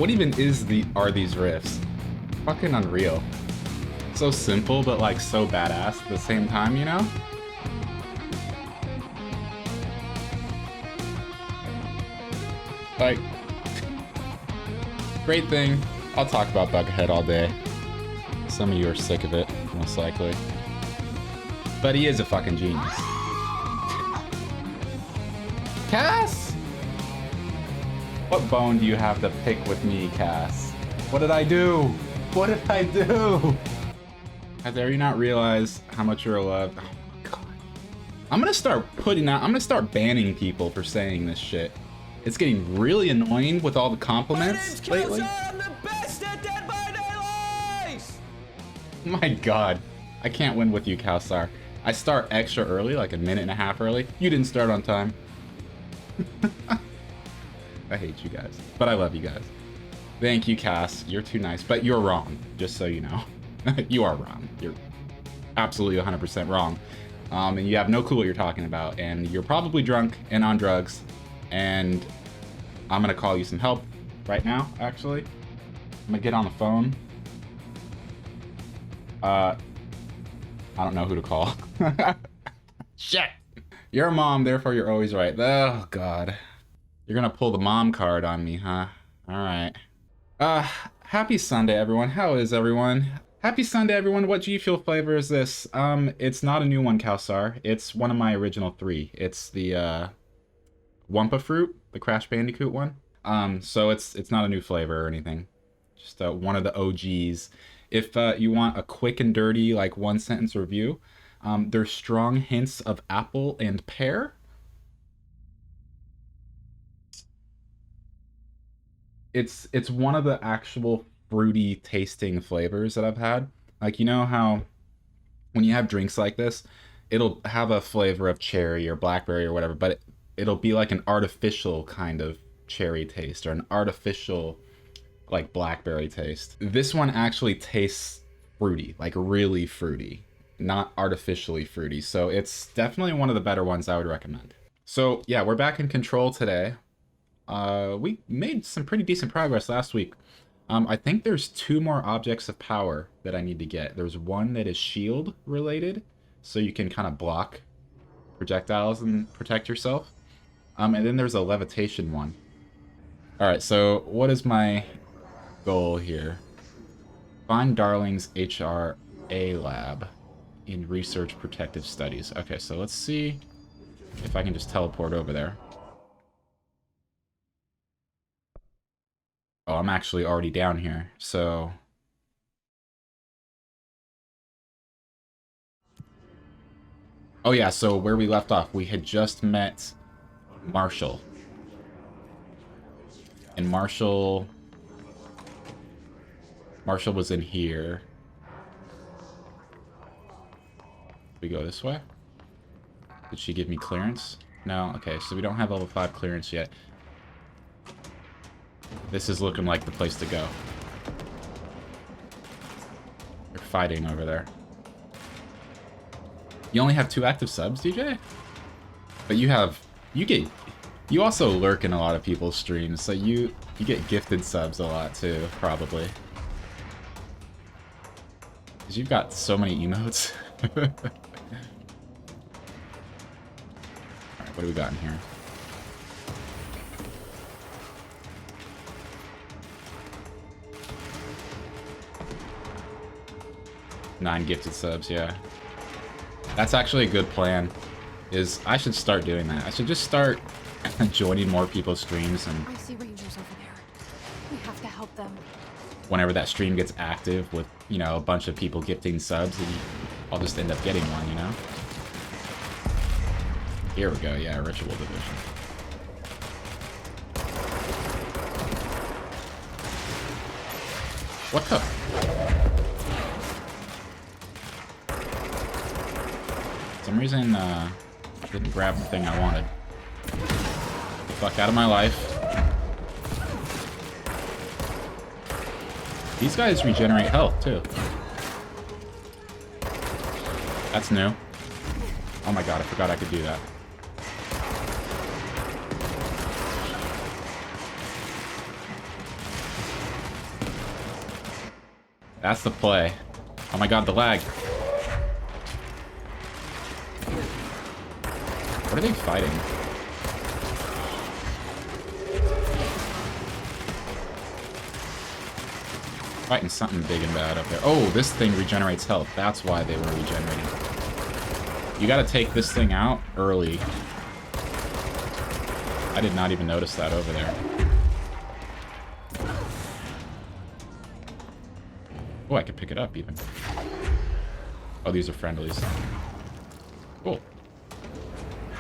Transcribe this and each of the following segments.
What even are these riffs? Fucking unreal. So simple, but like so badass at the same time, you know? Like, great thing. I'll talk about Buckethead all day. Some of you are sick of it, most likely. But he is a fucking genius. Cass? What bone do you have to pick with me, Cass? What did I do? What did I do? Has you not realized how much you're loved? Oh my god. I'm gonna start banning people for saying this shit. It's getting really annoying with all the compliments lately. I'm the best at Dead by Daylight! My god. I can't win with you, Kawsar. I start extra early, like a minute and a half early. You didn't start on time. I hate you guys, but I love you guys. Thank you, Cass. You're too nice, but you're wrong, just so you know. You are wrong. You're absolutely 100% wrong. And you have no clue what you're talking about, and you're probably drunk and on drugs, and I'm gonna call you some help right now, actually. I'm gonna get on the phone. I don't know who to call. Shit! You're a mom, therefore you're always right. Oh, God. You're gonna pull the mom card on me, huh? Alright. Happy Sunday, everyone. How is everyone? Happy Sunday, everyone. What G Fuel flavor is this? It's not a new one, Kawsar. It's one of my original 3. It's the, Wumpa Fruit, the Crash Bandicoot one. So it's not a new flavor or anything. Just one of the OGs. If you want a quick and dirty, like, 1-sentence review, there's strong hints of apple and pear. It's one of the actual fruity tasting flavors that I've had. Like, you know how when you have drinks like this, it'll have a flavor of cherry or blackberry or whatever, but it'll be like an artificial kind of cherry taste or an artificial like blackberry taste. This one actually tastes fruity, like really fruity, not artificially fruity. So it's definitely one of the better ones I would recommend. So yeah, we're back in control today. We made some pretty decent progress last week. I think there's 2 more objects of power that I need to get. There's one that is shield related, so you can kind of block projectiles and protect yourself. And then there's a levitation one. All right, so what is my goal here? Find Darling's HRA lab in research protective studies. Okay, so let's see if I can just teleport over there. Oh, I'm actually already down here, so... Oh yeah, so where we left off, we had just met Marshall. And Marshall was in here. We go this way? Did she give me clearance? No? Okay, so we don't have level 5 clearance yet. This is looking like the place to go. They're fighting over there. You only have 2 active subs, DJ? But you also lurk in a lot of people's streams, so you get gifted subs a lot too, probably. Because you've got so many emotes. Alright, what do we got in here? Nine gifted subs, yeah. That's actually a good plan. I should start doing that. I should just start joining more people's streams, and I see rangers over there. We have to help them. Whenever that stream gets active with, you know, a bunch of people gifting subs, I'll just end up getting one, you know? Here we go, yeah, Ritual Division. What the? For some reason, I didn't grab the thing I wanted. Get the fuck out of my life. These guys regenerate health, too. That's new. Oh my god, I forgot I could do that. That's the play. Oh my god, the lag. What are they fighting? Fighting something big and bad up there. Oh, this thing regenerates health. That's why they were regenerating. You gotta take this thing out early. I did not even notice that over there. Oh, I could pick it up even. Oh, these are friendlies. Cool.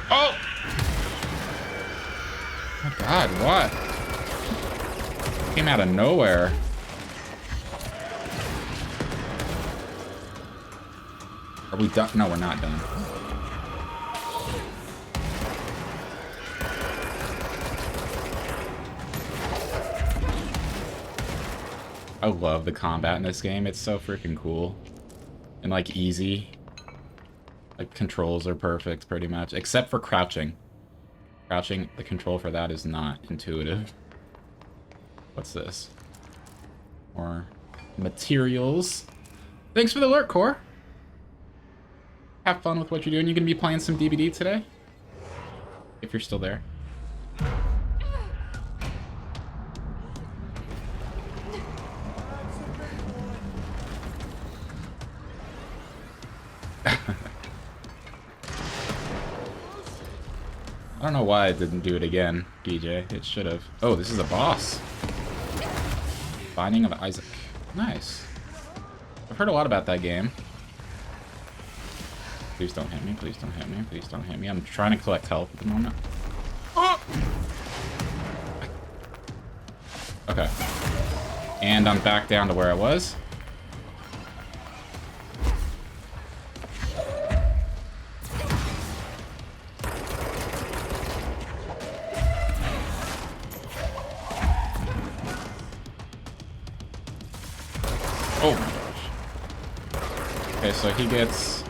Oh! Oh my god, what? Came out of nowhere. Are we done? No, we're not done. I love the combat in this game. It's so freaking cool. And, like, easy. Like, controls are perfect, pretty much. Except for crouching. Crouching, the control for that is not intuitive. What's this? More materials. Thanks for the alert, Core. Have fun with what you're doing. You gonna be playing some DBD today? If you're still there. I don't know why it didn't do it again, DJ. It should have. Oh, this is a boss. Binding of Isaac. Nice. I've heard a lot about that game. Please don't hit me, please don't hit me, please don't hit me. I'm trying to collect health at the moment. Oh! Okay. And I'm back down to where I was. Oh my gosh. Okay, so he gets...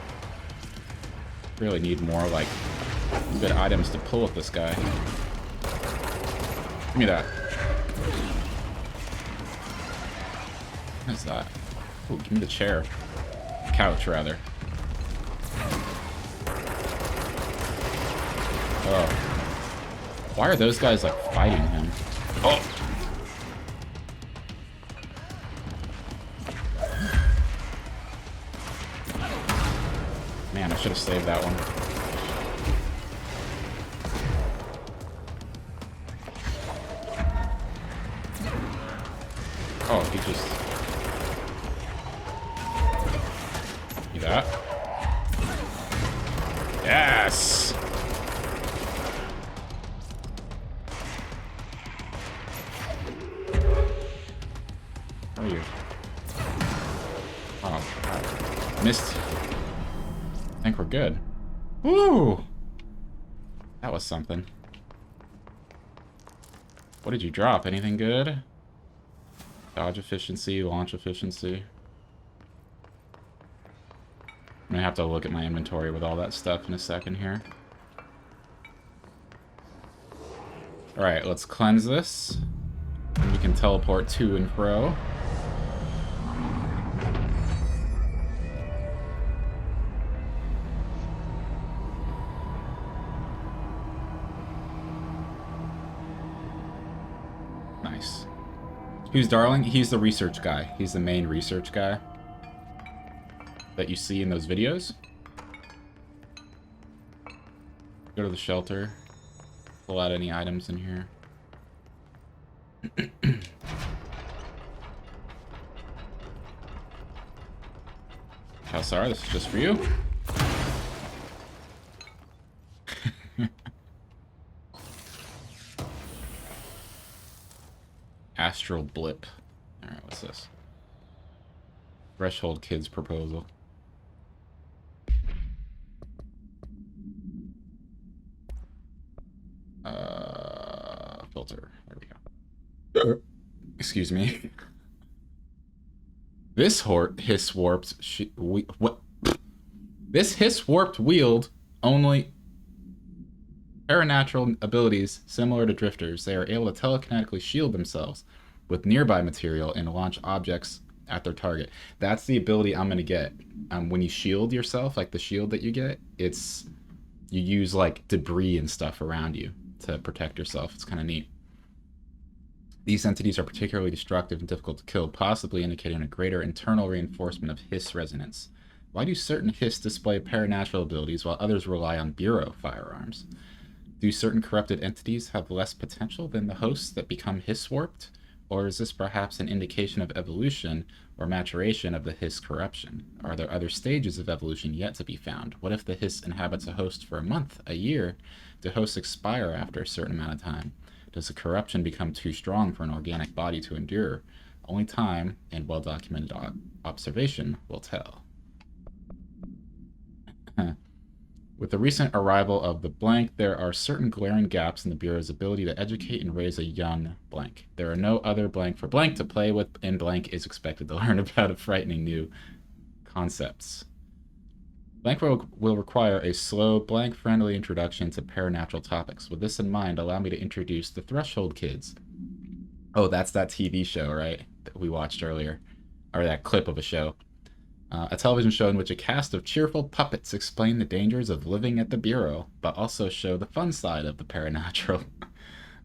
Really need more, like, good items to pull with this guy. Give me that. What is that? Oh, give me the chair. Couch, rather. Oh. Why are those guys, like, fighting him? Oh! Man, I should have saved that one. Oh, he just... See that? Yes! Where are you? Oh, God. Missed. I think we're good. Woo! That was something. What did you drop? Anything good? Dodge efficiency, launch efficiency. I'm gonna have to look at my inventory with all that stuff in a second here. Alright, let's cleanse this. And we can teleport to and fro. Nice. Who's Darling? He's the research guy. He's the main research guy that you see in those videos. Go to the shelter. Pull out any items in here. Kalsar, this is just for you. Astral blip. Alright, what's this? Threshold Kids proposal. Filter. There we go. Excuse me. This hiss warped This hiss warped wield only paranatural abilities similar to drifters. They are able to telekinetically shield themselves with nearby material and launch objects at their target. That's the ability I'm gonna get. When you shield yourself, like the shield that you get, it's you use like debris and stuff around you to protect yourself. It's kind of neat. These entities are particularly destructive and difficult to kill, possibly indicating a greater internal reinforcement of Hiss resonance. Why do certain Hiss display paranatural abilities while others rely on Bureau firearms? Do certain corrupted entities have less potential than the hosts that become Hiss warped? Or is this perhaps an indication of evolution or maturation of the Hiss corruption? Are there other stages of evolution yet to be found? What if the Hiss inhabits a host for a month, a year? Do hosts expire after a certain amount of time? Does the corruption become too strong for an organic body to endure? Only time and well-documented observation will tell. With the recent arrival of the blank, there are certain glaring gaps in the Bureau's ability to educate and raise a young blank. There are no other blank for blank to play with, and blank is expected to learn about a frightening new concepts. Blank will require a slow, blank-friendly introduction to paranatural topics. With this in mind, allow me to introduce the Threshold Kids. Oh, that's that TV show, right? That we watched earlier. Or that clip of a show. A television show in which a cast of cheerful puppets explain the dangers of living at the Bureau, but also show the fun side of the paranatural.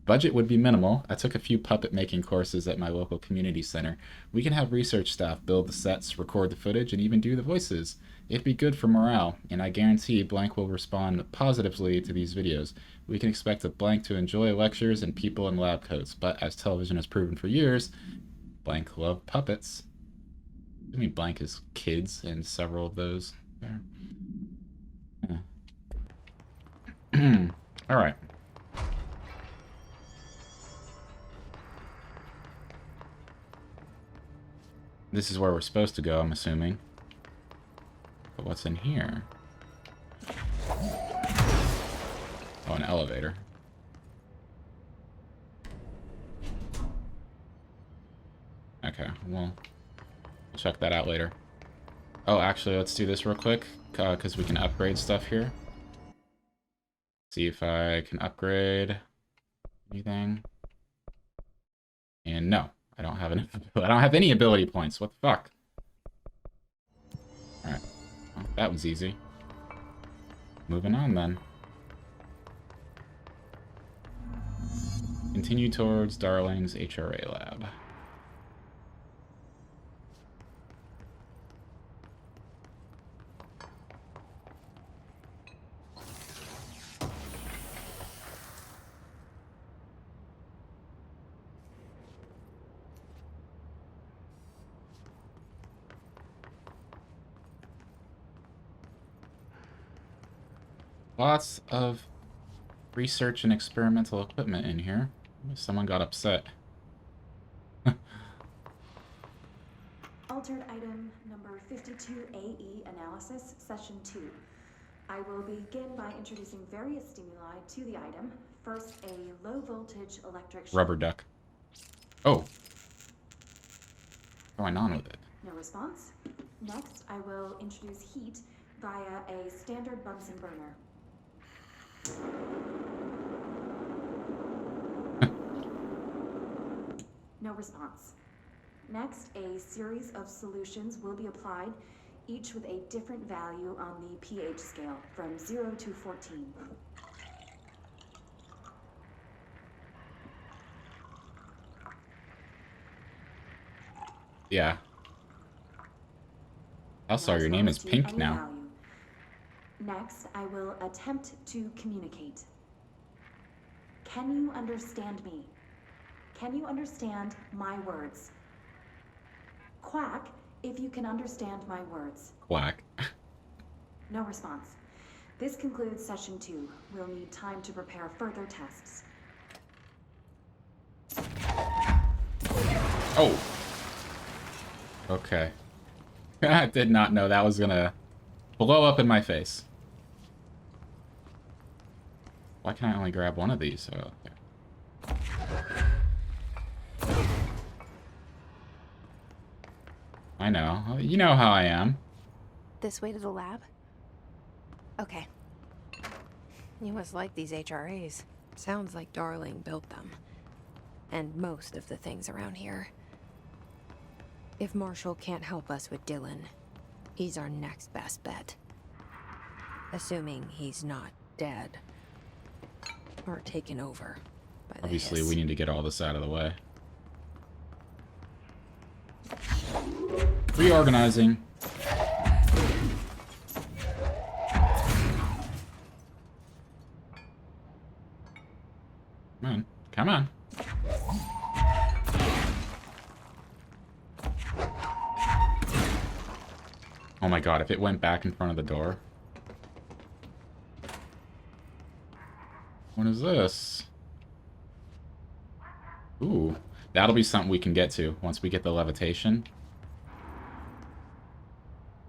Budget would be minimal. I took a few puppet making courses at my local community center. We can have research staff build the sets, record the footage, and even do the voices. It'd be good for morale, and I guarantee Blank will respond positively to these videos. We can expect a Blank to enjoy lectures and people in lab coats, but as television has proven for years, Blank love puppets. I mean, Blank is kids in several of those. Yeah. Alright. This is where we're supposed to go, I'm assuming. But what's in here? Oh, an elevator. Okay, well, we'll check that out later. Oh, actually, let's do this real quick, because we can upgrade stuff here. See if I can upgrade anything. And no, I don't have any ability points. What the fuck? Alright. Well, that was easy. Moving on then. Continue towards Darling's HRA lab. Lots of research and experimental equipment in here. Someone got upset. Altered item number 52AE analysis, session 2. I will begin by introducing various stimuli to the item. First, a low voltage electric shock. Rubber duck. Oh. What's going on with it? No response. Next, I will introduce heat via a standard Bunsen burner. No response. Next, a series of solutions will be applied, each with a different value on the pH scale, from 0 to 14. Yeah. Also, your name is Pink now. Value. Next, I will attempt to communicate. Can you understand me? Can you understand my words? Quack if you can understand my words. Quack. No response. This concludes session 2. We'll need time to prepare further tests. Oh. Okay. I did not know that was gonna blow up in my face. Why can I only grab one of these? Oh, okay. I know. You know how I am. This way to the lab? Okay. You must like these HRAs. Sounds like Darling built them. And most of the things around here. If Marshall can't help us with Dylan, he's our next best bet. Assuming he's not dead. Or taken over by the Obviously, hiss. we need to get all this out of the way. Reorganizing. Come on. Come on. Oh my god, if it went back in front of the door. What is this? Ooh. That'll be something we can get to once we get the levitation.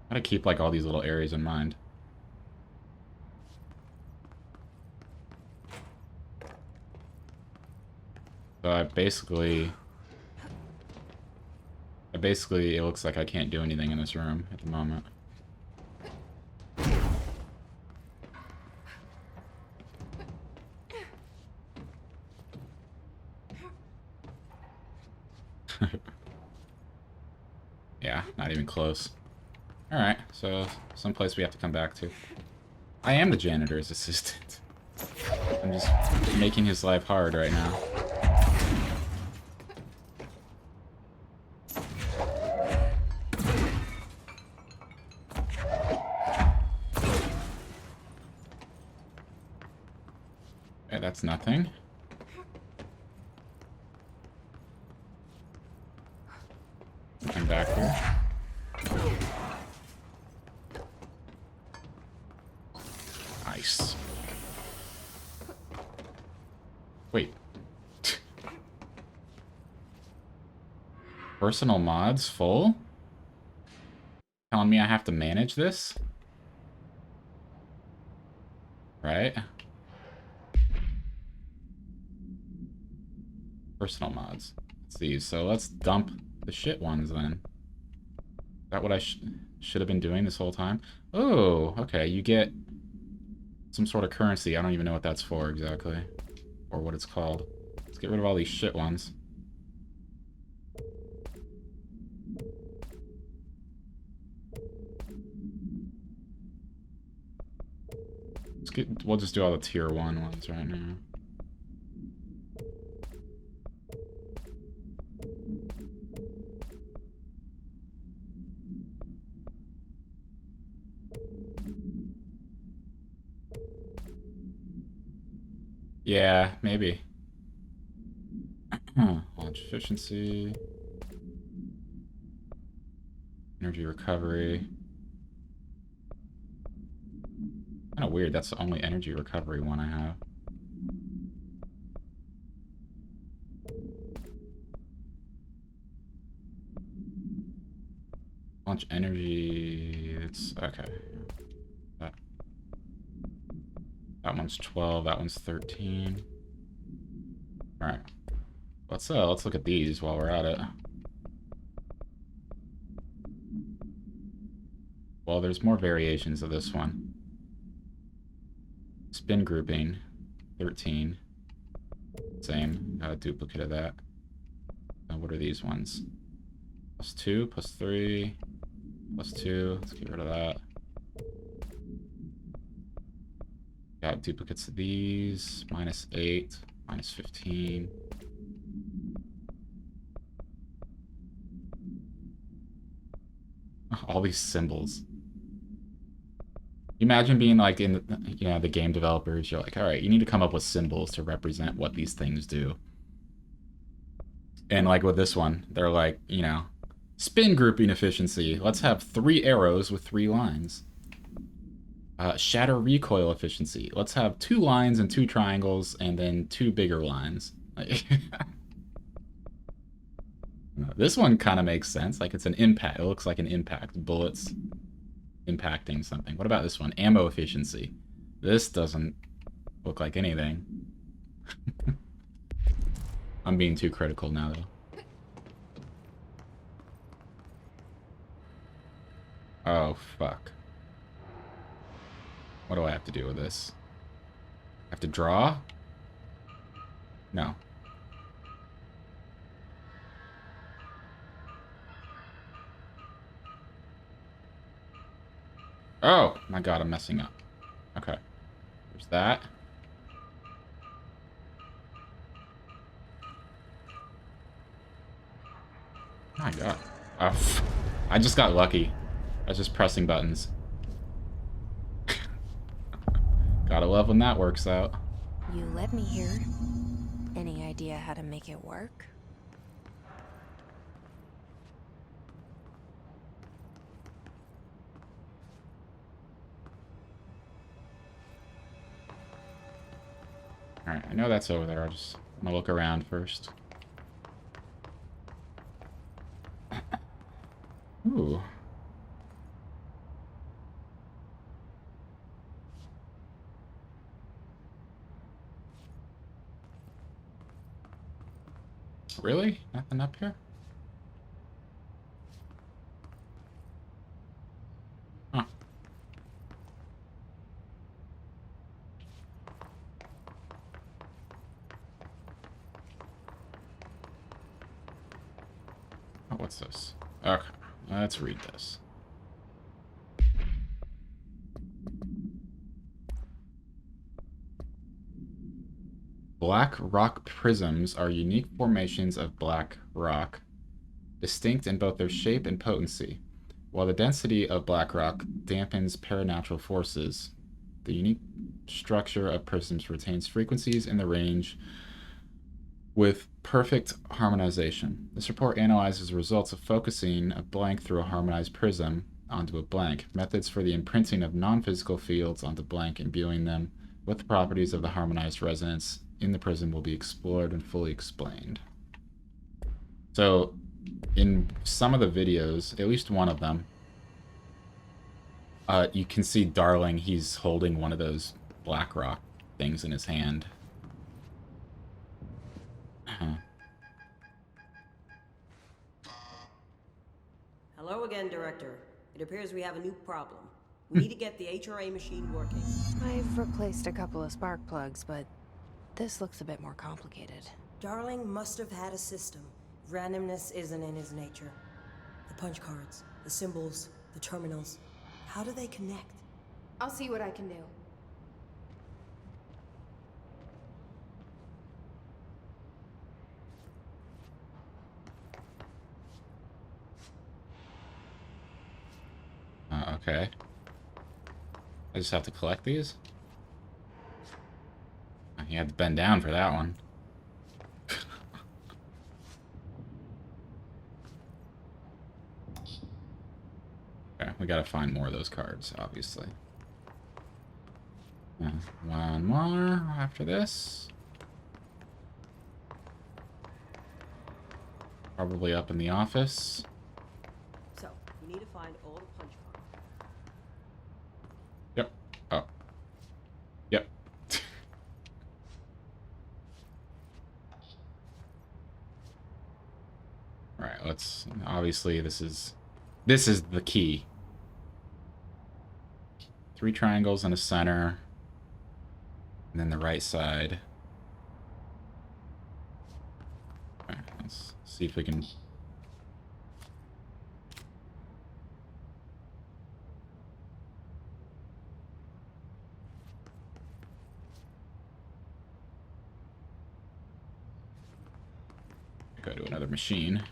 Gotta keep, like, all these little areas in mind. So it looks like I can't do anything in this room at the moment. Yeah, not even close. Alright, so someplace we have to come back to. I am the janitor's assistant. I'm just making his life hard right now. Okay, that's nothing. Come back here. Nice. Wait. Personal mods full? Telling me I have to manage this? Right? Personal mods. Let's see. So let's dump the shit ones then. Is that what I should have been doing this whole time? Oh, okay. You get some sort of currency. I don't even know what that's for exactly. Or what it's called. Let's get rid of all these shit ones. We'll just do all the tier 1 ones right now. Yeah, maybe. Launch efficiency. Energy recovery. Kind of weird, that's the only energy recovery one I have. Launch energy, it's okay. That one's 12, that one's 13. Alright. Let's look at these while we're at it. Well, there's more variations of this one. Spin grouping, 13. Same, got a duplicate of that. What are these ones? +2, +3, +2. Let's get rid of that. Got duplicates of these. -8, -15. All these symbols. Imagine being like in the game developers. You're like, all right, you need to come up with symbols to represent what these things do. And like with this one, they're like, spin grouping efficiency. Let's have 3 arrows with 3 lines. Shatter recoil efficiency. Let's have 2 lines and 2 triangles, and then 2 bigger lines. This one kind of makes sense. Like it's an impact. It looks like an impact. Bullets impacting something. What about this one? Ammo efficiency. This doesn't look like anything. I'm being too critical now, though. Oh, fuck. What do I have to do with this? I have to draw? No. Oh, my God, I'm messing up. Okay. There's that. My God. Oh, I just got lucky. I was just pressing buttons. Gotta love when that works out. You led me here. Any idea how to make it work? Alright, I know that's over there. I just want to look around first. Ooh. Really? Nothing up here? Huh. Oh, what's this? Okay, let's read this. Black rock prisms are unique formations of black rock, distinct in both their shape and potency. While the density of black rock dampens paranatural forces, the unique structure of prisms retains frequencies in the range with perfect harmonization. This report analyzes the results of focusing a blank through a harmonized prism onto a blank, methods for the imprinting of non-physical fields onto blank, imbuing them with the properties of the harmonized resonance in the prism will be explored and fully explained. So, in some of the videos, at least one of them, you can see Darling, he's holding one of those black rock things in his hand. Hello again, Director. It appears we have a new problem. We need to get the HRA machine working. I've replaced a couple of spark plugs, but this looks a bit more complicated. Darling must have had a system. Randomness isn't in his nature. The punch cards, the symbols, the terminals. How do they connect? I'll see what I can do. Okay. I just have to collect these? You had to bend down for that one. Okay, we gotta find more of those cards, obviously. One more after this. Probably up in the office. So, we need to find all the punch cards. Yep. Oh. Yep. Alright, let's... Obviously, this is the key. 3 triangles in a center. And then the right side. Okay, let's see if we can... Go to another machine.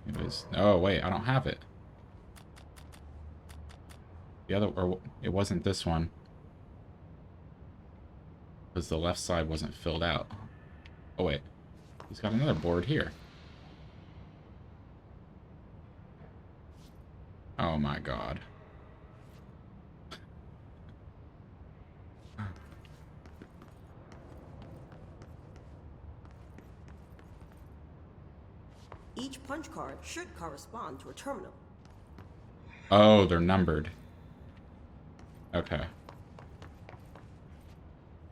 It was... Oh, wait, I don't have it. The other... Or it wasn't this one. Because the left side wasn't filled out. Oh, wait. He's got another board here. Oh, my God. Each punch card should correspond to a terminal. Oh, they're numbered. Okay.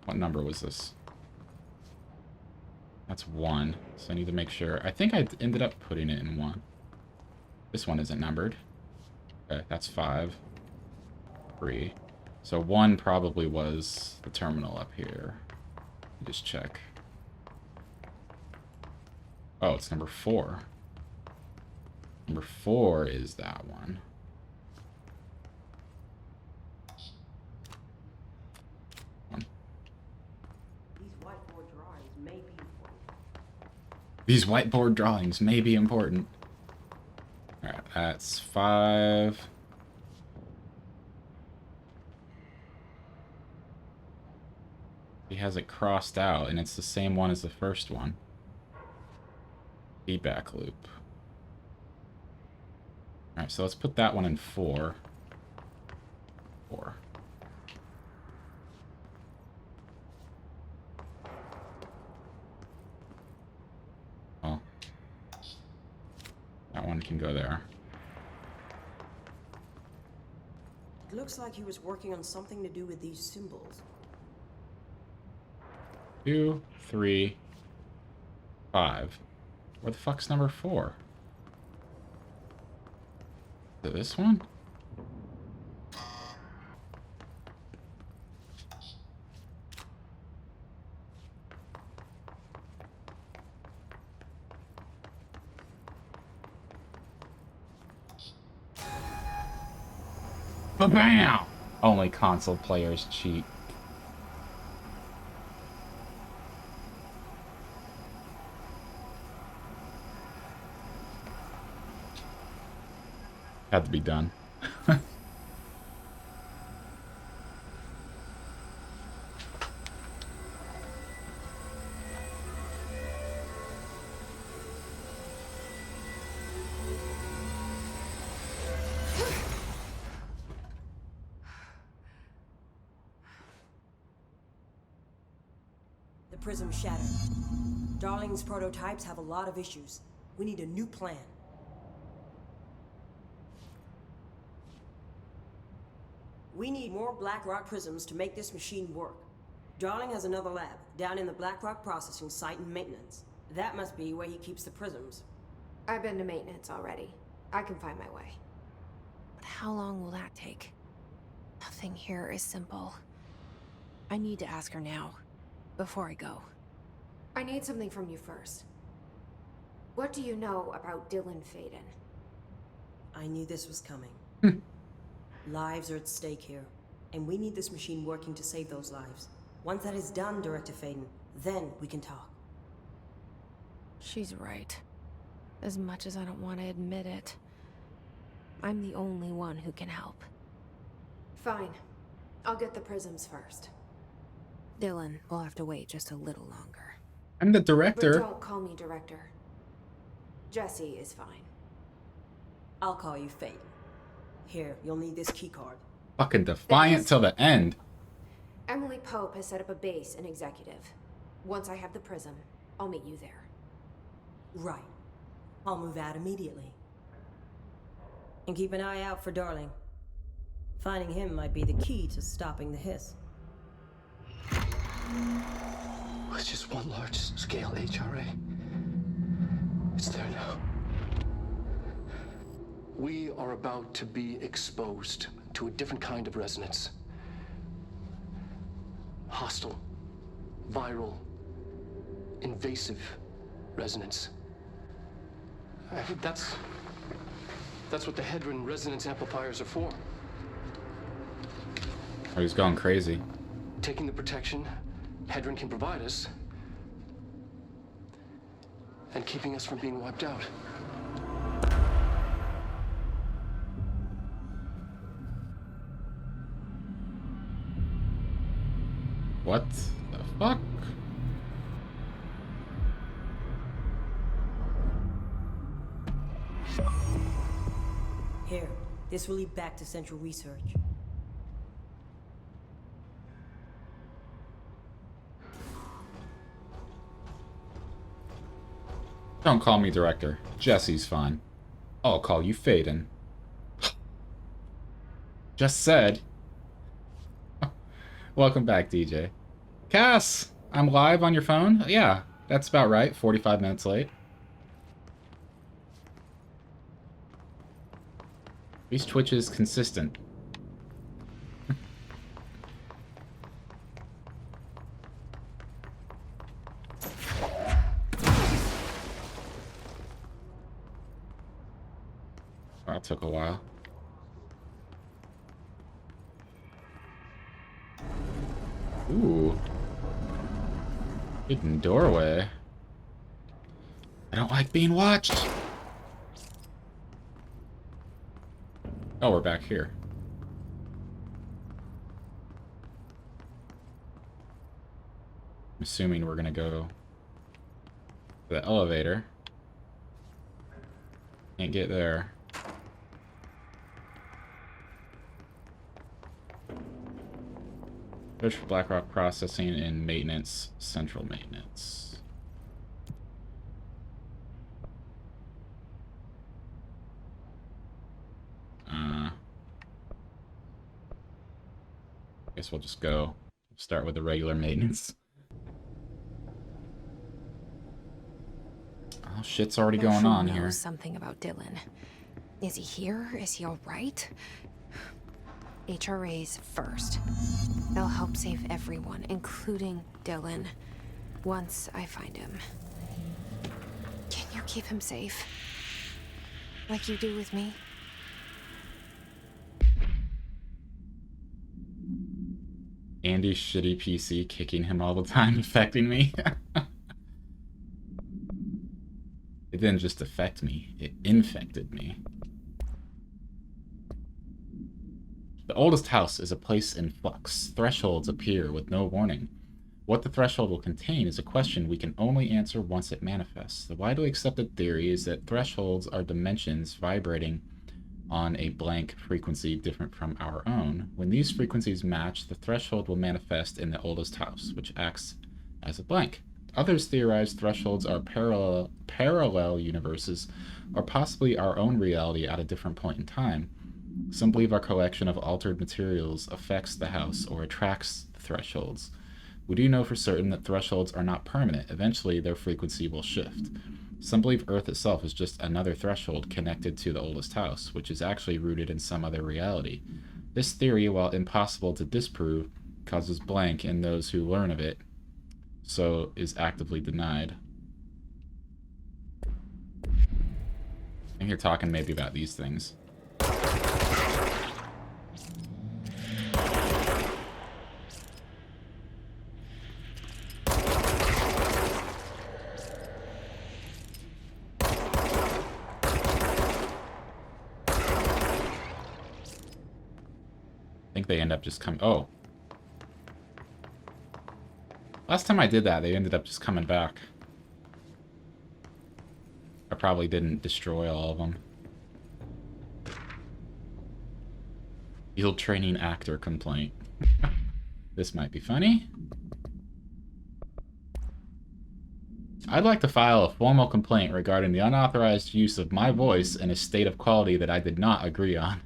What number was this? That's 1. So I need to make sure. I think I ended up putting it in 1. This one isn't numbered. Okay, that's 5. 3. So 1 probably was the terminal up here. Just check. Oh, it's number 4. Number 4 is that one. These whiteboard drawings may be important. Alright, that's 5. He has it crossed out, and it's the same one as the first one. Feedback loop. Alright, so let's put that one in 4. 4. Well, that one can go there. It looks like he was working on something to do with these symbols. 2, 3, 5. Where the fuck's number 4? Is it this one? Ba-bam! Only console players cheat. Had to be done. The prism shattered. Darling's prototypes have a lot of issues. We need a new plan. We need more Blackrock prisms to make this machine work. Darling has another lab, down in the Blackrock processing site in maintenance. That must be where he keeps the prisms. I've been to maintenance already. I can find my way. But how long will that take? Nothing here is simple. I need to ask her now, before I go. I need something from you first. What do you know about Dylan Faden? I knew this was coming. Lives are at stake here, and we need this machine working to save those lives. Once that is done, Director Faden, then we can talk. She's right. As much as I don't want to admit it, I'm the only one who can help. Fine. I'll get the prisms first. Dylan will have to wait just a little longer. I'm the But director. don't call me director. Jesse is fine. I'll call you Faden. Here, you'll need this keycard. Fucking defiant Thanks. till the end. Emily Pope has set up a base in Executive. Once I have the prism, I'll meet you there. Right. I'll move out immediately. And keep an eye out for Darling. Finding him might be the key to stopping the hiss. It's just one large-scale HRA. It's there now. We are about to be exposed to a different kind of resonance. Hostile, viral, invasive resonance. That's what the Hedron resonance amplifiers are for. Oh, he's going crazy. Taking the protection Hedron can provide us and keeping us from being wiped out. What the fuck? Here, this will lead back to Central Research. Don't call me director. Jesse's fine. I'll call you Faden. Just said. Welcome back, DJ. Cass, I'm live on your phone? Yeah, that's about right. 45 minutes late. At least Twitch is consistent. That took a while. Ooh. Hidden doorway. I don't like being watched. Oh, we're back here. I'm assuming we're gonna go to the elevator. Can't get there. Search for Blackrock processing and maintenance, central maintenance. Guess we'll just go start with the regular maintenance. Oh, shit's already going on here. Something about Dylan. Is he here? Is he all right? HRAs first. They'll help save everyone, including Dylan, once I find him. Can you keep him safe? Like you do with me? Andy's shitty PC kicking him all the time, affecting me. It didn't just affect me, it infected me. The oldest house is a place in flux. Thresholds appear with no warning. What the threshold will contain is a question we can only answer once it manifests. The widely accepted theory is that thresholds are dimensions vibrating on a blank frequency different from our own. When these frequencies match, the threshold will manifest in the oldest house, which acts as a blank. Others theorize thresholds are parallel universes, or possibly our own reality at a different point in time. Some believe our collection of altered materials affects the house or attracts the thresholds. We do know for certain that thresholds are not permanent. Eventually, their frequency will shift. Some believe Earth itself is just another threshold connected to the oldest house, which is actually rooted in some other reality. This theory, while impossible to disprove, causes blank in those who learn of it, so is actively denied. I think you're talking maybe about these things. I think they end up just coming. Oh. Last time I did that, they ended up just coming back. I probably didn't destroy all of them. Field training actor complaint. This might be funny. I'd like to file a formal complaint regarding the unauthorized use of my voice in a state of quality that I did not agree on.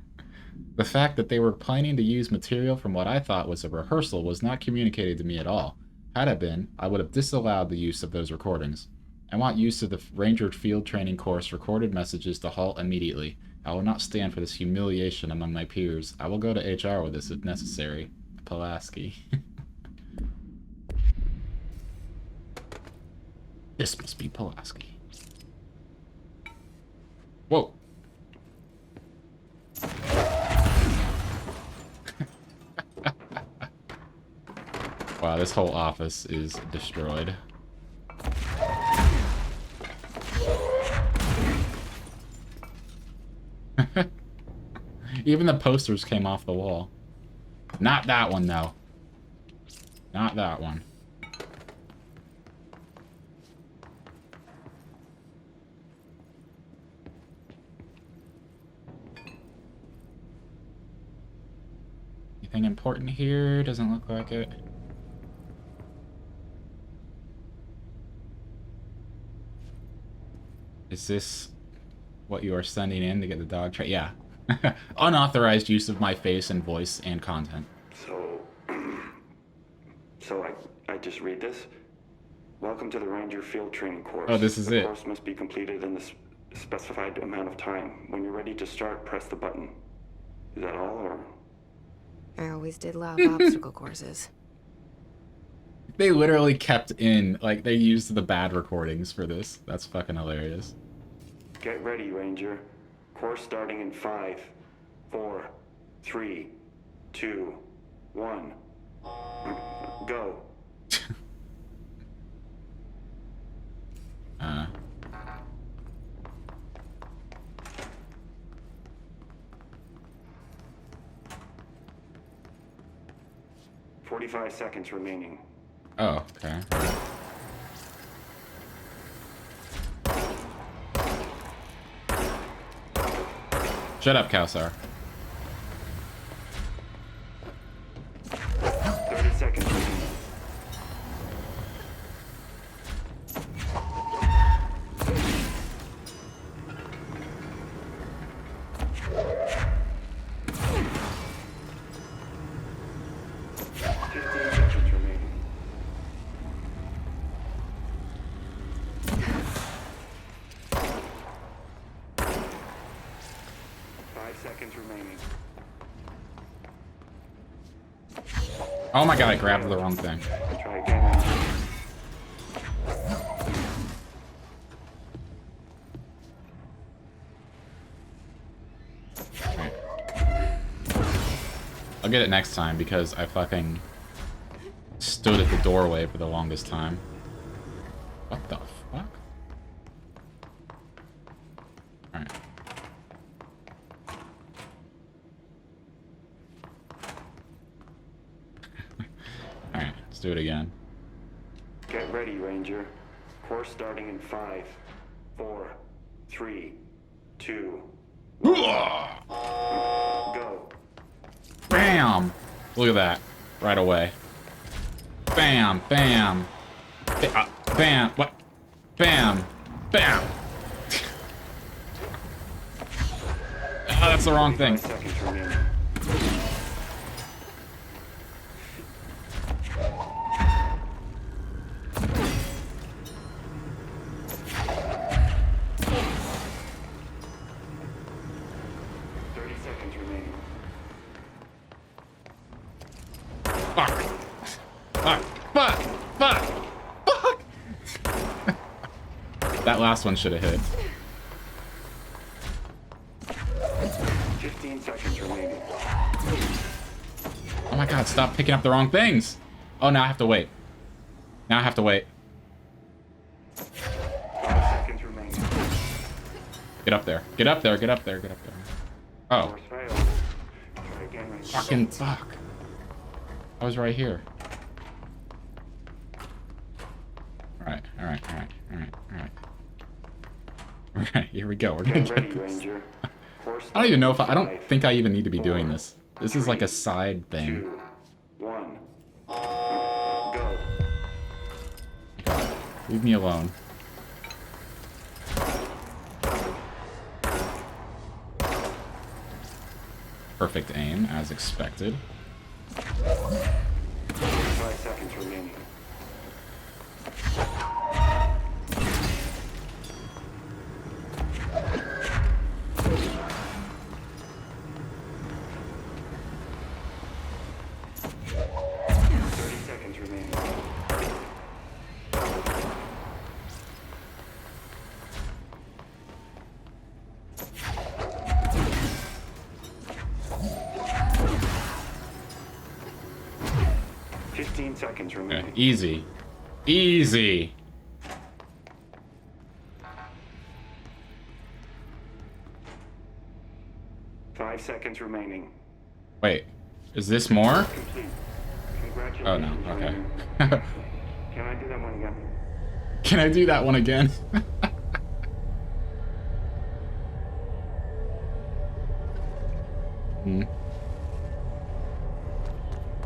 The fact that they were planning to use material from what I thought was a rehearsal was not communicated to me at all. Had it been, I would have disallowed the use of those recordings. I want use of the Ranger Field Training Course recorded messages to halt immediately. I will not stand for this humiliation among my peers. I will go to HR with this if necessary. Pulaski. This must be Pulaski. Whoa. Wow, this whole office is destroyed. Even the posters came off the wall. Not that one, though. Not that one. Anything important here? Doesn't look like it. Is this what you are sending in to get the dog train? Yeah. Unauthorized use of my face and voice and content. So I just read this. Welcome to the Ranger Field Training Course. Oh, this is it. The course must be completed in the specified amount of time. When you're ready to start, press the button. Is that all, or? I always did love obstacle courses. They literally kept in, like, they used the bad recordings for this. That's fucking hilarious. Get ready, Ranger. Course starting in 5, 4, 3, 2, 1. Go. 45 seconds remaining. Oh, okay. Shut up, Kowsar. 30 seconds remaining. Oh my god, I grabbed the wrong thing. Try again. Right. I'll get it next time because I fucking stood at the doorway for the longest time. What the fuck? Alright. Alright, let's do it again. Get ready, Ranger. Course starting in 5, 4, 3, 2, 1. Go. Bam! Look at that. Right away. Bam! Bam! Bam! What? Bam! Bam! Oh, that's the wrong thing. 5 seconds remaining. Fuck! Fuck! Fuck! Fuck! Fuck! That last one should have hit. 15 seconds remaining. Oh my god, stop picking up the wrong things! Oh, now I have to wait. Now I have to wait. 5 seconds remaining. Get up there. Get up there, get up there, get up there. Oh. Course failed. Try again, Ranger. Fucking fuck. I was right here. Alright, alright, alright, alright, alright. Alright, here we go. We're gonna Get ready, get this. Ranger. Course I don't even know if starting I in don't 5, think I even need to be 4, doing this. This is like a side 3, thing. 2, 1. Go. God, leave me alone. Perfect aim, as expected. 5 seconds remaining. Seconds Okay, remaining. easy. Easy. Five seconds remaining. Wait, is this more? Complete. Congratulations. Oh no, okay. Ranger. Can I do that one again? Can I do that one again?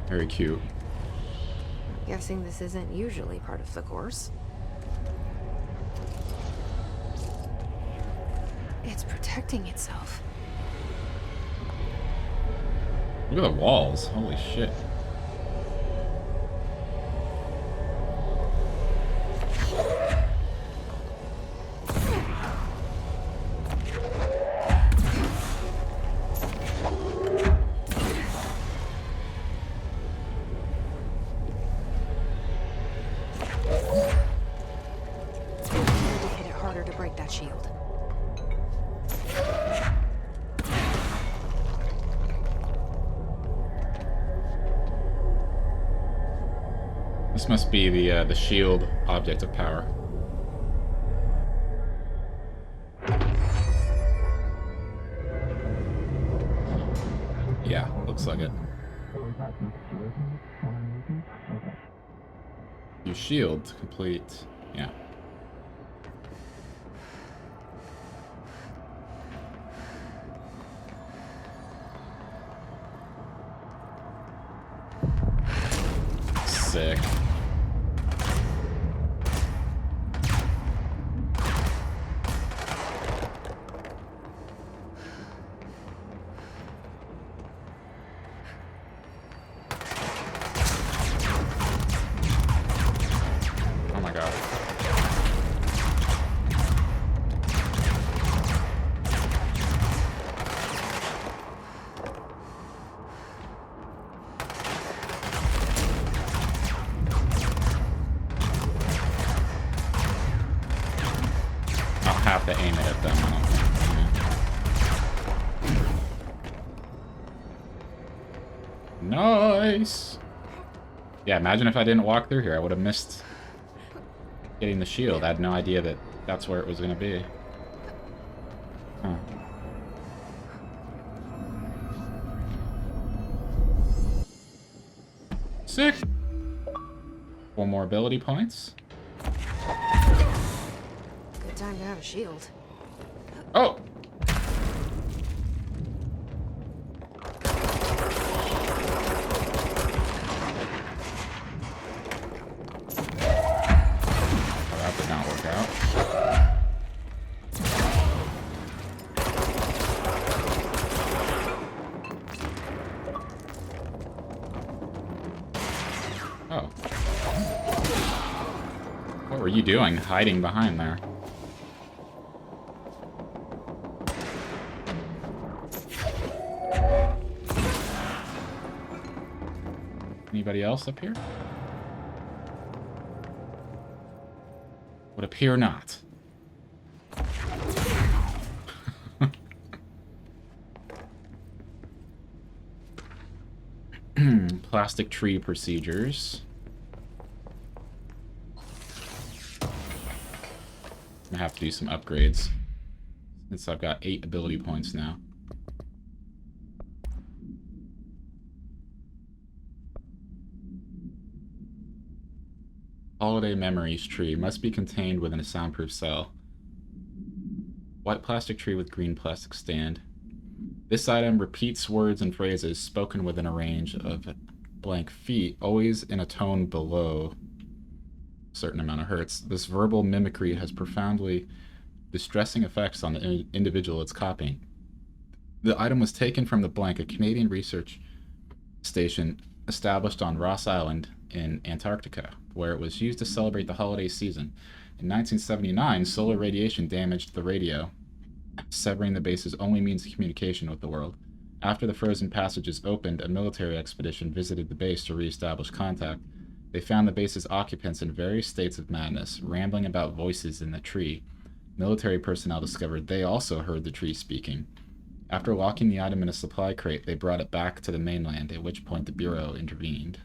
Very cute. Guessing this isn't usually part of the course. It's protecting itself. Look at the walls. Holy shit. Hit it harder to break that shield. This must be the shield object of power. Yeah, looks like it. Use shield to complete. Yeah. Sick. Oh my god. I'll have to aim it at them, I don't think. Yeah. Nice! Yeah, imagine if I didn't walk through here. I would have missed getting the shield. I had no idea that that's where it was going to be. Huh. Sick! 4 more ability points. Good time to have a shield. Oh! Oh, that did not work out. Oh. What were you doing, hiding behind there? Anybody else up here? Would appear not. Plastic tree procedures. I'm gonna have to do some upgrades since I've got 8 ability points now. Holiday Memories tree must be contained within a soundproof cell. White plastic tree with green plastic stand. This item repeats words and phrases spoken within a range of blank feet, always in a tone below a certain amount of hertz. This verbal mimicry has profoundly distressing effects on the individual it's copying. The item was taken from the blank, a Canadian research station established on Ross Island in Antarctica, where it was used to celebrate the holiday season. In 1979, solar radiation damaged the radio, severing the base's only means of communication with the world. After the frozen passages opened, a military expedition visited the base to re-establish contact. They found the base's occupants in various states of madness, rambling about voices in the tree. Military personnel discovered they also heard the tree speaking. After locking the item in a supply crate, they brought it back to the mainland, at which point the Bureau intervened.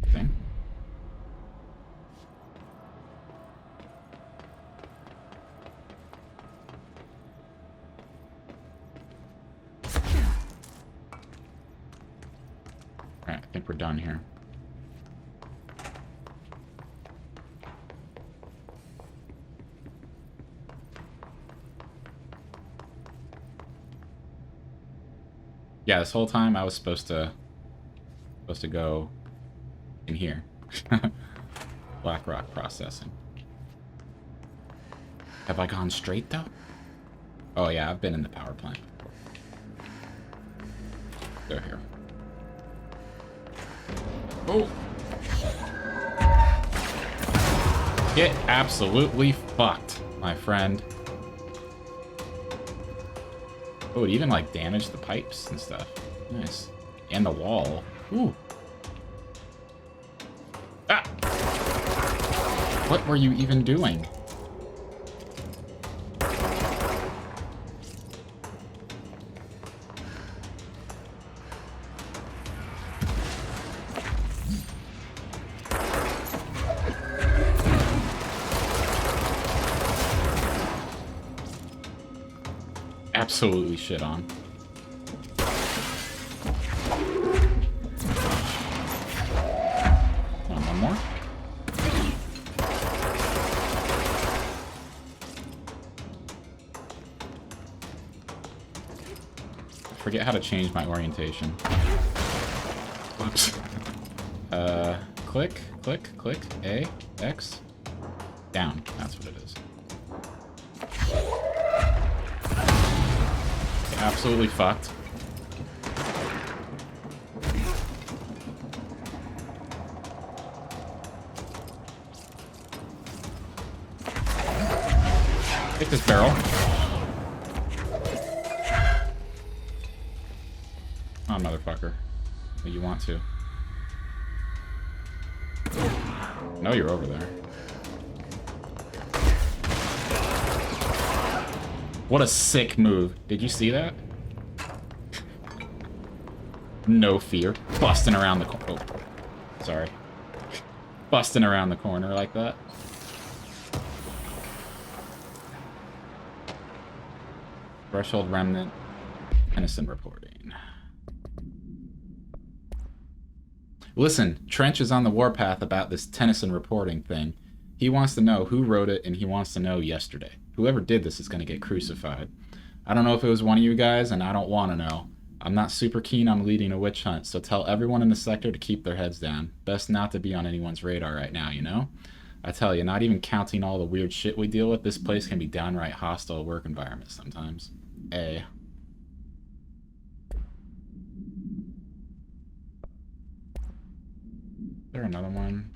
Okay. Alright, I think we're done here. Yeah, this whole time I was supposed to go in here. Black rock processing. Have I gone straight though? Oh yeah, I've been in the power plant. Go here. Oh! Get absolutely fucked, my friend. Oh, it even like damaged the pipes and stuff. Nice. And the wall. Ooh. Ah! What were you even doing? absolutely shit on. Come on, one more. I forget how to change my orientation. Whoops. Click, click, click, A, X, down. That's what it is. Okay, absolutely fucked. Take this barrel. Oh, motherfucker. Well, you want to. No, you're over there. What a sick move. Did you see that? No fear. Busting around the corner. Oh, sorry. Busting around the corner like that. Threshold remnant. Innocent reporting. Listen, Trench is on the warpath about this Tennyson reporting thing. He wants to know who wrote it, and he wants to know yesterday. Whoever did this is going to get crucified. I don't know if it was one of you guys, and I don't want to know. I'm not super keen on leading a witch hunt, so tell everyone in the sector to keep their heads down. Best not to be on anyone's radar right now, you know? I tell you, not even counting all the weird shit we deal with, this place can be downright hostile work environment sometimes. A. Is there another one?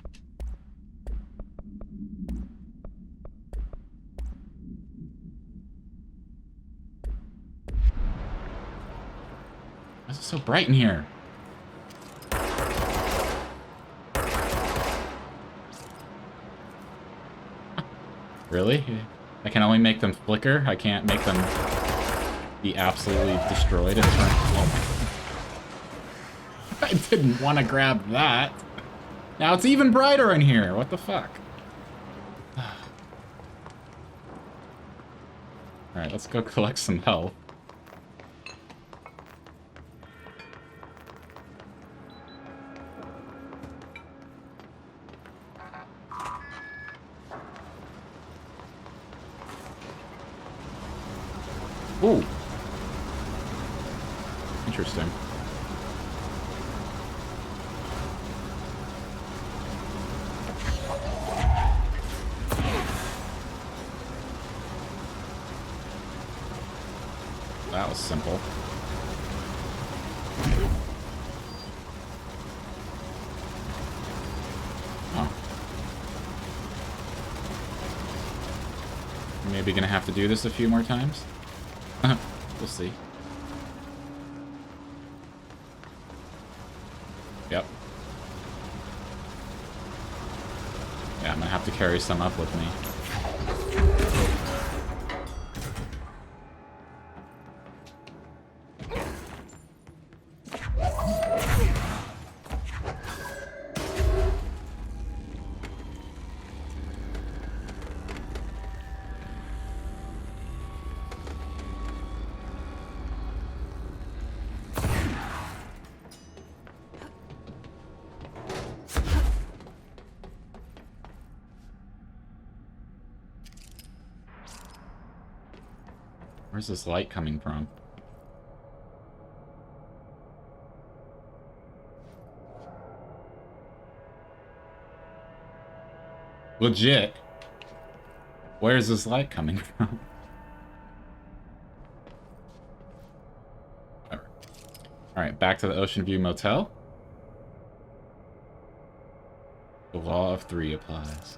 Why is it so bright in here? Really? I can only make them flicker? I can't make them be absolutely destroyed in turn. Oh my. I didn't want to grab that. Now it's even brighter in here. What the fuck? Alright, let's go collect some health. Ooh. Interesting. That was simple. Oh. Maybe gonna have to do this a few more times? We'll see. Yep. Yeah, I'm gonna have to carry some up with me. Where's this light coming from? Legit. Where's this light coming from? Alright, back to the Ocean View Motel. The law of 3 applies.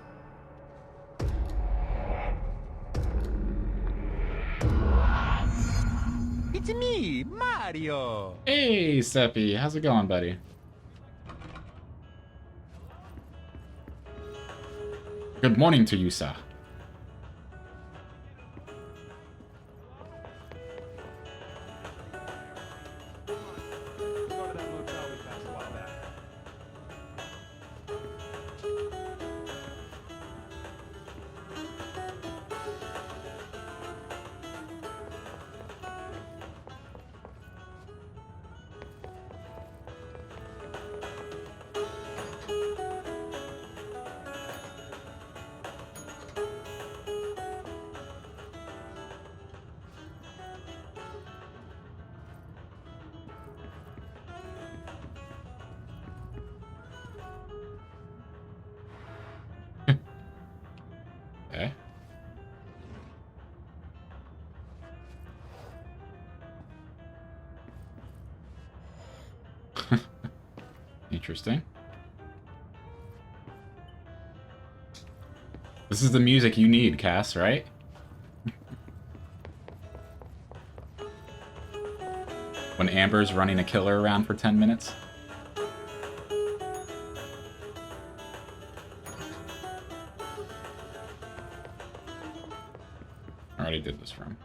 It's me, Mario! Hey, Seppi. How's it going, buddy? Good morning to you, sir. Interesting. This is the music you need, Cass, right? When Amber's running a killer around for 10 minutes. I already did this room.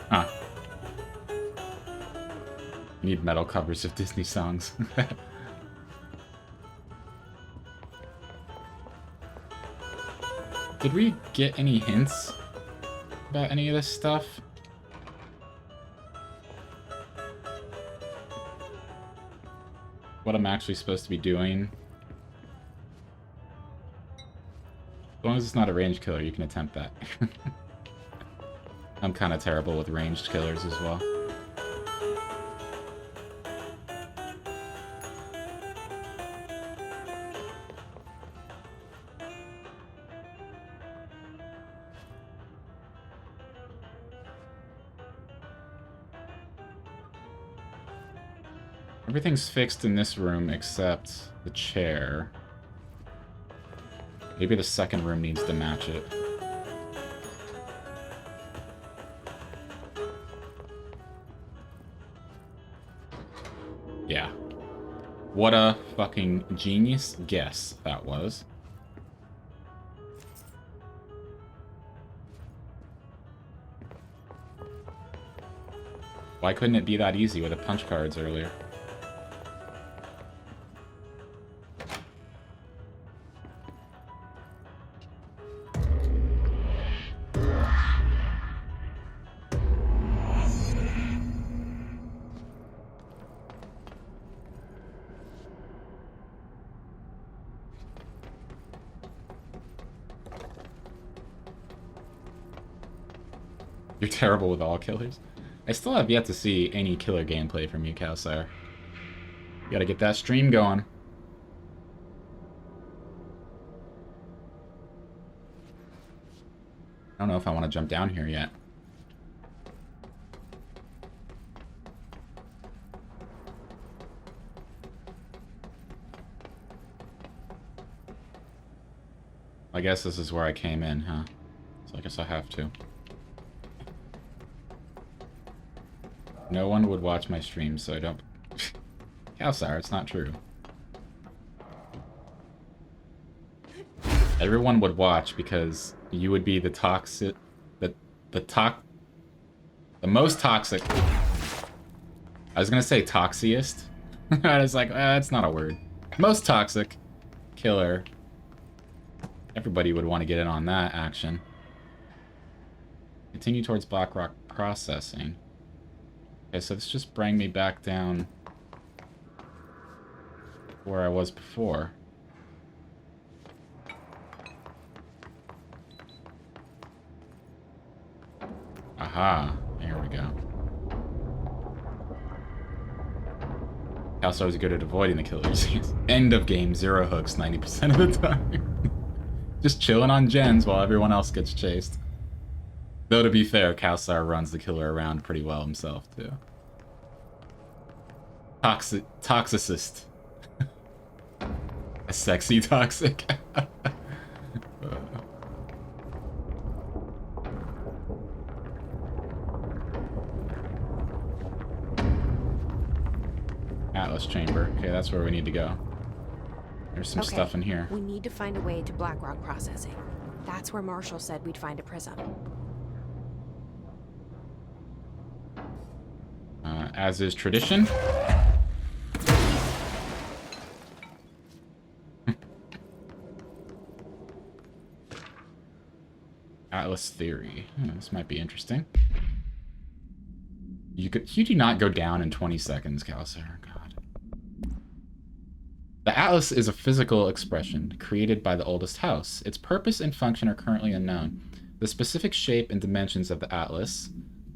Huh. You need metal covers of Disney songs. Did we get any hints about any of this stuff? What I'm actually supposed to be doing? As long as it's not a ranged killer, you can attempt that. I'm kind of terrible with ranged killers as well. Everything's fixed in this room except the chair. Maybe the second room needs to match it. Yeah. What a fucking genius guess that was. Why couldn't it be that easy with the punch cards earlier? You're terrible with all killers. I still have yet to see any killer gameplay from you, Calsire. You gotta get that stream going. I don't know if I want to jump down here yet. I guess this is where I came in, huh? So I guess I have to. No one would watch my streams, so I don't... Calsire, it's not true. Everyone would watch because you would be the toxic... The most toxic... I was gonna say toxiest. I was like, that's not a word. Most toxic killer. Everybody would want to get in on that action. Continue towards Blackrock processing. Okay, so this just bring me back down where I was before. Aha, there we go. Calcire's good at avoiding the killers. End of game, 0 hooks 90% of the time. Just chilling on gens while everyone else gets chased. Though, to be fair, Calcire runs the killer around pretty well himself, too. Toxicist. A sexy toxic. Atlas chamber. Okay, that's where we need to go. There's some stuff in here. We need to find a way to Blackrock processing. That's where Marshall said we'd find a prism. As is tradition. Atlas theory. This might be interesting. You do not go down in 20 seconds, Calcire. God. The Atlas is a physical expression created by the oldest house. Its purpose and function are currently unknown. The specific shape and dimensions of the Atlas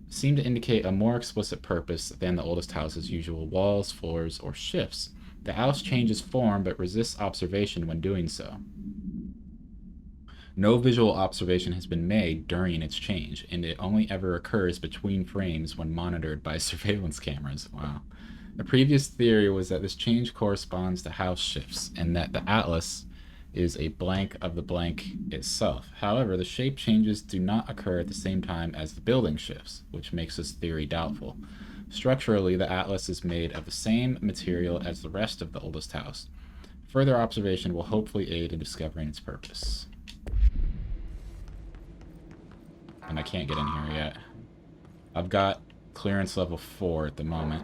seem to indicate a more explicit purpose than the oldest house's usual walls, floors, or shifts. The Atlas changes form but resists observation when doing so. No visual observation has been made during its change, and it only ever occurs between frames when monitored by surveillance cameras. Wow. The previous theory was that this change corresponds to house shifts, and that the Atlas is a blank of the blank itself. However, the shape changes do not occur at the same time as the building shifts, which makes this theory doubtful. Structurally, the Atlas is made of the same material as the rest of the oldest house. Further observation will hopefully aid in discovering its purpose. And I can't get in here yet. I've got clearance level 4 at the moment.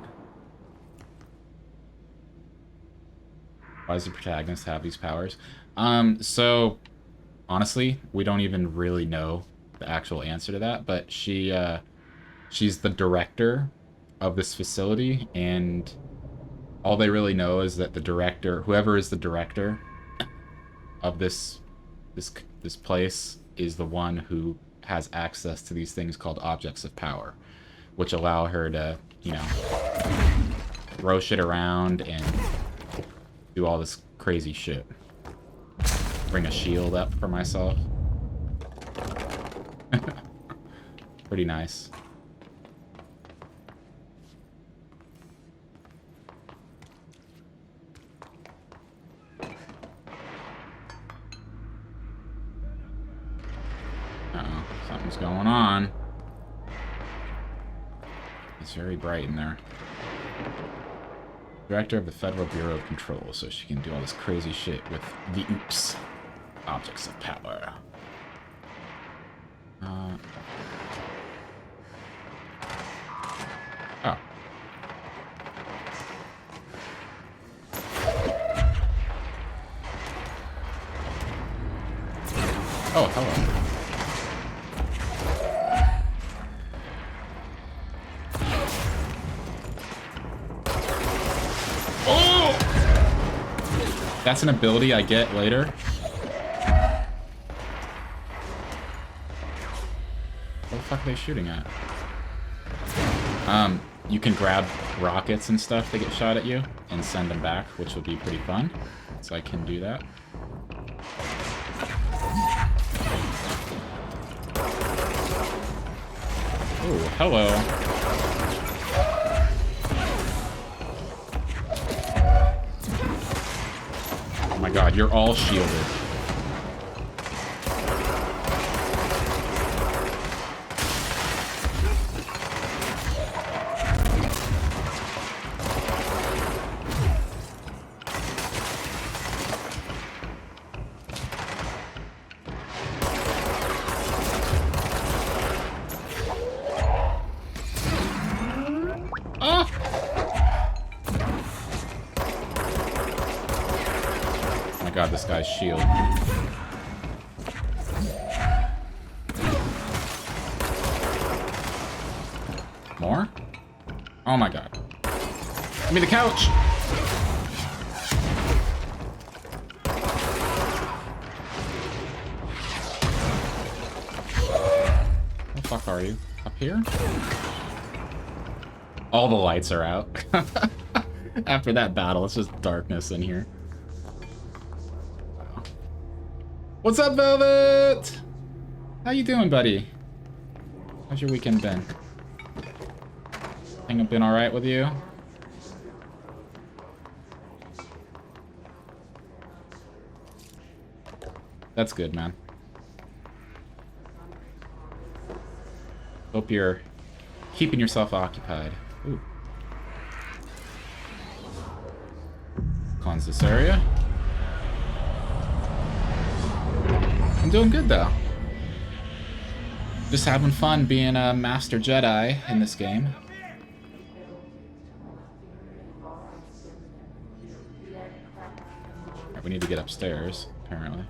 Why does the protagonist have these powers? So honestly, we don't even really know the actual answer to that, but she's the director of this facility, and all they really know is that the director, whoever is the director of this place, is the one who has access to these things called objects of power, which allow her to, you know, throw shit around and do all this crazy shit. Bring a shield up for myself. Pretty nice. Uh-oh, something's going on. It's very bright in there. Director of the Federal Bureau of Control, so she can do all this crazy shit with the oops. Objects of power. Oh. Oh, hello. Oh! That's an ability I get later. What the fuck are they shooting at? You can grab rockets and stuff that get shot at you and send them back, which will be pretty fun. So I can do that. Oh, hello. Oh my god, you're all shielded. This guy's shield. More? Oh my god. Give me the couch! Where the fuck are you? Up here? All the lights are out. After that battle, it's just darkness in here. What's up, Velvet? How you doing, buddy? How's your weekend been? Thing been alright with you? That's good, man. Hope you're keeping yourself occupied. Ooh. Cleanse this area. I'm doing good, though. Just having fun being a Master Jedi in this game. Right, we need to get upstairs, apparently.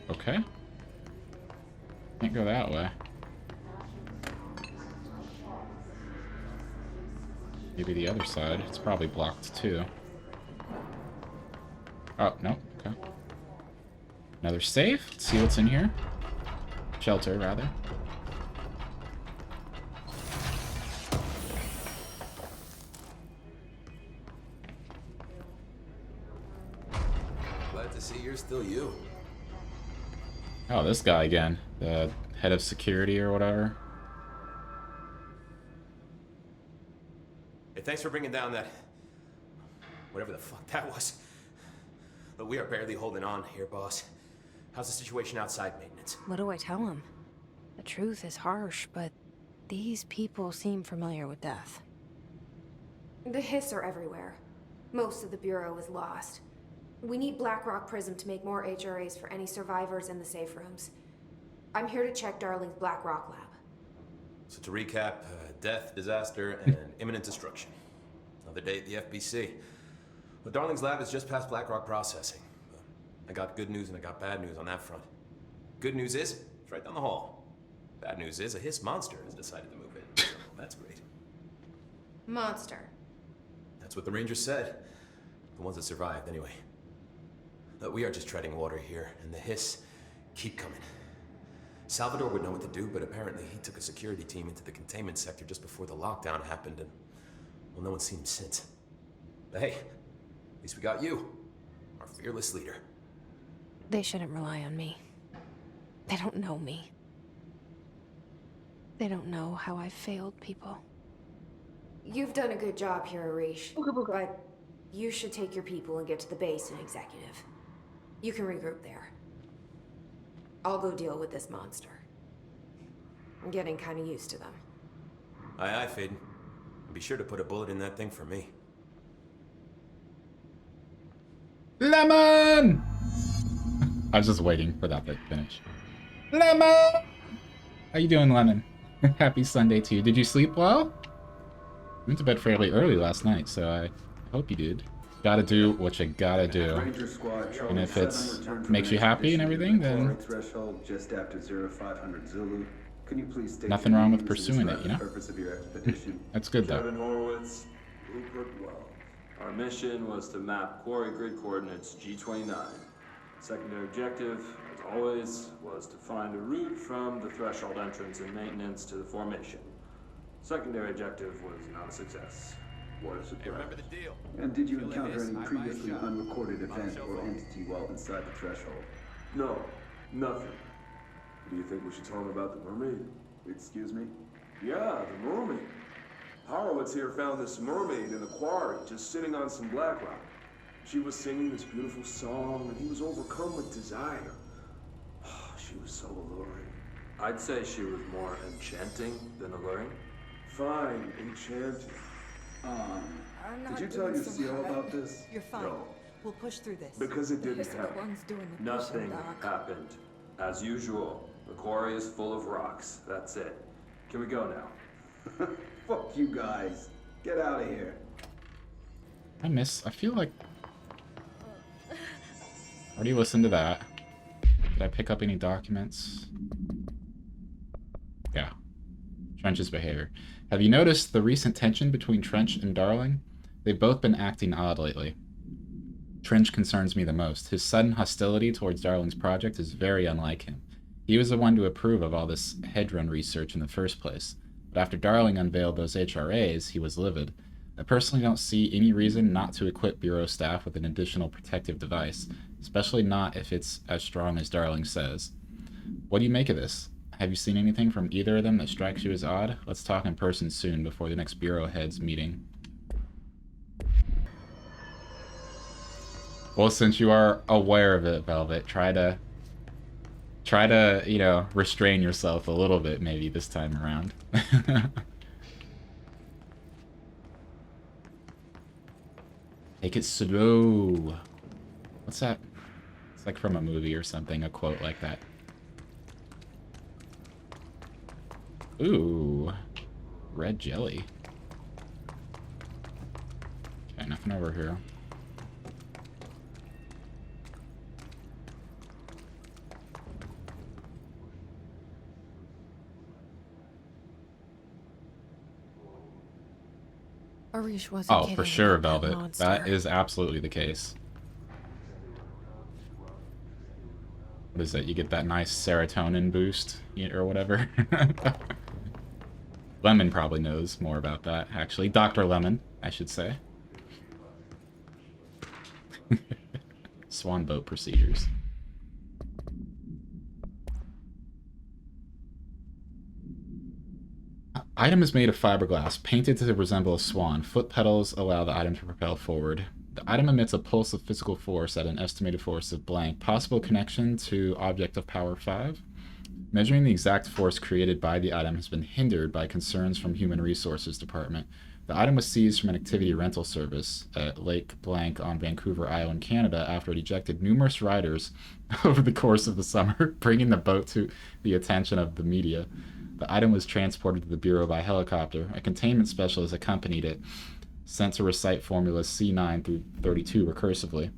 Okay. Can't go that way. Maybe the other side. It's probably blocked too. Oh, no. Okay. Another safe. Let's see what's in here. Shelter, rather. Glad to see you're still you. Oh, this guy again. The head of security or whatever. Hey, thanks for bringing down that... whatever the fuck that was. But we are barely holding on here, boss. How's the situation outside maintenance? What do I tell him? The truth is harsh, but these people seem familiar with death. The hiss are everywhere. Most of the Bureau is lost. We need Blackrock Prism to make more HRAs for any survivors in the safe rooms. I'm here to check Darling's Blackrock lab. So to recap, death, disaster, and imminent destruction. Another day at the FBC. But Darling's lab is just past Blackrock processing. I got good news and I got bad news on that front. Good news is, it's right down the hall. Bad news is, a hiss monster has decided to move in. So that's great. Monster. That's what the Rangers said. The ones that survived, anyway. We are just treading water here, and the hiss keep coming. Salvador would know what to do, but apparently he took a security team into the containment sector just before the lockdown happened, and, well, no one's seen him since. But hey, at least we got you, our fearless leader. They shouldn't rely on me. They don't know me. They don't know how I've failed people. You've done a good job here, Arish. But you should take your people and get to the base in Executive. You can regroup there. I'll go deal with this monster. I'm getting kind of used to them. Aye, aye, Faden. And be sure to put a bullet in that thing for me. Lemon! I was just waiting for that to finish. Lemon! How you doing, Lemon? Happy Sunday to you. Did you sleep well? I went to bed fairly early last night, so I hope you did. Gotta do what you gotta do. And if it makes you happy and everything, then nothing wrong with pursuing it, you know? That's good, though. Kevin Horowitz, Rupert Wells. Our mission was to map quarry grid coordinates G29. Secondary objective, as always, was to find a route from the threshold entrance and maintenance to the formation. Secondary objective was not a success. What a surprise. Hey, remember the deal. And did you encounter any previously unrecorded event or entity while inside the threshold? No, nothing. Do you think we should tell him about the mermaid? Excuse me? Yeah, the mermaid. Horowitz here found this mermaid in the quarry, just sitting on some black rock. She was singing this beautiful song, and he was overcome with desire. She was so alluring. I'd say she was more enchanting than alluring. Fine, enchanting. Did you tell your CO about this? You're fine. No. We'll push through this. Because it didn't They're the happen. ones doing the Nothing pushing, Doc. happened. As usual, the quarry is full of rocks. That's it. Can we go now? Fuck you guys. Get out of here. I feel like... Already listened to that. Did I pick up any documents? Yeah. Trench's behavior. Have you noticed the recent tension between Trench and Darling? They've both been acting odd lately. Trench concerns me the most. His sudden hostility towards Darling's project is very unlike him. He was the one to approve of all this Hedron research in the first place. But after Darling unveiled those HRAs, he was livid. I personally don't see any reason not to equip Bureau staff with an additional protective device, especially not if it's as strong as Darling says. What do you make of this? Have you seen anything from either of them that strikes you as odd? Let's talk in person soon before the next Bureau heads meeting. Well, since you are aware of it, Velvet, try to, you know, restrain yourself a little bit maybe this time around. Take it slow. What's that? It's like from a movie or something, a quote like that. Ooh, red jelly. Okay, nothing over here. Arish wasn't Oh, kidding for sure, about that Velvet. That monster. is absolutely the case. What is it? You get that nice serotonin boost or whatever. Lemon probably knows more about that, actually. Dr. Lemon, I should say. Swan boat procedures. Item is made of fiberglass, painted to resemble a swan. Foot pedals allow the item to propel forward. The item emits a pulse of physical force at an estimated force of blank. Possible connection to object of power 5. Measuring the exact force created by the item has been hindered by concerns from Human Resources Department. The item was seized from an activity rental service at Lake Blanc on Vancouver Island, Canada, after it ejected numerous riders over the course of the summer, bringing the boat to the attention of the media. The item was transported to the Bureau by helicopter. A containment specialist accompanied it, sent to recite formulas C9 through 32 recursively.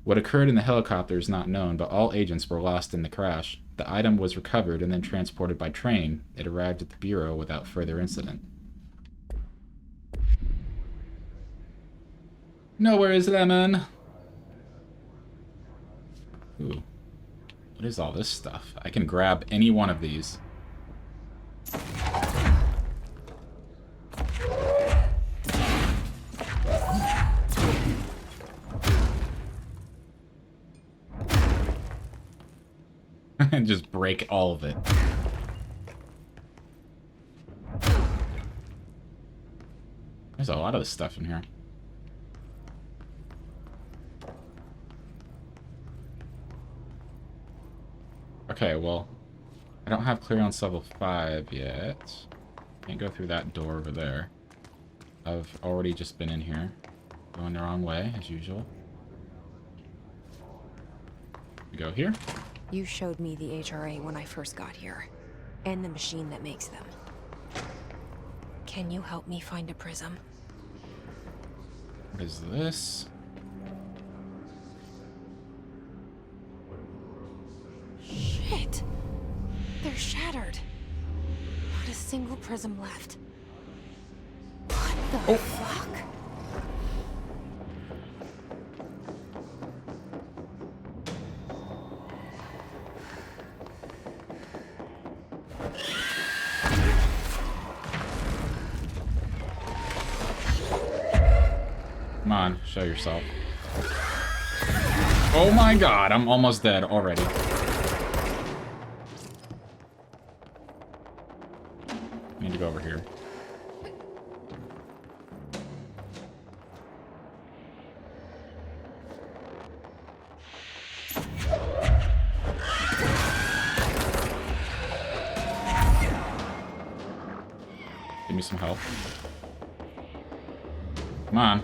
What occurred in the helicopter is not known, but all agents were lost in the crash. The item was recovered and then transported by train. It arrived at the Bureau without further incident. Nowhere is Lemon. Ooh. What is all this stuff? I can grab any one of these. And just break all of it. There's a lot of this stuff in here. Okay, well, I don't have clearance level 5 yet. Can't go through that door over there. I've already just been in here. Going the wrong way, as usual. We go here. You showed me the HRA when I first got here, and the machine that makes them. Can you help me find a prism? What is this? Shit! They're shattered. Not a single prism left. What the fuck? Come on, show yourself. Oh my god, I'm almost dead already. I need to go over here. Give me some help. Come on.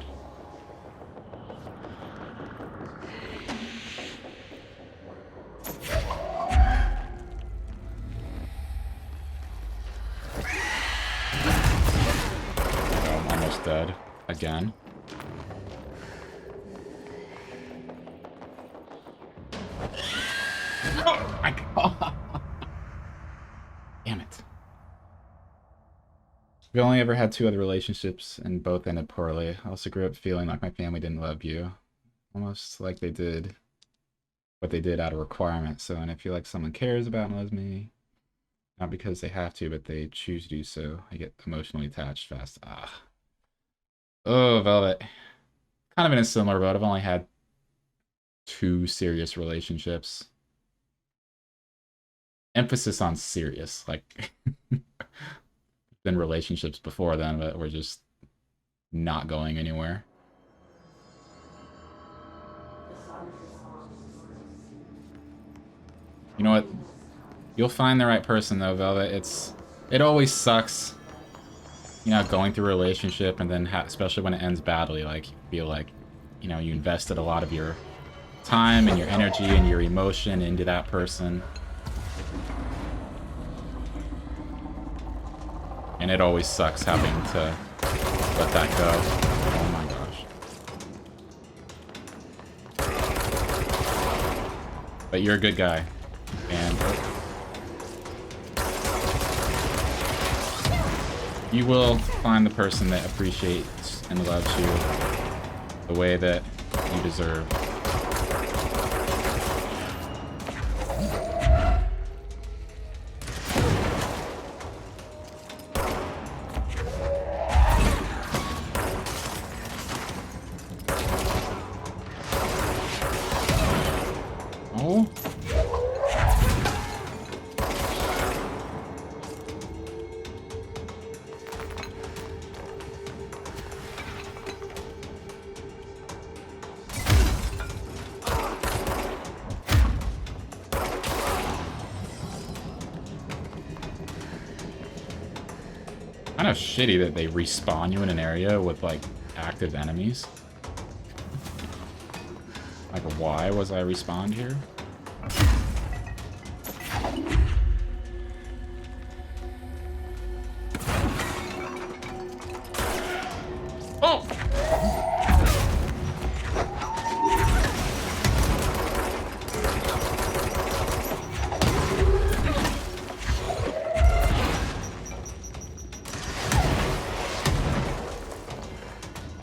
Dead again. Oh my god. Damn it. We only ever had 2 other relationships and both ended poorly. I also grew up feeling like my family didn't love you. Almost like they did what they did out of requirement. So when I feel like someone cares about and loves me, not because they have to, but they choose to do so, I get emotionally attached fast. Ah. Oh, Velvet. Kind of in a similar boat. I've only had 2 serious relationships. Emphasis on serious. Like, been relationships before then, but we're just not going anywhere. You know what? You'll find the right person, though, Velvet. It always sucks, you know, going through a relationship and then especially when it ends badly, like, you feel like, you know, you invested a lot of your time and your energy and your emotion into that person. And it always sucks having to let that go. Oh my gosh. But you're a good guy. And you will find the person that appreciates and loves you the way that you deserve. kind of shitty that they respawn you in an area with, like, active enemies. Like, why was I respawned here? Oh!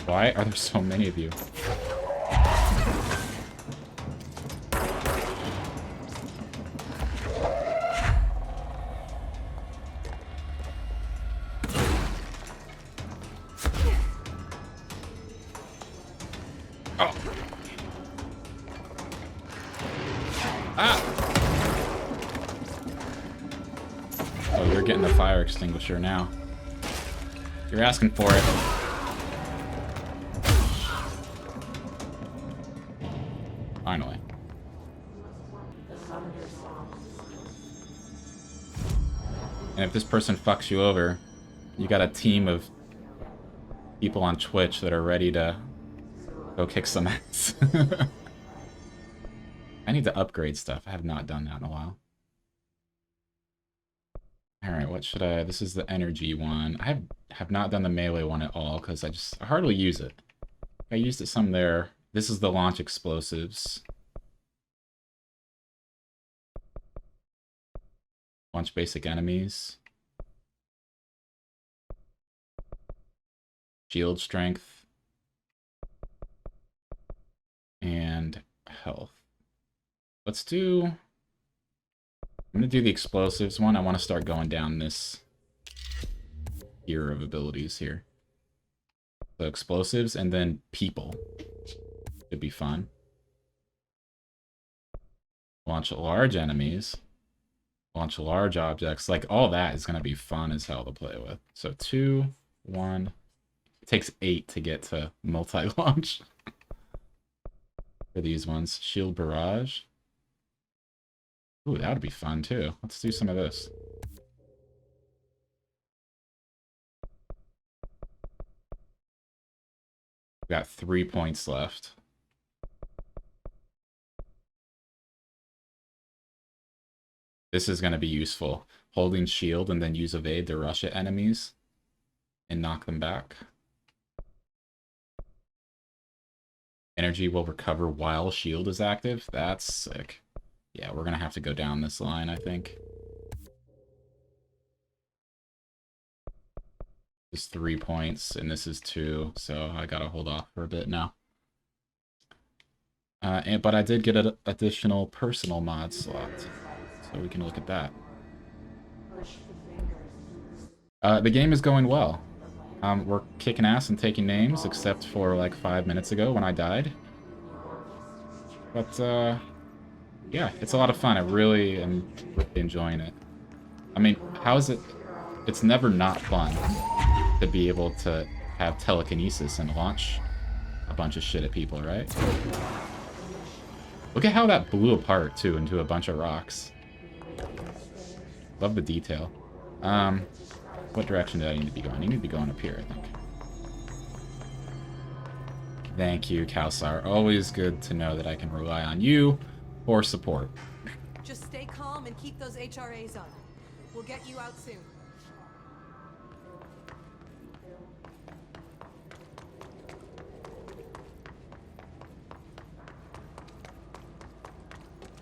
Why are there so many of you? Oh. Ah! Oh, you're getting the fire extinguisher now. You're asking for it. Finally. And if this person fucks you over, you got a team of people on Twitch that are ready to go kick some ass. I need to upgrade stuff. I have not done that in a while. Alright, what should I... This is the energy one. I have not done the melee one at all, because I hardly use it. I used it some there. This is the launch explosives. Launch basic enemies. Shield strength. And health. Let's do... I'm going to do the explosives one. I want to start going down this tier of abilities here. So explosives and then people. Should be fun. Launch large enemies. Launch large objects. Like, all that is going to be fun as hell to play with. So 2, 1. It takes 8 to get to multi-launch. For these ones. Shield barrage. Ooh, that would be fun too. Let's do some of this. We got 3 points left. This is going to be useful. Holding shield and then use evade to rush at enemies and knock them back. Energy will recover while shield is active. That's sick. Yeah, we're going to have to go down this line, I think. This is 3 points, and this is 2, so I got to hold off for a bit now. But I did get an additional personal mod slot, so we can look at that. The game is going well. We're kicking ass and taking names, except for like 5 minutes ago when I died. But, yeah, it's a lot of fun. I really am enjoying it. I mean, how is it... It's never not fun to be able to have telekinesis and launch a bunch of shit at people, right? Look at how that blew apart, too, into a bunch of rocks. Love the detail. What direction do I need to be going? I need to be going up here, I think. Thank you, Kalsar. Always good to know that I can rely on you for support. Just stay calm and keep those HRAs on. We'll get you out soon.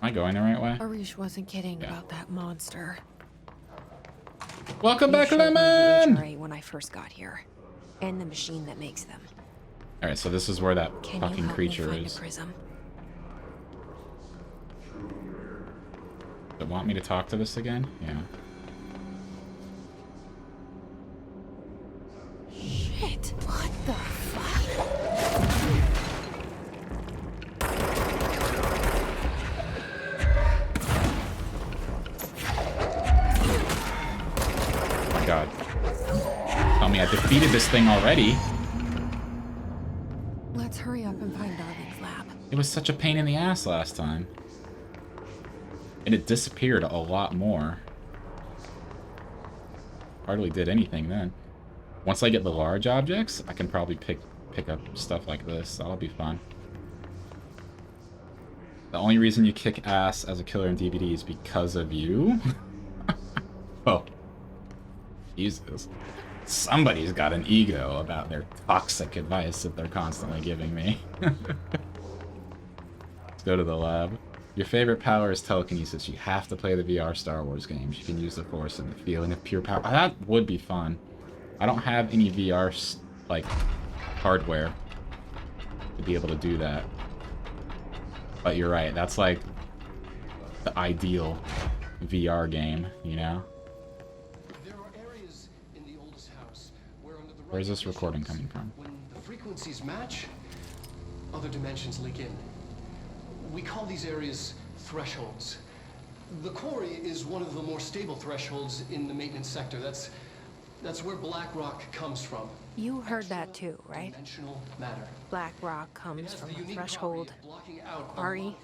Am I going the right way? Arish wasn't kidding about that monster. Welcome back, You showed me Lemon! the HRA when I first got here, and the machine that makes them. Alright, so this is where that Can you fucking help me creature find is. a prism? Does it want me to talk to this again? Yeah. Shit! What the fuck? Oh my god. Tell me I defeated this thing already. Let's hurry up and find Darling's lab. It was such a pain in the ass last time. And it disappeared a lot more. Hardly did anything then. Once I get the large objects, I can probably pick up stuff like this. That'll be fun. The only reason you kick ass as a killer in DVD is because of you? Oh. Jesus. Somebody's got an ego about their toxic advice that they're constantly giving me. Let's go to the lab. Your favorite power is telekinesis. You have to play the VR Star Wars games. You can use the Force and the feeling of pure power. That would be fun. I don't have any VR, like, hardware to be able to do that. But you're right. That's, like, the ideal VR game, you know? Where's this recording coming from? When the frequencies match, other dimensions leak in. We call these areas thresholds. The quarry is one of the more stable thresholds in the maintenance sector. That's where black rock comes from. You heard that too, right? Dimensional matter. Black rock comes from a threshold, a quarry.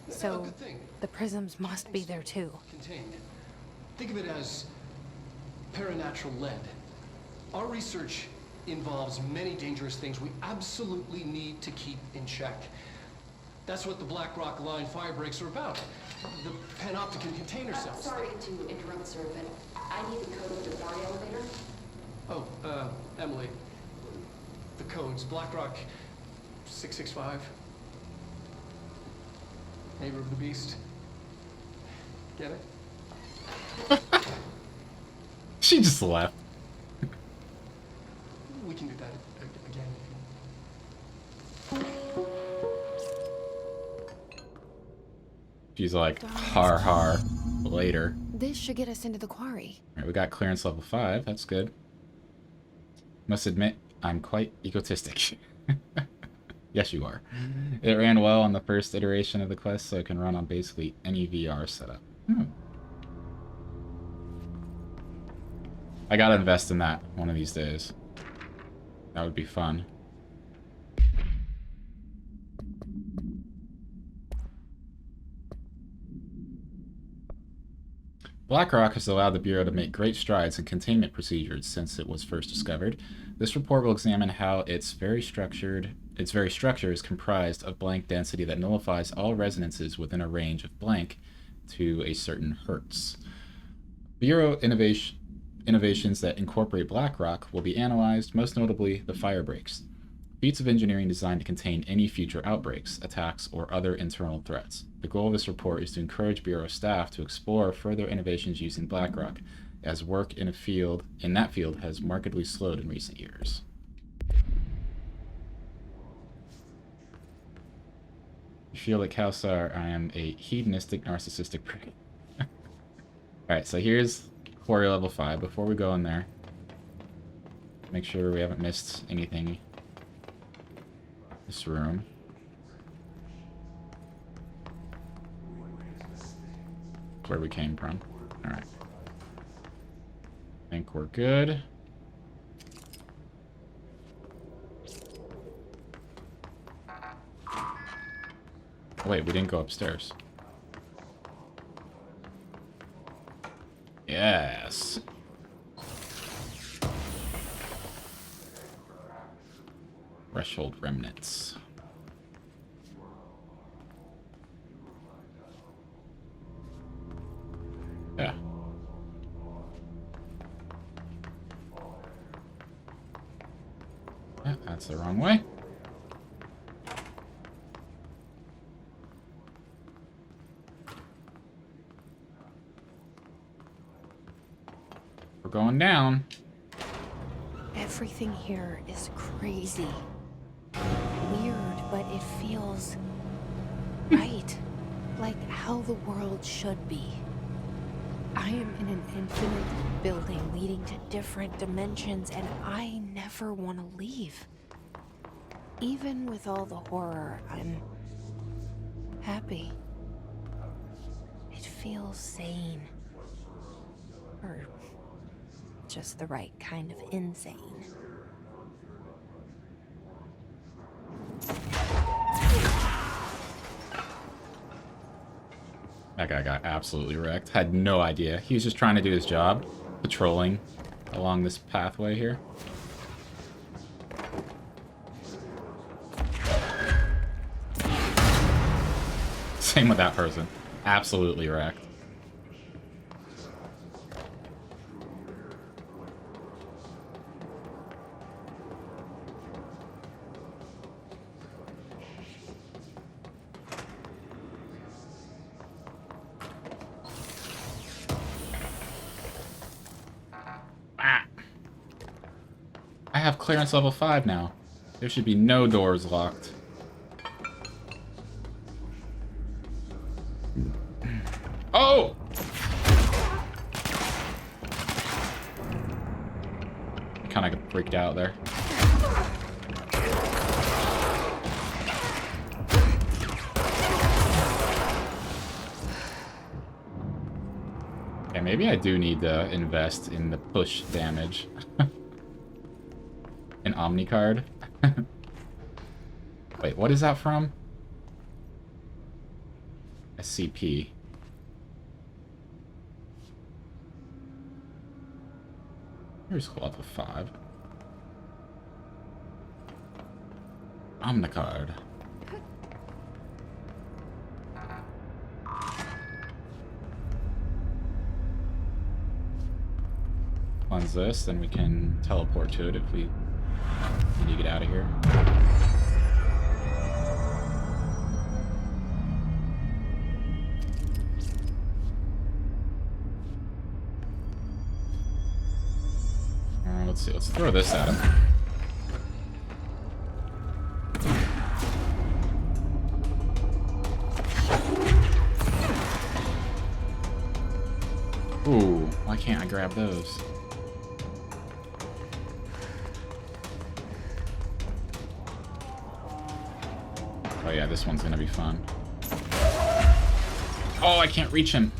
So the prisms must be there too. Contained. Think of it as paranatural lead. Our research involves many dangerous things we absolutely need to keep in check. That's what the Black Rock Line fire breaks are about. The panopticon container cells. Sorry to interrupt, sir, but I need the code of the quarry elevator. Oh, Emily. The codes. Black Rock 665. Neighbor of the Beast. Get it? She just left. We can do that again. She's like, har har, later. This should get us into the quarry. Alright, we got clearance level 5. That's good. Must admit, I'm quite egotistic. Yes, you are. It ran well on the first iteration of the quest, so it can run on basically any VR setup. I gotta invest in that one of these days. That would be fun. BlackRock has allowed the Bureau to make great strides in containment procedures since it was first discovered. This report will examine how its very structure is comprised of blank density that nullifies all resonances within a range of blank to a certain hertz. Bureau innovations that incorporate BlackRock will be analyzed, most notably the fire breaks. Feats of engineering designed to contain any future outbreaks, attacks, or other internal threats. The goal of this report is to encourage Bureau staff to explore further innovations using BlackRock, as work in that field has markedly slowed in recent years. You feel like Kelsar, I am a hedonistic, narcissistic prick. Alright, so here's quarry level 5. Before we go in there, make sure we haven't missed anything. This room. Where we came from. Alright. I think we're good. Oh, wait, we didn't go upstairs. Yes. Threshold remnants. Yeah. Yeah, that's the wrong way. We're going down. Everything here is crazy. Weird, but it feels right. Like how the world should be. I am in an infinite building leading to different dimensions, and I never want to leave. Even with all the horror, I'm happy. It feels sane. Or just the right kind of insane. That guy got absolutely wrecked. Had no idea. He was just trying to do his job, patrolling along this pathway here. Same with that person. Absolutely wrecked. I have clearance level 5 now. There should be no doors locked. Oh! Kinda got freaked out there. Okay, maybe I do need to invest in the push damage. An Omni card. Wait, what is that from? SCP. Here's level 5. Omnicard. Cleanse this, then we can teleport to it if we need to get out of here. Let's see, let's throw this at him. Ooh, why can't I grab those? Oh yeah, this one's gonna be fun. Oh, I can't reach him.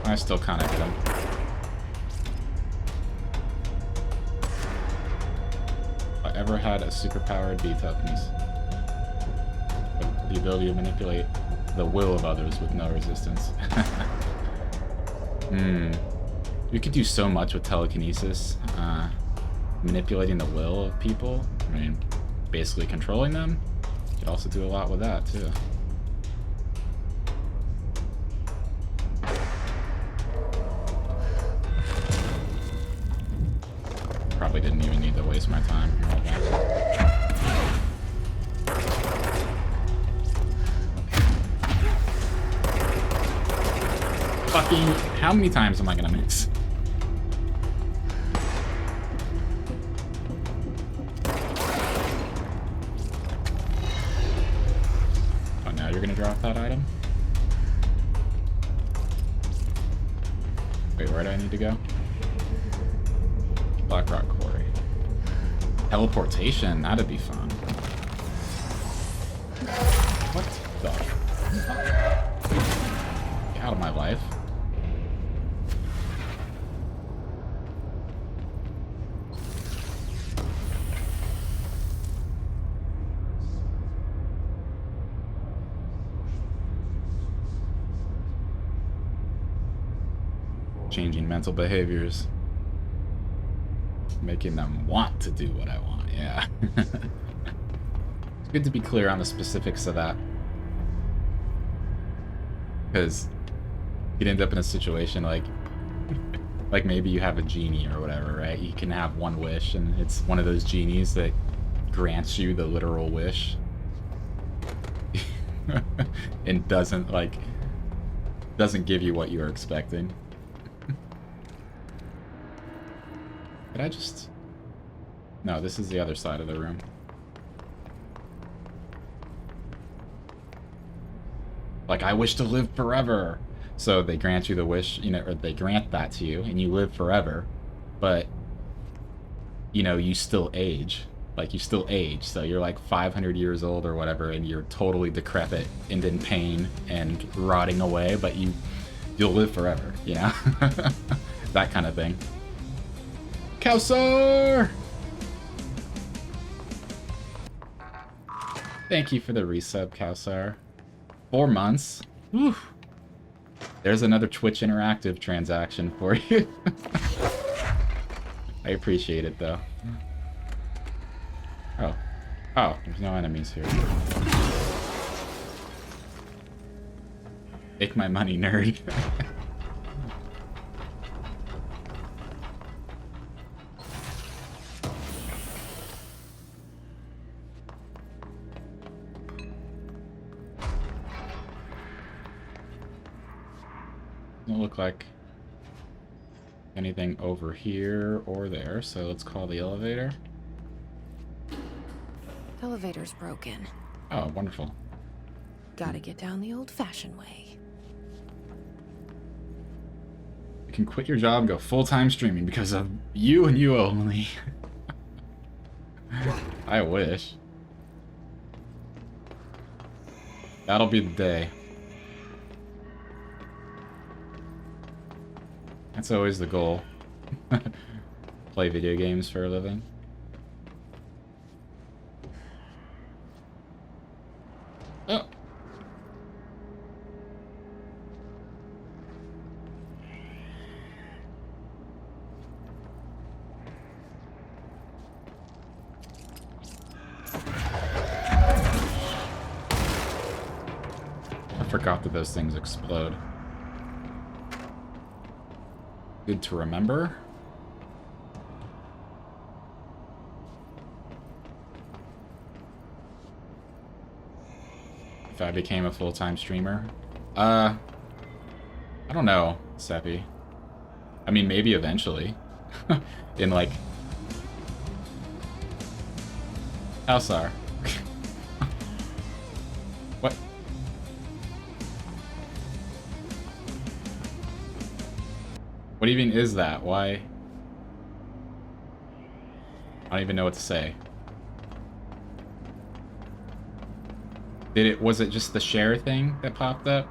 I still kind of hit him. If I ever had a superpower, it'd be toughness. The ability to manipulate the will of others with no resistance. You could do so much with telekinesis. Manipulating the will of people. I mean, basically controlling them. You could also do a lot with that, too. Probably didn't even need to waste my time. Fucking, how many times am I gonna miss? Oh, now you're gonna drop that item? Wait, where do I need to go? Blackrock Quarry. Teleportation, that'd be fun. What the fuck? Get out of my life. Changing mental behaviors. Making them want to do what I want, yeah. It's good to be clear on the specifics of that. Because you'd end up in a situation like maybe you have a genie or whatever, right? You can have one wish and it's one of those genies that grants you the literal wish. And doesn't give you what you were expecting. Could I just... No, this is the other side of the room. Like, I wish to live forever. So they grant you the wish, you know, or they grant that to you, and you live forever. But, you know, you still age. Like, you still age. So you're like 500 years old or whatever, and you're totally decrepit and in pain and rotting away, but you'll live forever, you know? That kind of thing. Kelsar! Thank you for the resub, Kelsar. 4 months. Whew. There's another Twitch Interactive transaction for you. I appreciate it, though. Oh. Oh, there's no enemies here. Take my money, nerd. Doesn't look like anything over here or there, so let's call the elevator. Elevator's broken. Oh, wonderful. Gotta get down the old-fashioned way. You can quit your job and go full-time streaming because of you and you only. I wish. That'll be the day. That's always the goal. Play video games for a living. Oh. I forgot that those things explode. Good to remember. If I became a full-time streamer? I don't know, Seppi. I mean, maybe eventually. In, like... Alsar. What? What even is that? Why? I don't even know what to say. Was it just the share thing that popped up?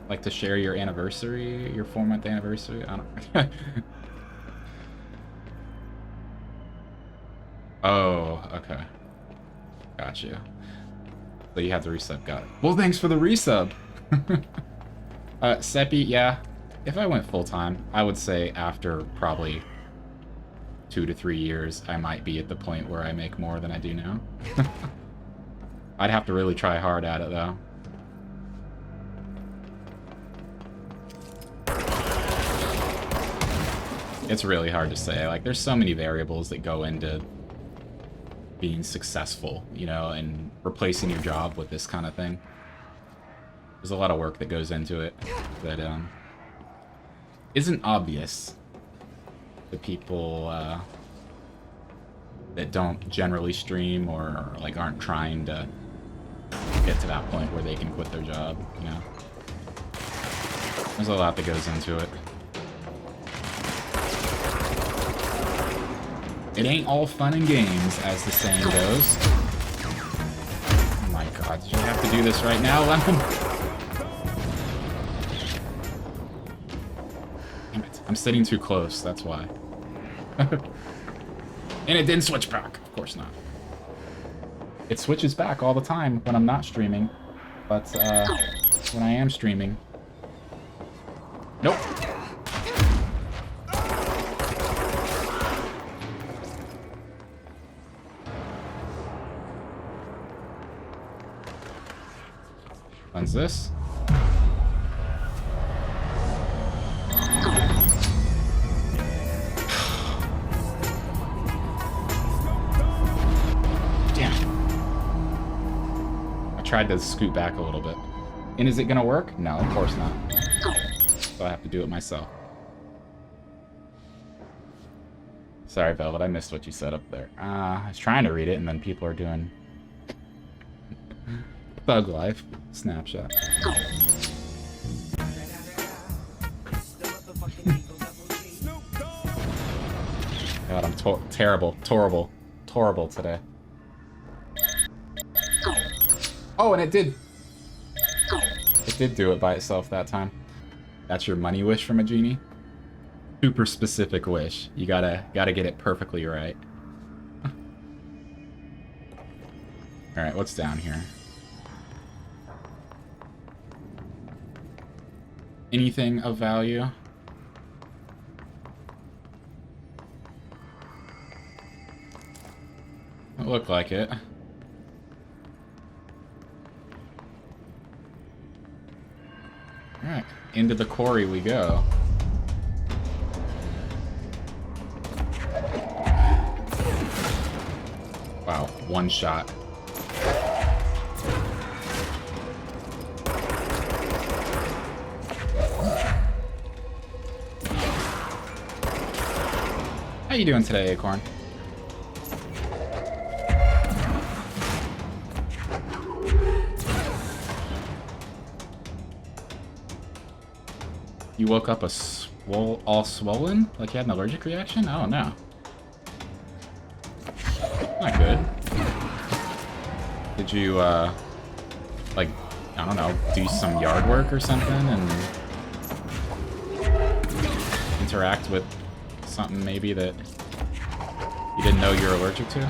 Like to share your anniversary, your 4-month anniversary? I don't... Oh, okay. Gotcha. So you have the resub, got it. Well, thanks for the resub! Seppi, yeah. If I went full-time, I would say after probably 2 to 3 years, I might be at the point where I make more than I do now. I'd have to really try hard at it, though. It's really hard to say. Like, there's so many variables that go into being successful, you know, and replacing your job with this kind of thing. There's a lot of work that goes into it that isn't obvious to people that don't generally stream or like aren't trying to get to that point where they can quit their job, you know. There's a lot that goes into it. It ain't all fun and games, as the saying goes. Oh my god, did you have to do this right now, Lemon? Damn it, I'm sitting too close, that's why. And it didn't switch back, of course not. It switches back all the time when I'm not streaming, but when I am streaming... Nope. When's this? Tried to scoot back a little bit. And is it gonna work? No, of course not. So I have to do it myself. Sorry, Velvet, I missed what you said up there. I was trying to read it, and then people are doing Thug Life snapshot. God, I'm terrible today. Oh, and it did. It did do it by itself that time. That's your money wish from a genie? Super specific wish. You gotta get it perfectly right. Alright, what's down here? anything of value. It looked like it. Alright, into the quarry we go. Wow, one shot. How you doing today, Acorn? You woke up all swollen? Like you had an allergic reaction? Oh no. Not good. Did you, like, I don't know, do some yard work or something and interact with something maybe that you didn't know you're allergic to?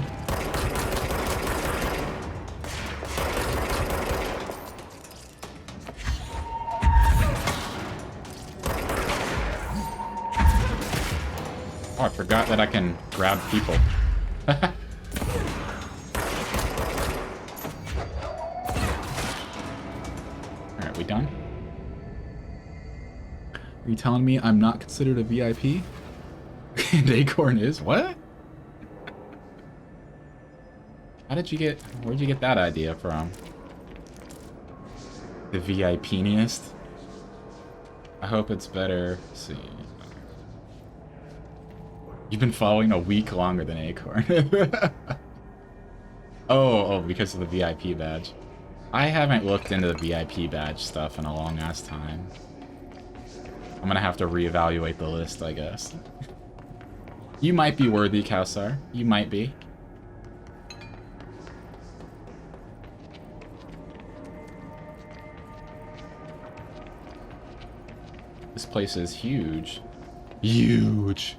Oh, I forgot that I can grab people. Alright, we done? Are you telling me I'm not considered a VIP? And Acorn is? What? Where'd you get that idea from? The VIP-niest? I hope it's better. Let's see. You've been following a week longer than Acorn. Oh, because of the VIP badge. I haven't looked into the VIP badge stuff in a long-ass time. I'm gonna have to reevaluate the list, I guess. You might be worthy, Kausar. You might be. This place is huge. Huge.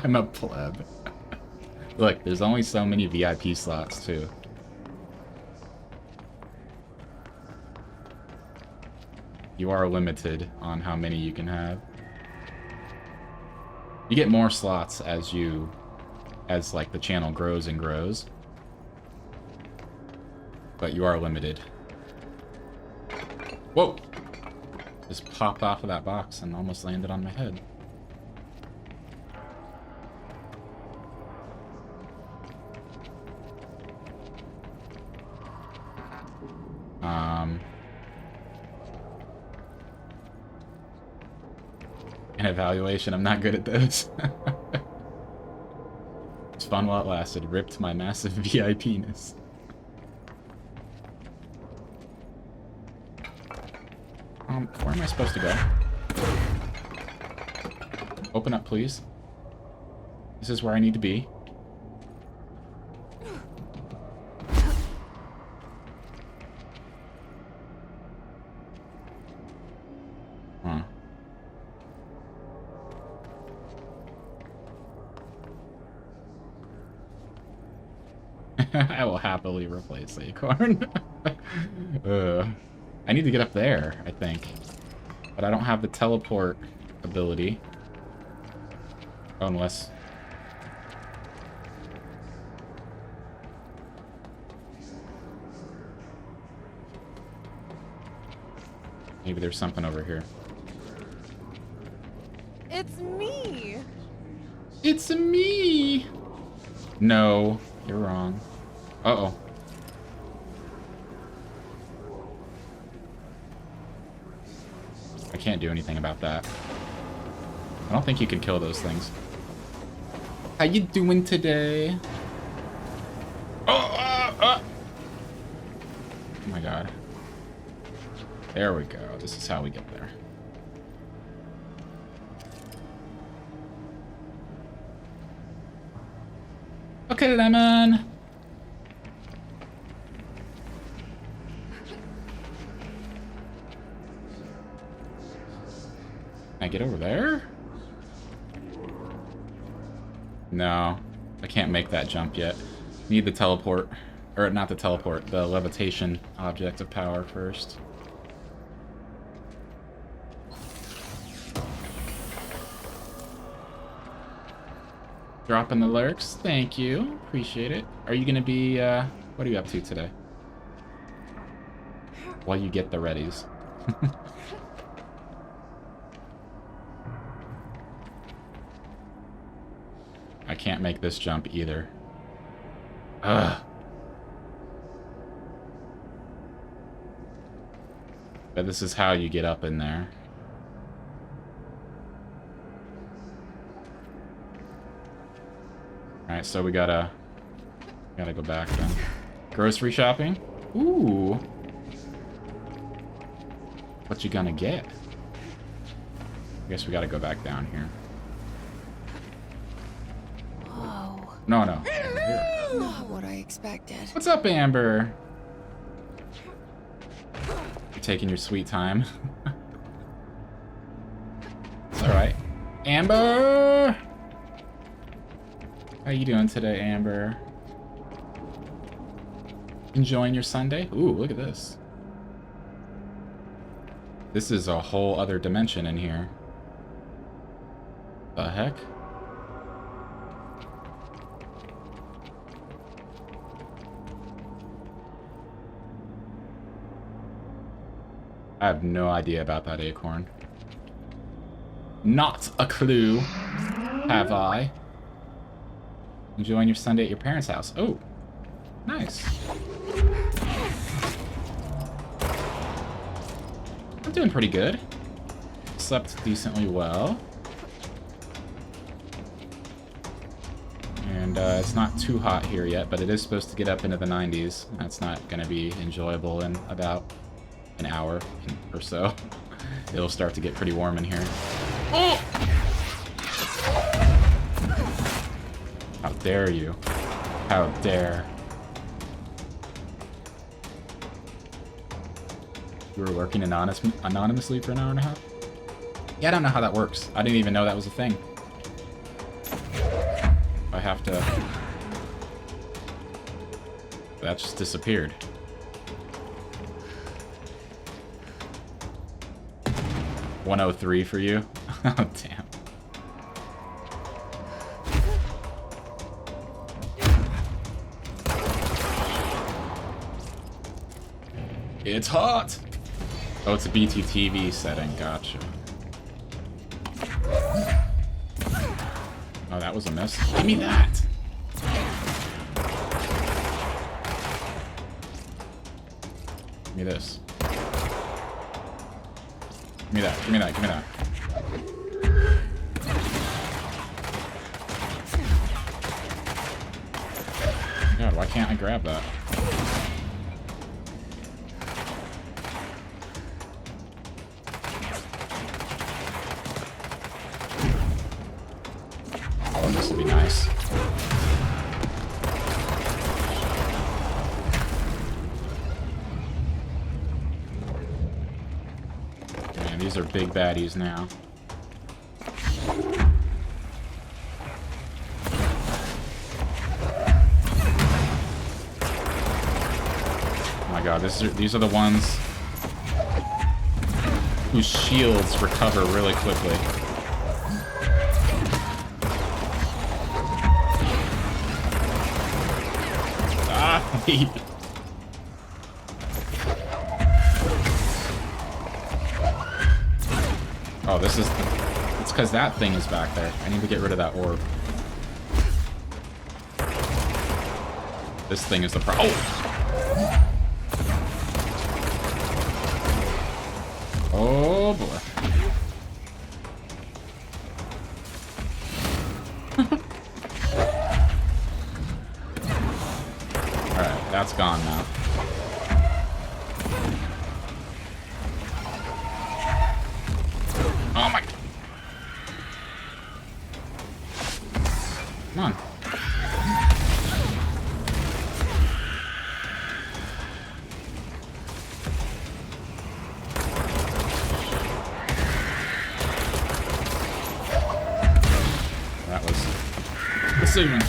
I'm a pleb. Look, there's only so many VIP slots, too. You are limited on how many you can have. You get more slots as like the channel grows and grows. But you are limited. Whoa! Just popped off of that box and almost landed on my head. An evaluation, I'm not good at this. It's fun while it lasted. Ripped my massive VIP-ness. Where am I supposed to go? Open up, please. This is where I need to be. Huh. I will happily replace Acorn. I need to get up there, I think. But I don't have the teleport ability. Oh, unless... Maybe there's something over here. It's me! It's me! No, you're wrong. Uh-oh. I can't do anything about that. I don't think you can kill those things. How you doing today? Oh my god. There we go. This is how we get there. Okay, Lemon. Can I get over there? No, I can't make that jump yet. Need the teleport. Or not the teleport, the levitation object of power first. Dropping the lurks. Thank you. Appreciate it. Are you going to be, what are you up to today? While you get the readies. I can't make this jump either. Ugh. But this is how you get up in there. Alright, so we gotta go back then. Grocery shopping? Ooh. What you gonna get? I guess we gotta go back down here. Whoa. No. Not what I expected. What's up, Amber? You're taking your sweet time. It's alright. Amber! How you doing today, Amber? Enjoying your Sunday? Ooh, look at this. This is a whole other dimension in here. The heck? I have no idea about that acorn. Not a clue, have I? Enjoying your Sunday at your parents' house. Oh, nice. I'm doing pretty good. Slept decently well. And it's not too hot here yet, but it is supposed to get up into the 90s. That's not going to be enjoyable in about an hour or so. It'll start to get pretty warm in here. Oh! How dare you? How dare. You were working anonymously for an hour and a half? Yeah, I don't know how that works. I didn't even know that was a thing. I have to... That just disappeared. $103 for you? Oh, damn. It's hot! Oh, it's a BTTV setting. Gotcha. Oh, that was a miss. Give me that! Give me this. Give me that, give me that, give me that. God, why can't I grab that? Oh, this will be nice. Man, these are big baddies now. Oh my god, these are the ones whose shields recover really quickly. Ah, oh, this is... It's because that thing is back there. I need to get rid of that orb. This thing is the problem. Oh! Oh, boy. Alright, that's gone now. Oh my... Come on. That was decision.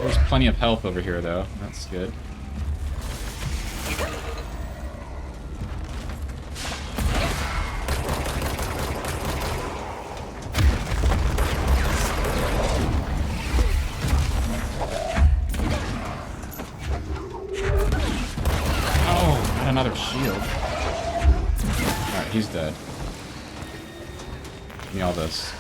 There's plenty of health over here, though. That's good. Oh, got another shield. Alright, he's dead. Give me all this.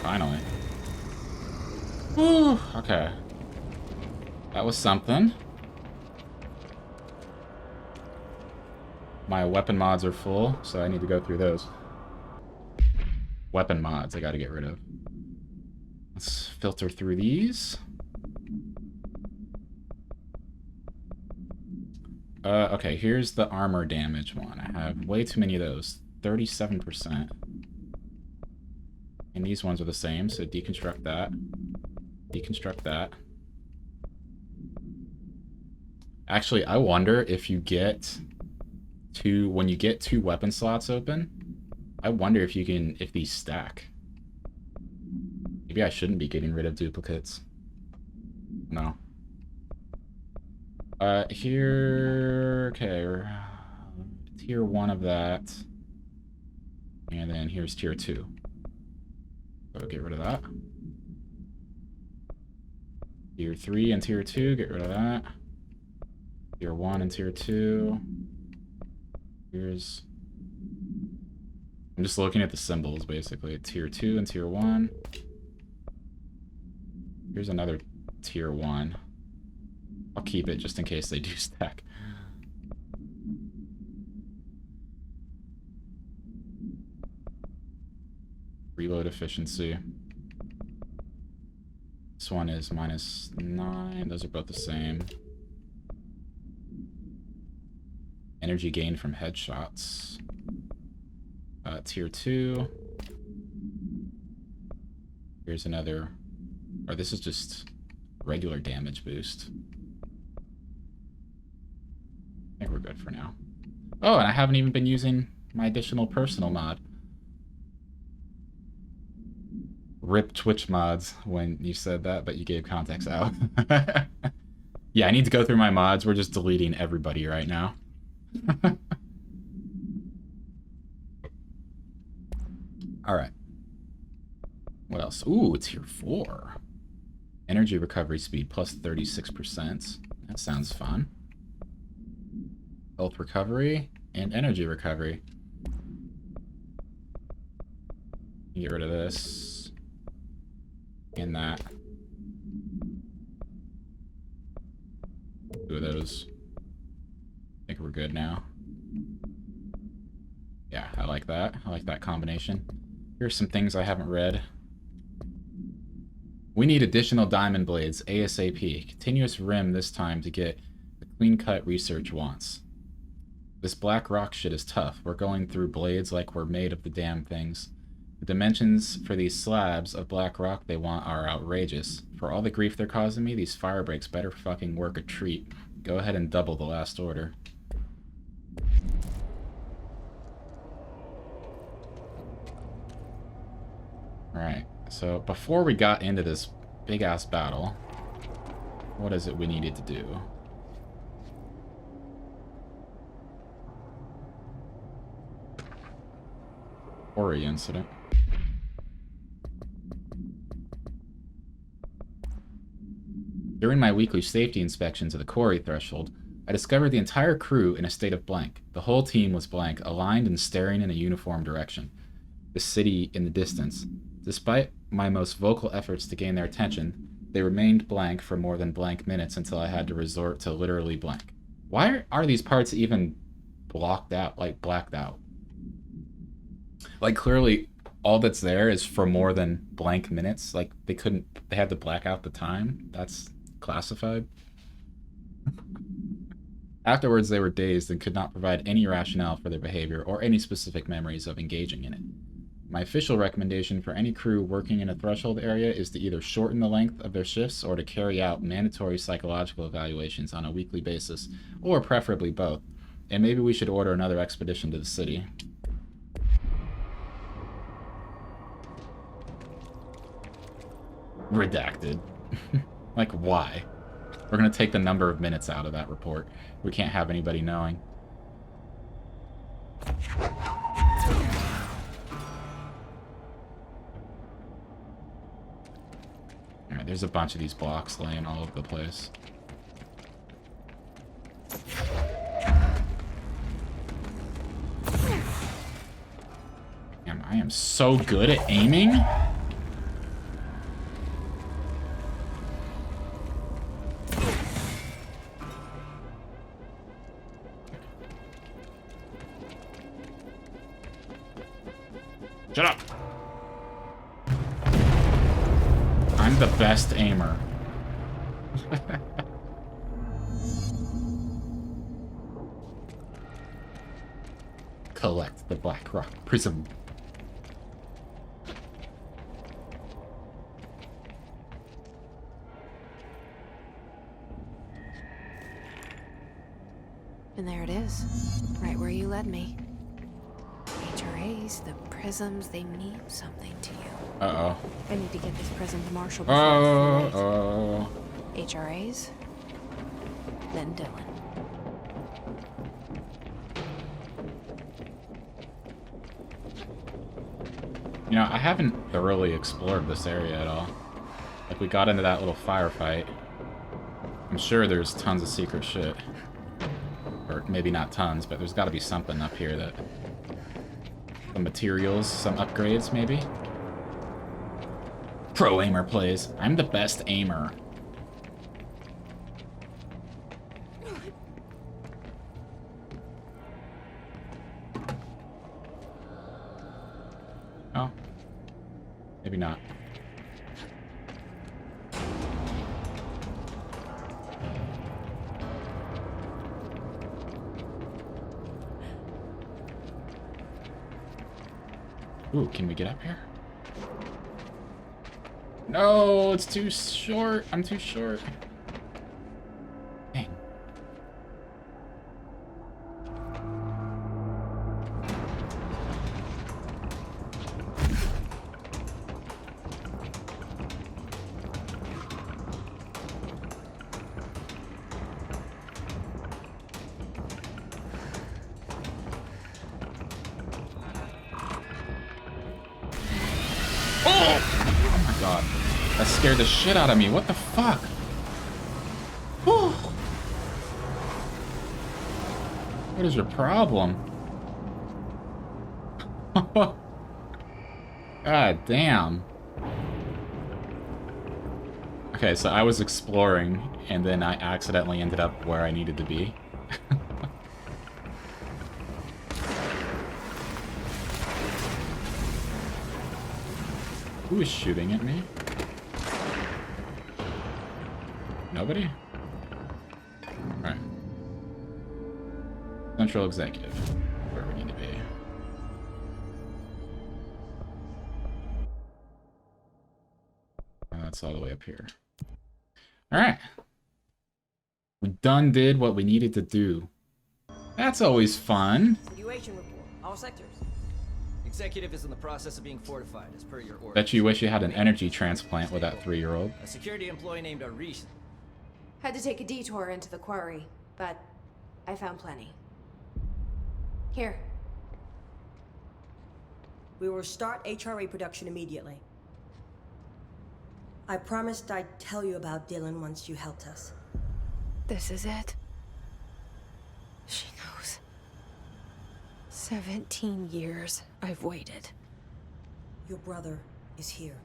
Finally. Whew, okay. That was something. My weapon mods are full, so I need to go through those. Weapon mods I gotta get rid of. Let's filter through these. Okay, here's the armor damage one. I have way too many of those. 37%. And these ones are the same, so deconstruct that. Deconstruct that. Actually, I wonder if you get when you get 2 weapon slots open, I wonder if you can, if these stack. Maybe I shouldn't be getting rid of duplicates. No. Here, okay, tier 1 of that. And then here's tier 2. So get rid of that. Tier 3 and tier 2, get rid of that. Tier 1 and tier 2. Here's... I'm just looking at the symbols, basically. Tier 2 and tier 1. Here's another tier 1. I'll keep it just in case they do stack. Reload efficiency. This one is -9. Those are both the same. Energy gained from headshots. Tier 2. Here's another... Or this is just regular damage boost. I think we're good for now. Oh, and I haven't even been using my additional personal mod. RIP Twitch mods when you said that, but you gave context out. Yeah, I need to go through my mods. We're just deleting everybody right now. Alright. What else? Ooh, tier 4. Energy recovery speed plus 36%. That sounds fun. Health recovery and energy recovery. Get rid of this. And that. 2 of those. I think we're good now. Yeah, I like that. I like that combination. Here's some things I haven't read. We need additional diamond blades ASAP. Continuous rim this time to get the clean-cut research wants. This black rock shit is tough. We're going through blades like we're made of the damn things. The dimensions for these slabs of black rock they want are outrageous. For all the grief they're causing me, these fire breaks better fucking work a treat. Go ahead and double the last order. Alright, so before we got into this big-ass battle, what is it we needed to do? Quarry incident. During my weekly safety inspections of the quarry threshold, I discovered the entire crew in a state of blank. The whole team was blank, aligned and staring in a uniform direction. The city in the distance. Despite my most vocal efforts to gain their attention, they remained blank for more than blank minutes until I had to resort to literally blank. Why are these parts even blocked out, like blacked out? Like clearly all that's there is for more than blank minutes. Like they had to black out the time. That's classified. Afterwards, they were dazed and could not provide any rationale for their behavior or any specific memories of engaging in it. My official recommendation for any crew working in a threshold area is to either shorten the length of their shifts or to carry out mandatory psychological evaluations on a weekly basis, or preferably both. And maybe we should order another expedition to the city. Redacted. Like, why? We're gonna take the number of minutes out of that report. We can't have anybody knowing. Alright, there's a bunch of these blocks laying all over the place. Damn, I am so good at aiming. Shut up! I'm the best aimer. Collect the Black Rock Prism. And there it is, right where you led me. HRAs, the prisms, they mean something to you. Uh-oh. I need to get this prism to Marshall before it's too late. HRAs, then Dylan. You know, I haven't thoroughly explored this area at all. Like, we got into that little firefight. I'm sure there's tons of secret shit. Or maybe not tons, but there's got to be something up here that... Some materials, some upgrades, maybe? Pro aimer plays. I'm the best aimer. Oh. Maybe not. Ooh, can we get up here? No, it's too short. I'm too short. Dang. That scared the shit out of me. What the fuck? Whew. What is your problem? God damn. Okay, so I was exploring, and then I accidentally ended up where I needed to be. Who is shooting at me? Nobody? Alright. Central Executive. Where we need to be. That's all the way up here. Alright. We done did what we needed to do. That's always fun. Situation report. All sectors. Executive is in the process of being fortified, as per your orders. Bet you wish you had an energy transplant with that 3-year-old. A security employee named Hydrilus. Had to take a detour into the quarry, but I found plenty. Here. We will start HRA production immediately. I promised I'd tell you about Dylan once you helped us. This is it. She knows. 17 years I've waited. Your brother is here.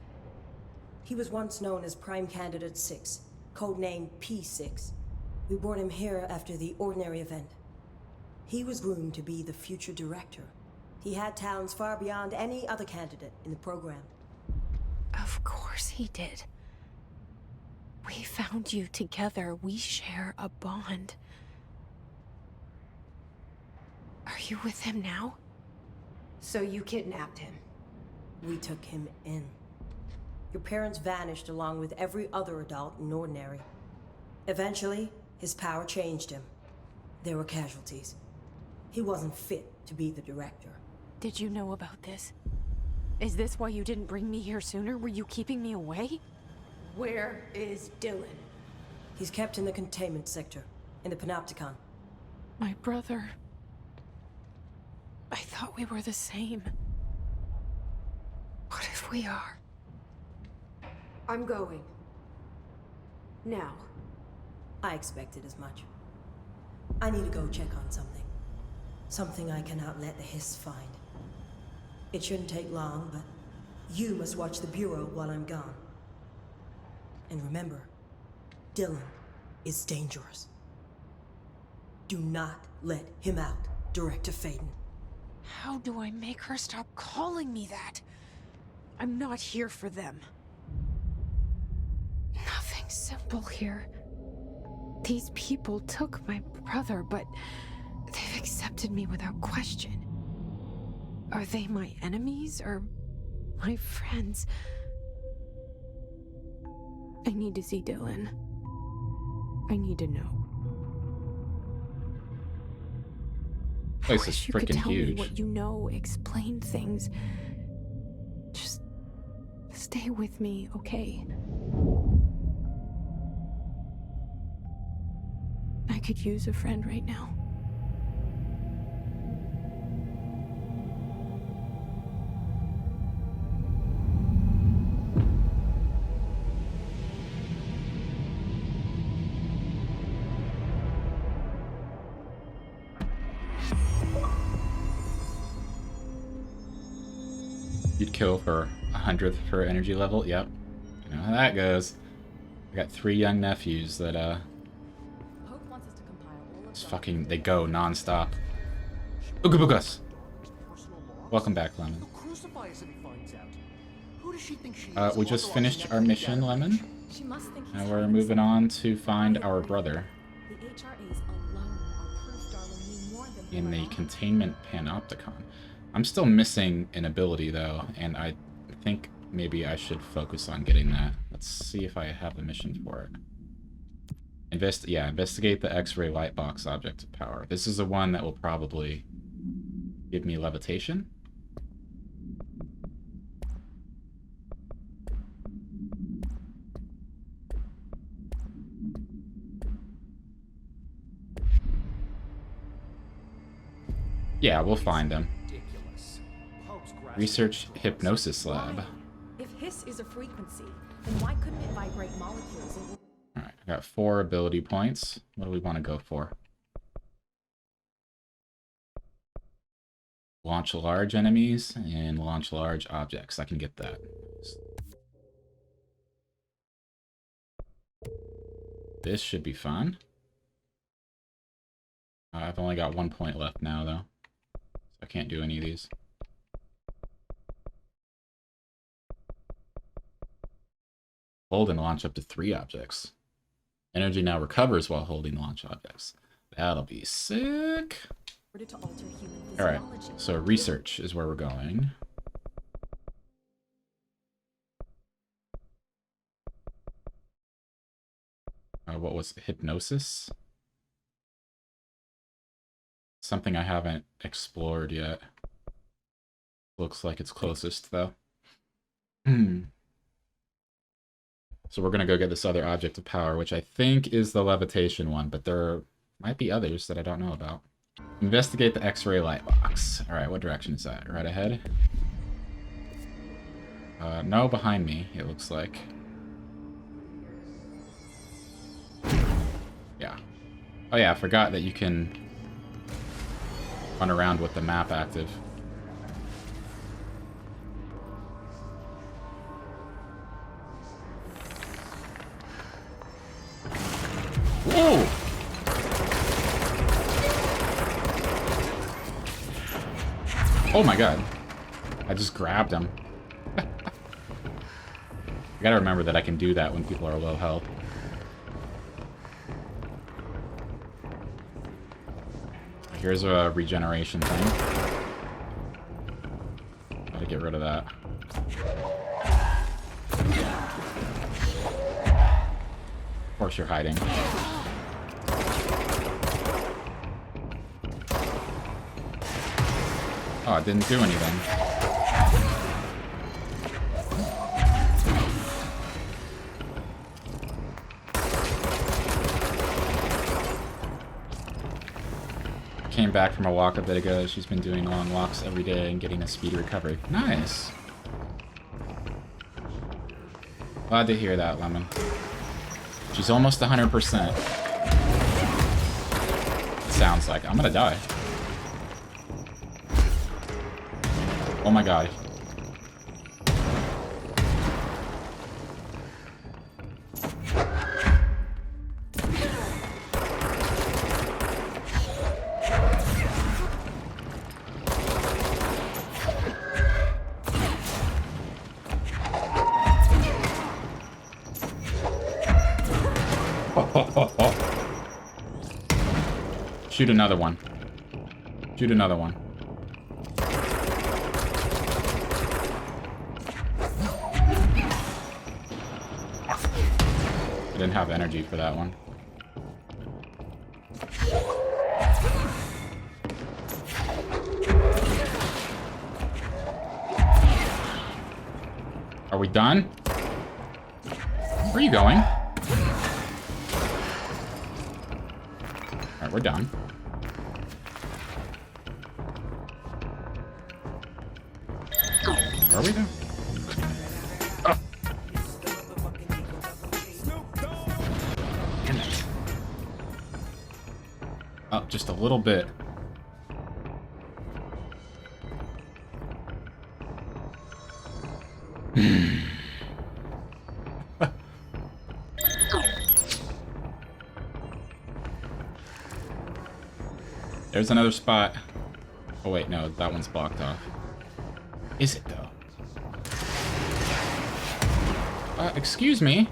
He was once known as Prime Candidate 6, codenamed P6. We brought him here after the ordinary event. He was groomed to be the future director. He had talents far beyond any other candidate in the program. Of course he did. We found you together. We share a bond. you with him now? So you kidnapped him. We took him in. Your parents vanished along with every other adult in Ordinary. Eventually, his power changed him. There were casualties. He wasn't fit to be the director. Did you know about this? Is this why you didn't bring me here sooner? Were you keeping me away? Where is Dylan? He's kept in the containment sector, in the Panopticon. My brother. I thought we were the same. What if we are? I'm going. Now. I expected as much. I need to go check on something. Something I cannot let the Hiss find. It shouldn't take long, but you must watch the Bureau while I'm gone. And remember, Dylan is dangerous. Do not let him out, Director Faden. How do I make her stop calling me that? I'm not here for them. Nothing simple here. These people took my brother, but they've accepted me without question. Are they my enemies or my friends? I need to see Dylan. I need to know. Place I is wish you could freaking tell me huge. what you know, explain things. Just stay with me, okay? I could use a friend right now. You'd kill for 100th per energy level? Yep. You know how that goes. I got 3 young nephews that, just fucking, they go non-stop. Ooga boogas! Welcome back, Lemon. We just finished our mission, Lemon. Now we're moving on to find our brother in the containment panopticon. I'm still missing an ability, though, and I think maybe I should focus on getting that. Let's see if I have a mission for it. Investigate the X-ray light box object of power. This is the one that will probably give me levitation. Yeah, we'll find them. Research hypnosis lab. If Hiss is a frequency, then why couldn't it vibrate molecules? Alright, I got 4 ability points. What do we want to go for? Launch large enemies and launch large objects. I can get that. This should be fun. I've only got 1 point left now, though. So I can't do any of these. Hold and launch up to 3 objects. Energy now recovers while holding launch objects. That'll be sick. Alright, so research is where we're going. What was it? Hypnosis? Something I haven't explored yet. Looks like it's closest, though. So we're going to go get this other object of power, which I think is the levitation one, but there might be others that I don't know about. Investigate the X-ray light box. All right, what direction is that? Right ahead? No, behind me, it looks like. Yeah. Oh yeah, I forgot that you can run around with the map active. Whoa! Oh my god. I just grabbed him. I gotta remember that I can do that when people are low health. here's a regeneration thing. Gotta get rid of that. Of course you're hiding. Oh, it didn't do anything. Came back from a walk a bit ago. She's been doing long walks every day and getting a speedy recovery. Nice. Glad to hear that, Lemon. She's almost 100%. Sounds like. I'm gonna die. Oh my god. Shoot another one. Shoot another one. I didn't have energy for that one. Are we done? Where are you going? Alright, we're done. Are we done? Oh. Damn it. Up just a little bit. There's another spot. Oh wait, no, that one's blocked off. Is it though? Excuse me.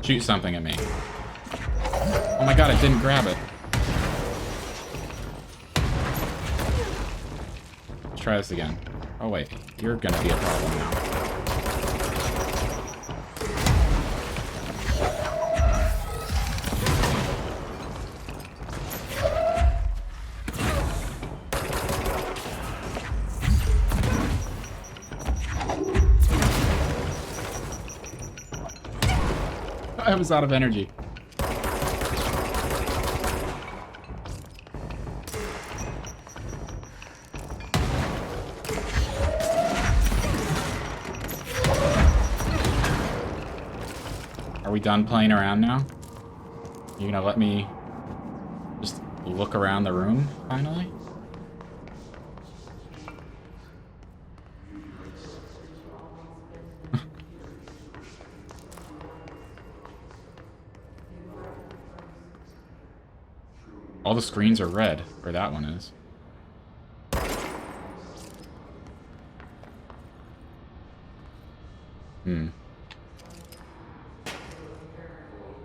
Shoot something at me. Oh my god, I didn't grab it. Let's try this again. Oh wait, you're gonna be a problem now. I was out of energy. Are we done playing around now? You gonna let me just look around the room, finally? All the screens are red, or that one is.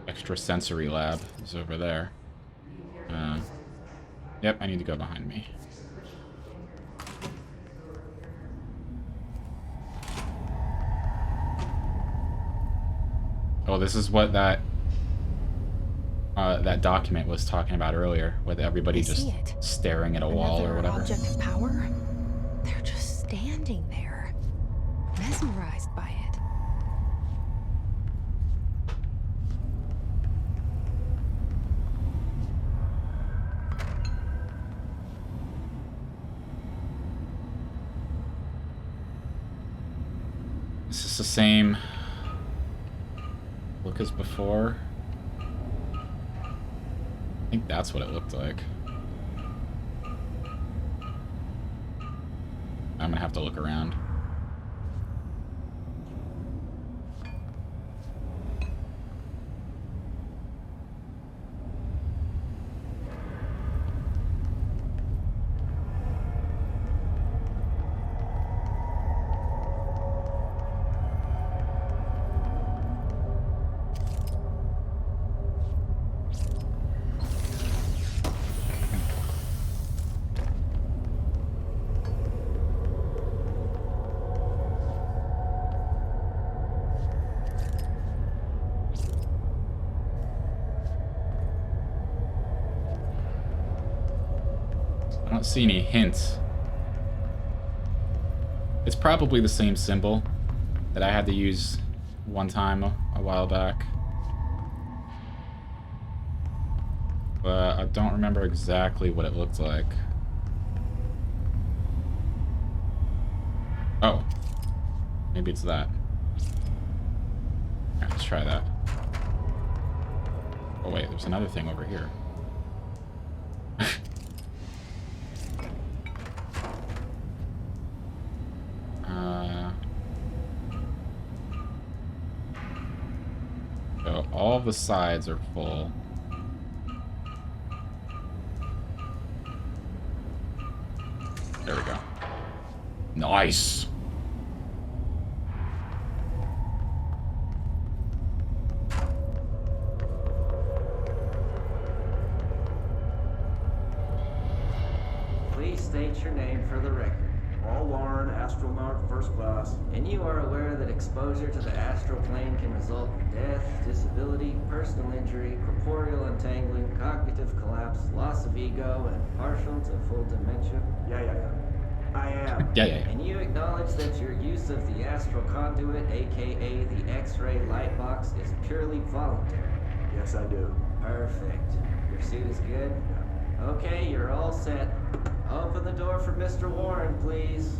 Extrasensory lab is over there. Yep, I need to go behind me. Oh, this is what that document was talking about earlier, with everybody just staring at a wall or whatever. Object of power? They're just standing there, mesmerized by it. Is this the same look as before? I think that's what it looked like. I'm gonna have to look around. I don't see any hints. It's probably the same symbol that I had to use one time a while back. But I don't remember exactly what it looked like. Oh. Maybe it's that. Alright, let's try that. Oh wait, there's another thing over here. So all of the sides are full. There we go. Nice! Please state your name for the record. Paul Warren, astronaut, first class. And you are aware that exposure to the astral plane can result in death, disability, personal injury, corporeal untangling, cognitive collapse, loss of ego, and partial to full dementia? Yeah. I am. Yeah. And you acknowledge that your use of the astral conduit, aka the X-ray light box, is purely voluntary? Yes, I do. Perfect. Your suit is good? Okay, you're all set. Open the door for Mr. Warren, please.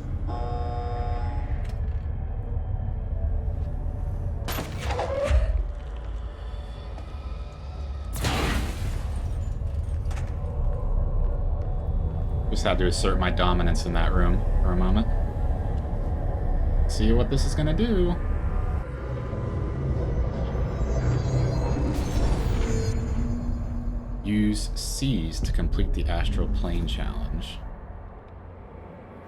Just had to assert my dominance in that room for a moment. See what this is gonna do. Use C's to complete the astral plane challenge.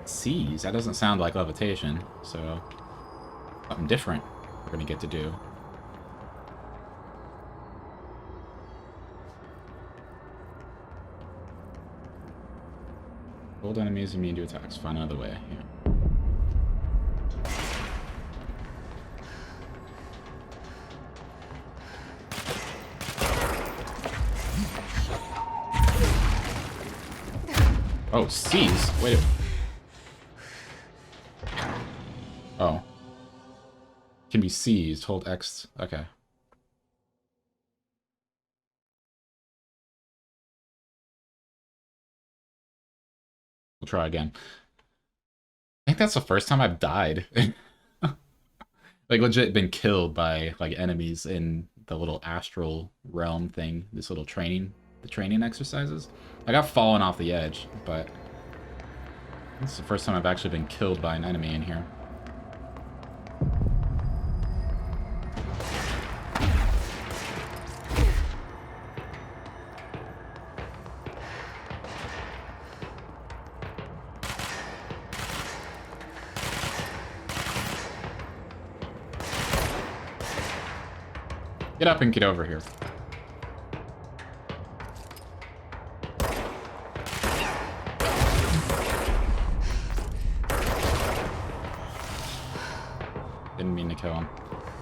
C's? That doesn't sound like levitation, so something different we're gonna get to do. Hold enemies immune to attacks. Find another way. Yeah. Oh, C's? Wait a... Oh. Can be seized. Hold X. Okay. We'll try again. I think that's the first time I've died. Like, legit been killed by, like, enemies in the little astral realm thing. This little training... the training exercises. I got fallen off the edge, but this is the first time I've actually been killed by an enemy in here. Get up and get over here. Didn't mean to kill him.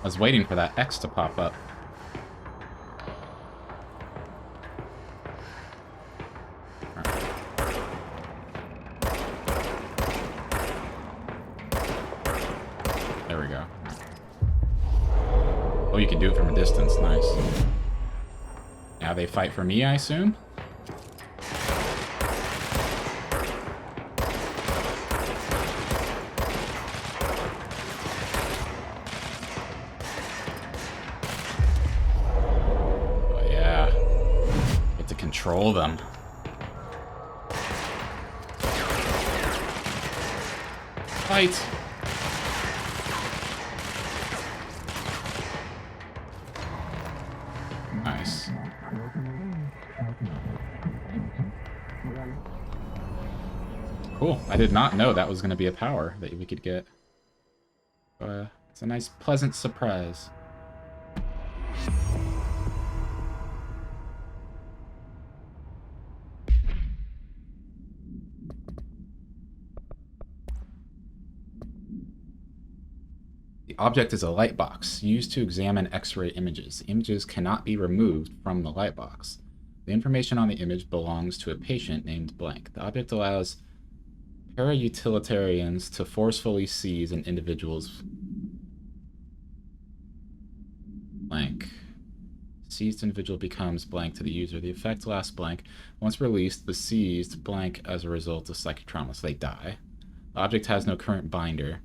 I was waiting for that X to pop up. Right. There we go. Oh, you can do it from a distance. Nice. Now they fight for me, I assume? Control them. Fight! Nice. Cool. I did not know that was going to be a power that we could get. It's a nice, pleasant surprise. The object is a light box used to examine X-ray images. The images cannot be removed from the light box. The information on the image belongs to a patient named blank. The object allows para-utilitarians to forcefully seize an individual's blank. Seized individual becomes blank to the user. The effect lasts blank. Once released, the seized blank as a result of psychic trauma, so they die. The object has no current binder.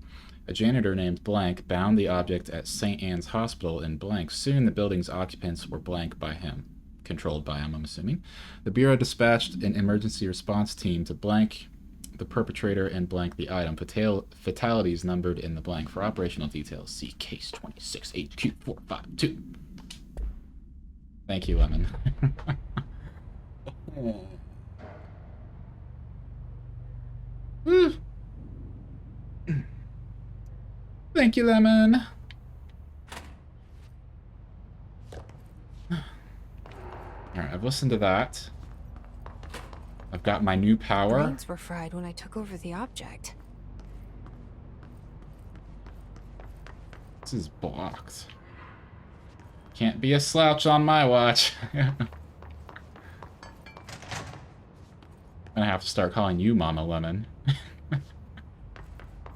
A janitor named blank bound the object at St. Anne's Hospital in blank. Soon the building's occupants were blank by him. Controlled by him, I'm assuming. The Bureau dispatched an emergency response team to blank the perpetrator and blank the item. Fatalities numbered in the blank. For operational details, see case 26HQ452. Thank you, Lemon. Thank you, Lemon. Alright, I've listened to that. I've got my new power. Brains were fried when I took over the object. This is blocked. Can't be a slouch on my watch. I'm gonna have to start calling you Mama Lemon.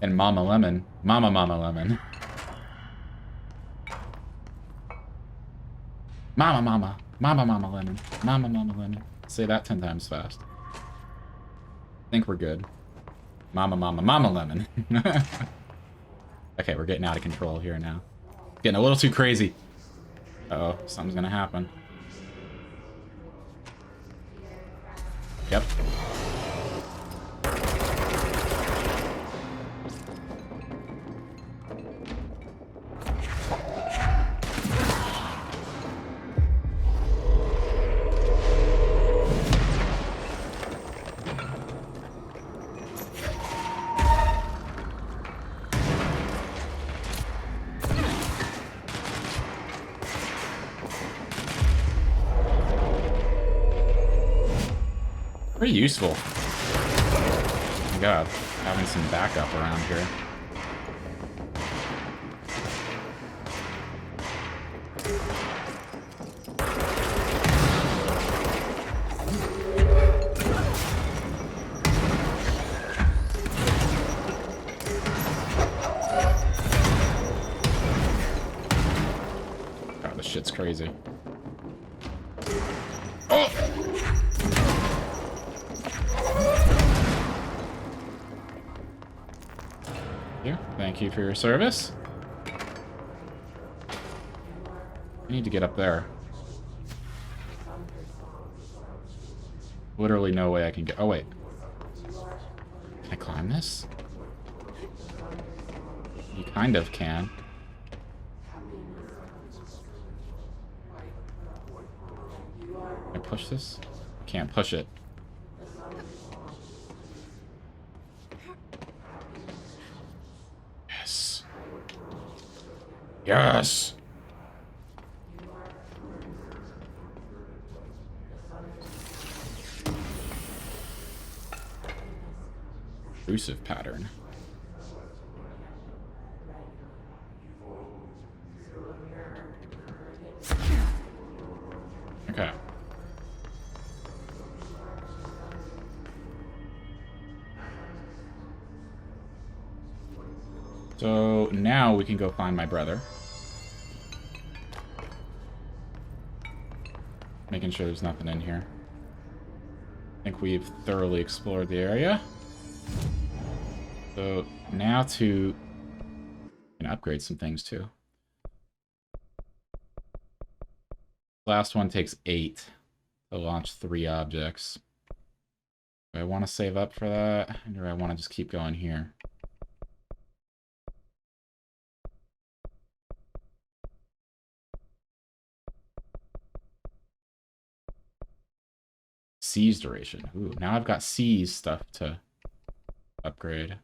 And Mama Lemon. Mama Lemon. Mama Lemon. Mama Lemon. Say that 10 times fast. I think we're good. Mama Lemon. Okay, we're getting out of control here now. Getting a little too crazy. Uh-oh, something's gonna happen. Yep. Pretty useful. Oh my god, having some backup around here. God, this shit's crazy. Oh! Thank you for your service. I need to get up there. Literally no way I can get... Oh, wait. Can I climb this? You kind of can. Can I push this? Can't push it. Yes! Intrusive pattern. Okay. So now we can go find my brother. Making sure there's nothing in here. I think we've thoroughly explored the area. So now to upgrade some things too. Last one takes 8 to launch 3 objects. Do I want to save up for that? Or do I want to just keep going here? Seize duration. Ooh, now I've got seize stuff to upgrade.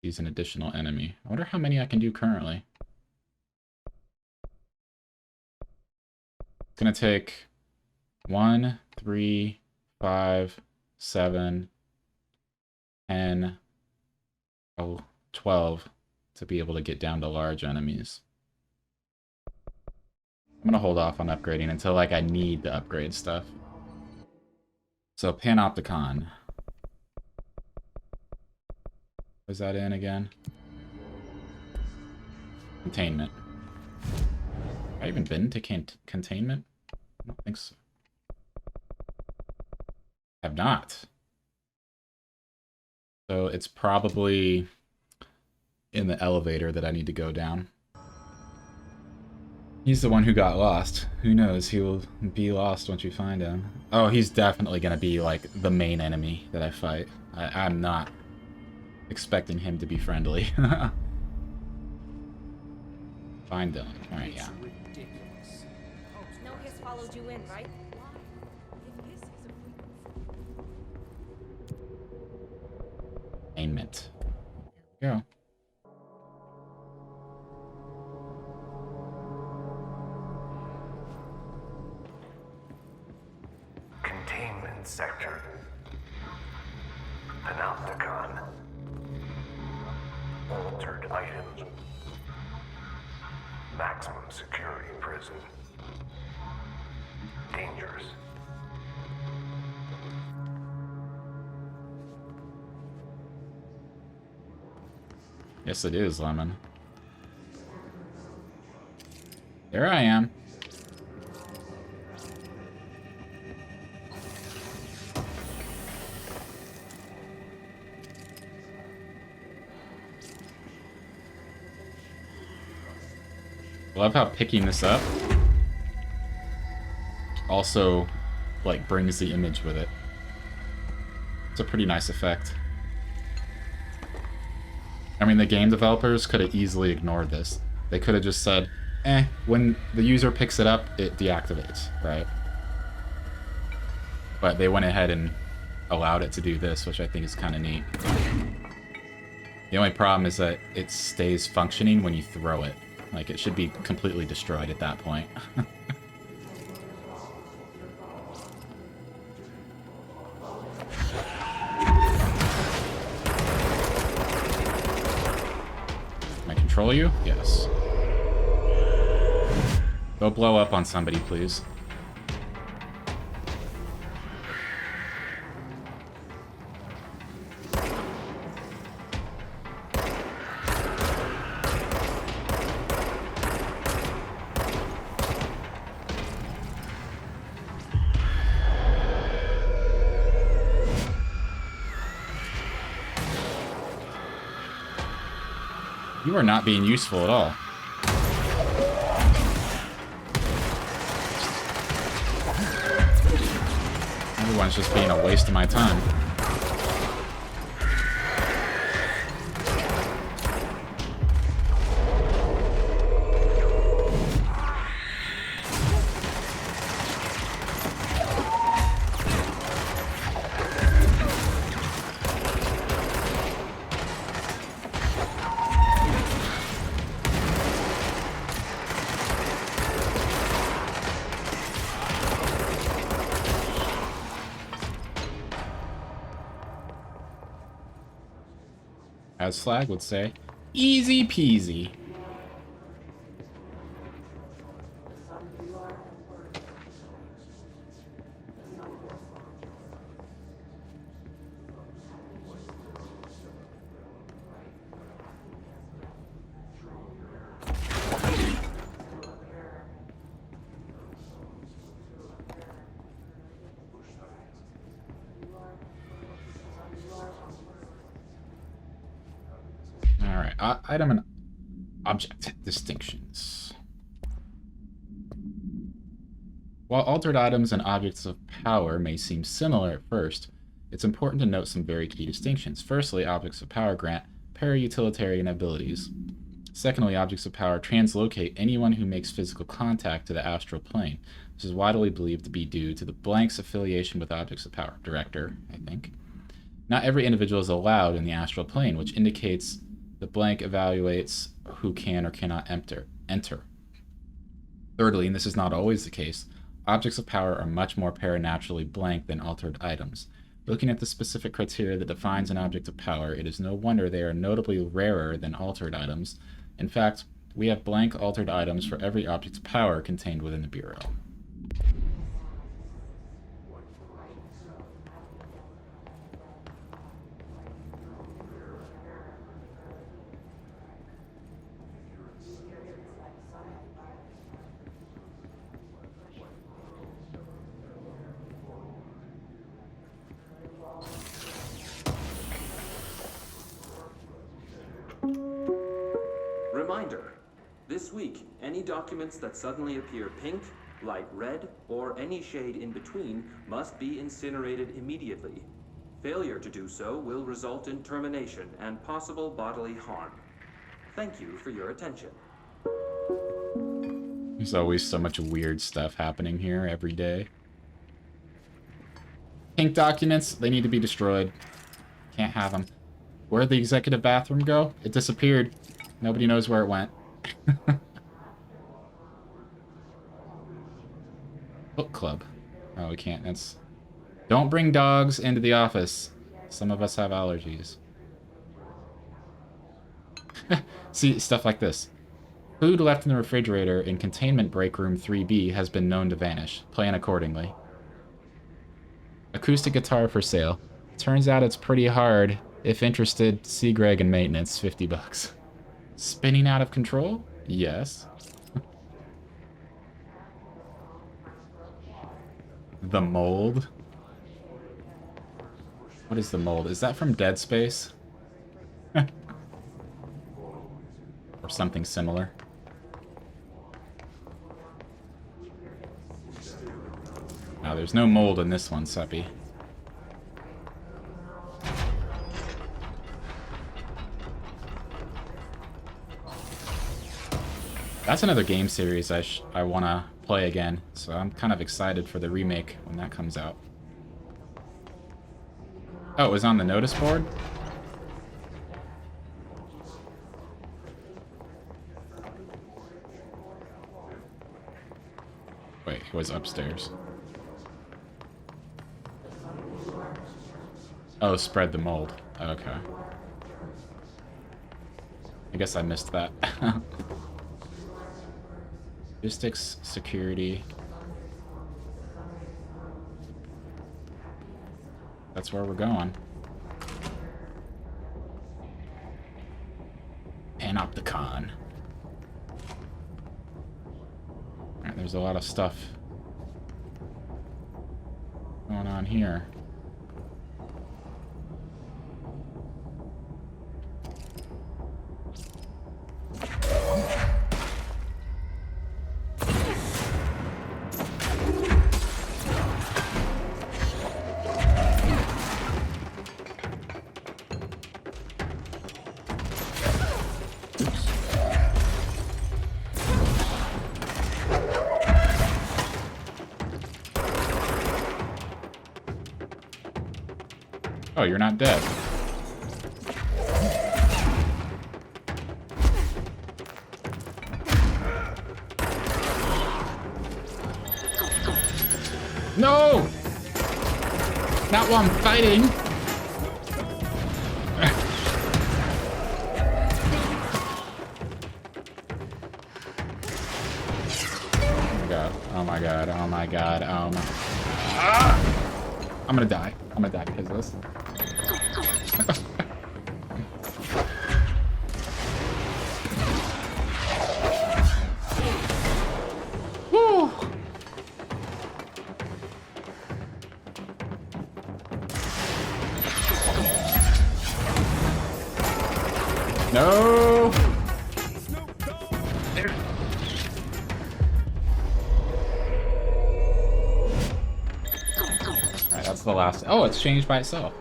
Seize an additional enemy. I wonder how many I can do currently. It's gonna take 1, 3, 5, 7, 10, 12 to be able to get down to large enemies. I'm gonna hold off on upgrading until, like, I need to upgrade stuff. So, Panopticon. Was that in again? Containment. Have I even been to containment? I don't think so. Have not. So it's probably in the elevator that I need to go down. He's the one who got lost. Who knows? He will be lost once you find him. Oh, he's definitely going to be, like, the main enemy that I fight. I'm not expecting him to be friendly. Find Dylan. Alright, yeah. No hiss followed you in, right? Containment. Here we go. Containment sector. Panopticon. Altered items. Maximum security prison. Dangerous. Yes, it is, Lemon. There I am. I love how picking this up also, like, brings the image with it. It's a pretty nice effect. I mean, the game developers could have easily ignored this. They could have just said, when the user picks it up, it deactivates, right? But they went ahead and allowed it to do this, which I think is kind of neat. The only problem is that it stays functioning when you throw it. Like, it should be completely destroyed at that point. Can I control you? Yes. Go blow up on somebody, please. You are not being useful at all. Everyone's just being a waste of my time. As Slag would say, easy peasy. Item and object distinctions. While altered items and objects of power may seem similar at first, it's important to note some very key distinctions. Firstly, objects of power grant para-utilitarian abilities. Secondly, objects of power translocate anyone who makes physical contact to the astral plane. This is widely believed to be due to the blank's affiliation with objects of power. Director, I think. Not every individual is allowed in the astral plane, which indicates the blank evaluates who can or cannot enter. Thirdly, and this is not always the case, objects of power are much more paranaturally blank than altered items. Looking at the specific criteria that defines an object of power, it is no wonder they are notably rarer than altered items. In fact, We have blank altered items for every object's power contained within the bureau. Reminder. This week, any documents that suddenly appear pink, light red, or any shade in between must be incinerated immediately. Failure to do so will result in termination and possible bodily harm. Thank you for your attention. There's always so much weird stuff happening here every day. Pink documents, they need to be destroyed. Can't have them. Where'd the executive bathroom go? It disappeared. Nobody knows where it went. Book club. Oh, we can't. That's... Don't bring dogs into the office. Some of us have allergies. See, stuff like this. Food left in the refrigerator in containment break room 3B has been known to vanish. Plan accordingly. Acoustic guitar for sale. Turns out it's pretty hard. If interested, see Greg in maintenance. 50 bucks. Spinning out of control? Yes. The mold? What is the mold? Is that from Dead Space? Or something similar? No, there's no mold in this one, Seppi. That's another game series I want to play again, so I'm kind of excited for the remake when that comes out. Oh, it was on the notice board? Wait, it was upstairs. Oh, spread the mold. Okay. I guess I missed that. Logistics, security. That's where we're going. Panopticon. Alright, there's a lot of stuff going on here. Oh, you're not dead. No! Not while I'm fighting! Oh my god, oh my god, oh my... Ah! I'm gonna die. I'm gonna die because of this. Woo! No! There. Alright, that's the last. Oh, it's changed by itself.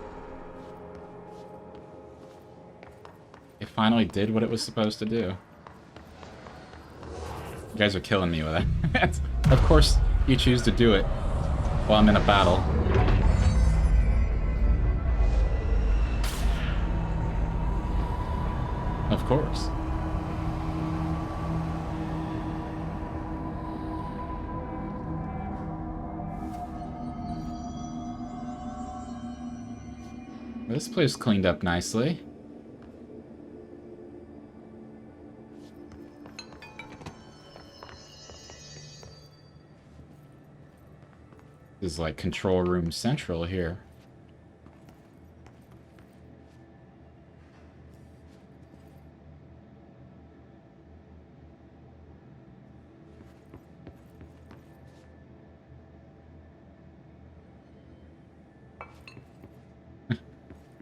It finally did what it was supposed to do. You guys are killing me with it. Of course, you choose to do it while I'm in a battle. Of course. This place cleaned up nicely. is like control room central here.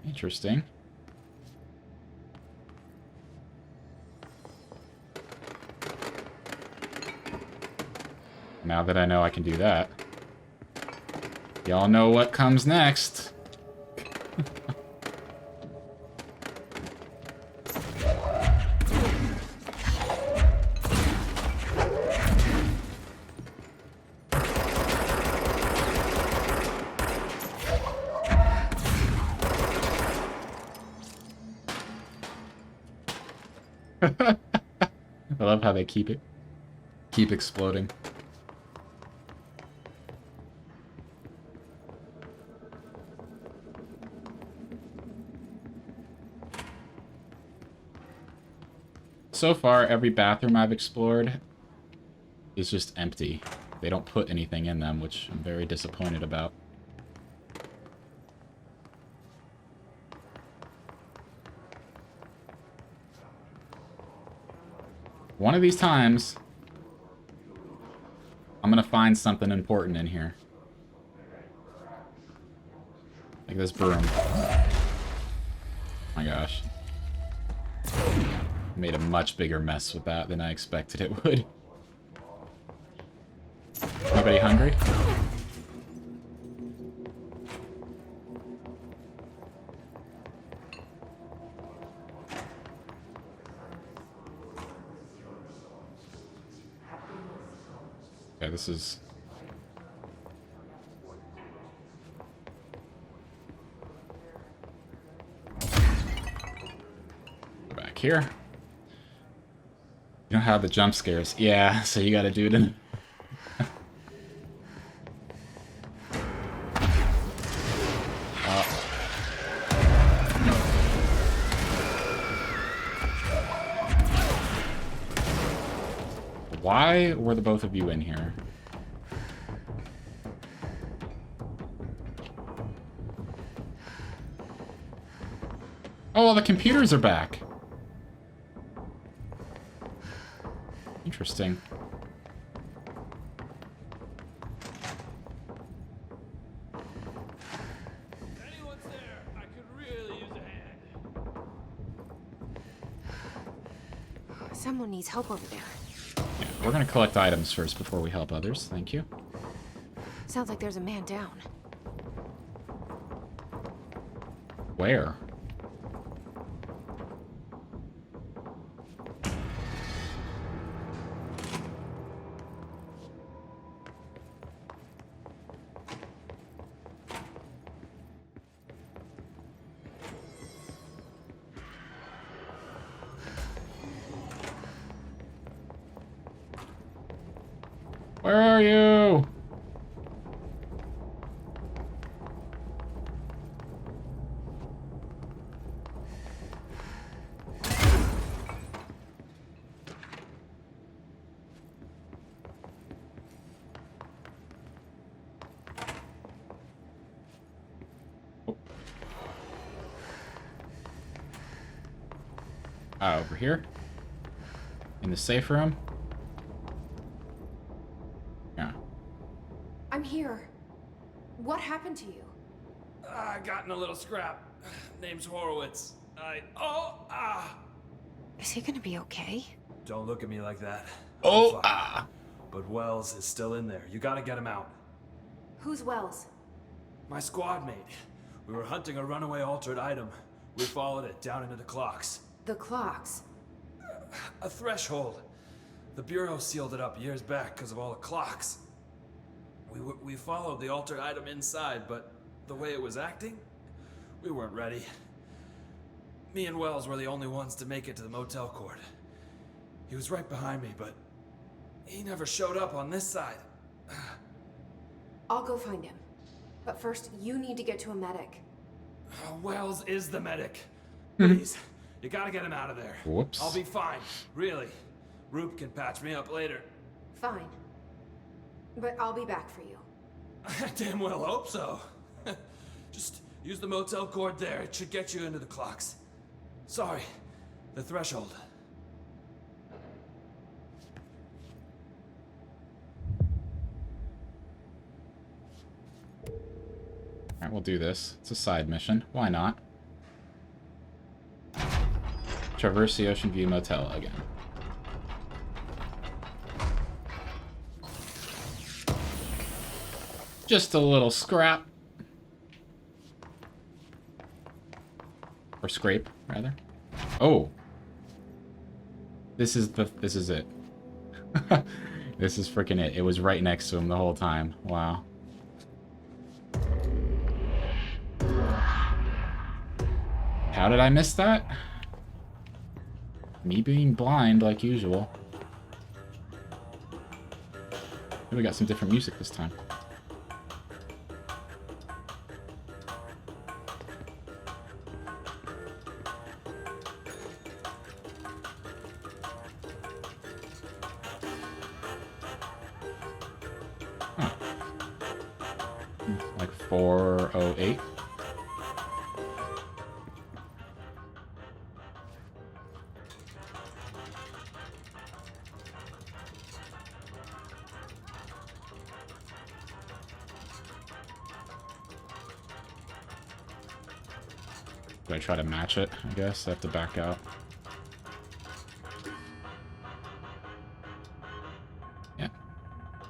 Interesting. Now that I know I can do that. Y'all know what comes next. I love how they keep exploding. So far, every bathroom I've explored is just empty. They don't put anything in them, which I'm very disappointed about. One of these times, I'm gonna find something important in here. Like this broom. Oh my gosh. Made a much bigger mess with that than I expected it would. Anybody hungry? Yeah, this is... Back here. You don't have the jump scares. Yeah, so you gotta do it in... Why were the both of you in here? Oh, well, the computers are back. Interesting. Anyone's there, I could really use a hand. Someone needs help over there. Yeah, we're gonna collect items first before we help others. Thank you. Sounds like there's a man down. Where? Where are you? Over here. In the safe room. Yeah. I'm here. What happened to you? I got in a little scrap. Name's Horowitz. Is he gonna be okay? Don't look at me like that. Oh, But Wells is still in there. You gotta get him out. Who's Wells? My squad mate. We were hunting a runaway altered item. We followed it down into the clocks. The clocks. A threshold. The Bureau sealed it up years back because of all the clocks. We followed the altered item inside, but the way it was acting, we weren't ready. Me and Wells were the only ones to make it to the motel court. He was right behind me, but he never showed up on this side. I'll go find him. But first, you need to get to a medic. Wells is the medic. Please, you gotta get him out of there. Whoops. I'll be fine, really. Roop can patch me up later. Fine. But I'll be back for you. I damn well hope so. Just use the motel cord there. It should get you into the clocks. Sorry, the threshold. Alright, we'll do this. It's a side mission. Why not? Traverse the Ocean View Motel again. Just a little scrap. Or scrape, rather. Oh. This is it. This is freaking it. It was right next to him the whole time. Wow. How did I miss that? Me being blind like usual. We got some different music this time. Huh. Like 408. Do I try to match it? I guess I have to back out. Yeah.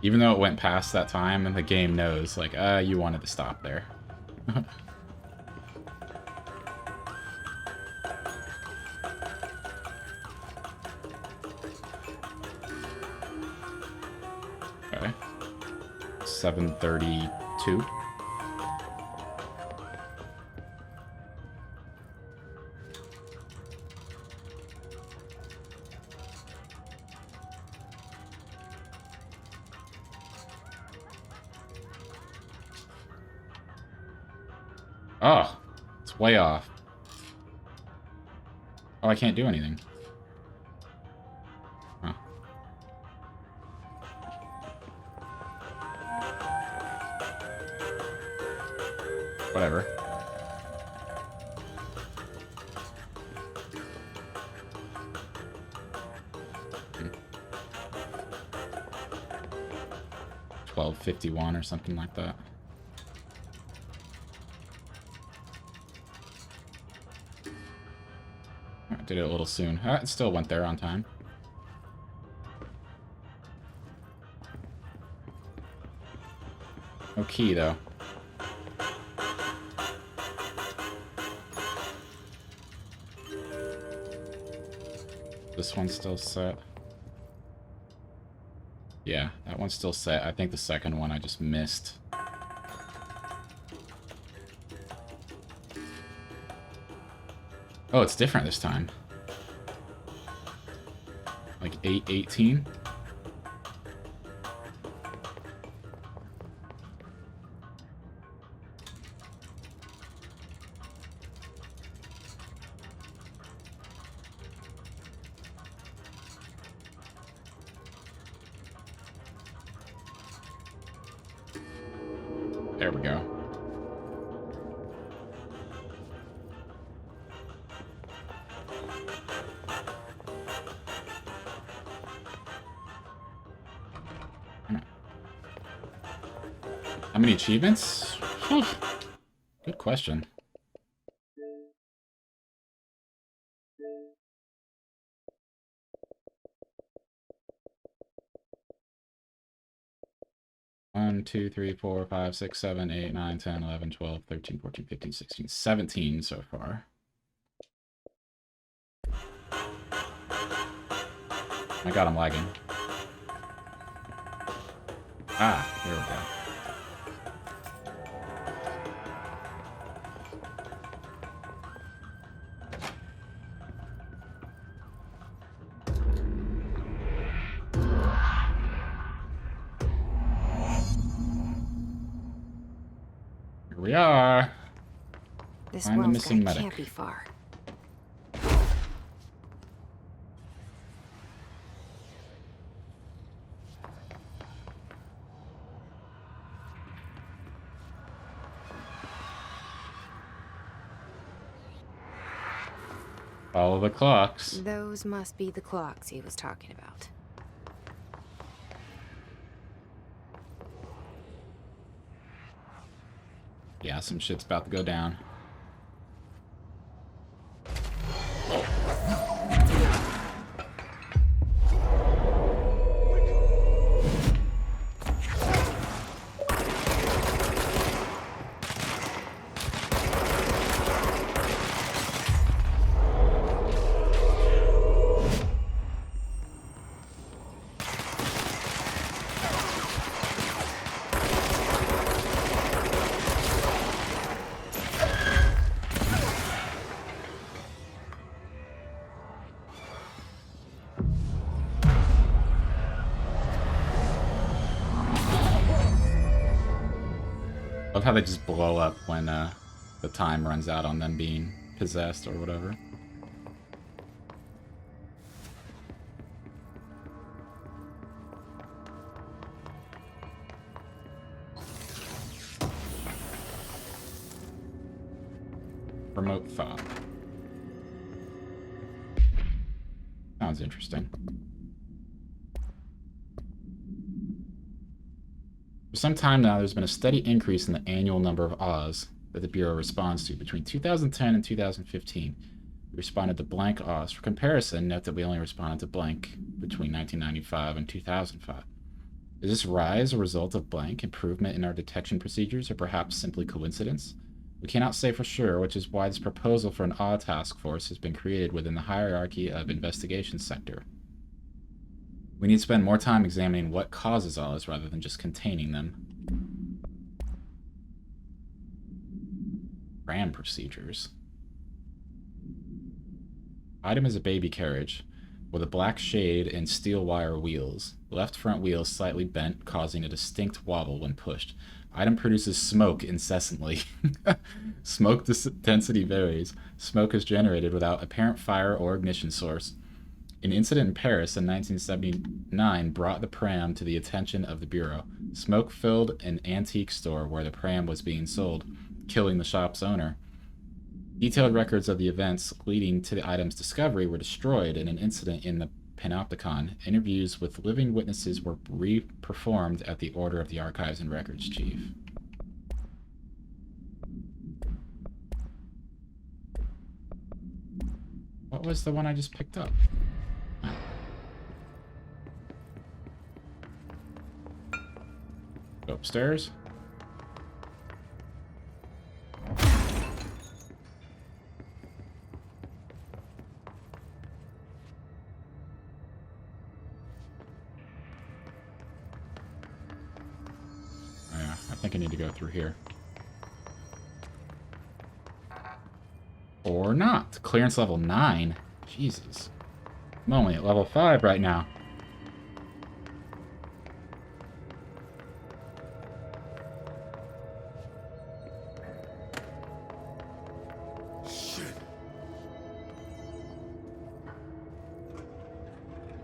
Even though it went past that time, and the game knows, like, you wanted to stop there. Okay. 7:32. Oh, it's way off. Oh, I can't do anything. Huh. Whatever. Hmm. 12:51 or something like that. Did it a little soon. It still went there on time. No key, though. This one's still set. Yeah, that one's still set. I think the second one I just missed. Oh, it's different this time. Like 8:18. There we go. How many achievements? Good question. One, 2, 3, 4, 5, 6, 7, 8, 9, 10, 11, 12, 13, 14, 15, 16, 17 so far. My god, I'm lagging. Ah, here we go. Here we are. This Find the world's missing guy medic. can't be far. Follow the clocks. Those must be the clocks he was talking about. Yeah, some shit's about to go down. Love how they just blow up when the time runs out on them being possessed or whatever. Remote thought. Sounds interesting. For some time now, there's been a steady increase in the annual number of Oz that the Bureau responds to. Between 2010 and 2015, we responded to blank Oz. For comparison, note that we only responded to blank between 1995 and 2005. Is this rise a result of blank improvement in our detection procedures, or perhaps simply coincidence? We cannot say for sure, which is why this proposal for an Oz task force has been created within the hierarchy of investigation sector. We need to spend more time examining what causes Oz rather than just containing them. RAM procedures. Item is a baby carriage with a black shade and steel wire wheels. Left front wheel slightly bent, causing a distinct wobble when pushed. Item produces smoke incessantly. Smoke density varies. Smoke is generated without apparent fire or ignition source. An incident in Paris in 1979 brought the pram to the attention of the Bureau. Smoke filled an antique store where the pram was being sold, killing the shop's owner. Detailed records of the events leading to the item's discovery were destroyed in an incident in the Panopticon. Interviews with living witnesses were re-performed at the order of the Archives and Records Chief. What was the one I just picked up? Go upstairs. Yeah, I think I need to go through here. Or not. Clearance level 9. Jesus. I'm only at level 5 right now.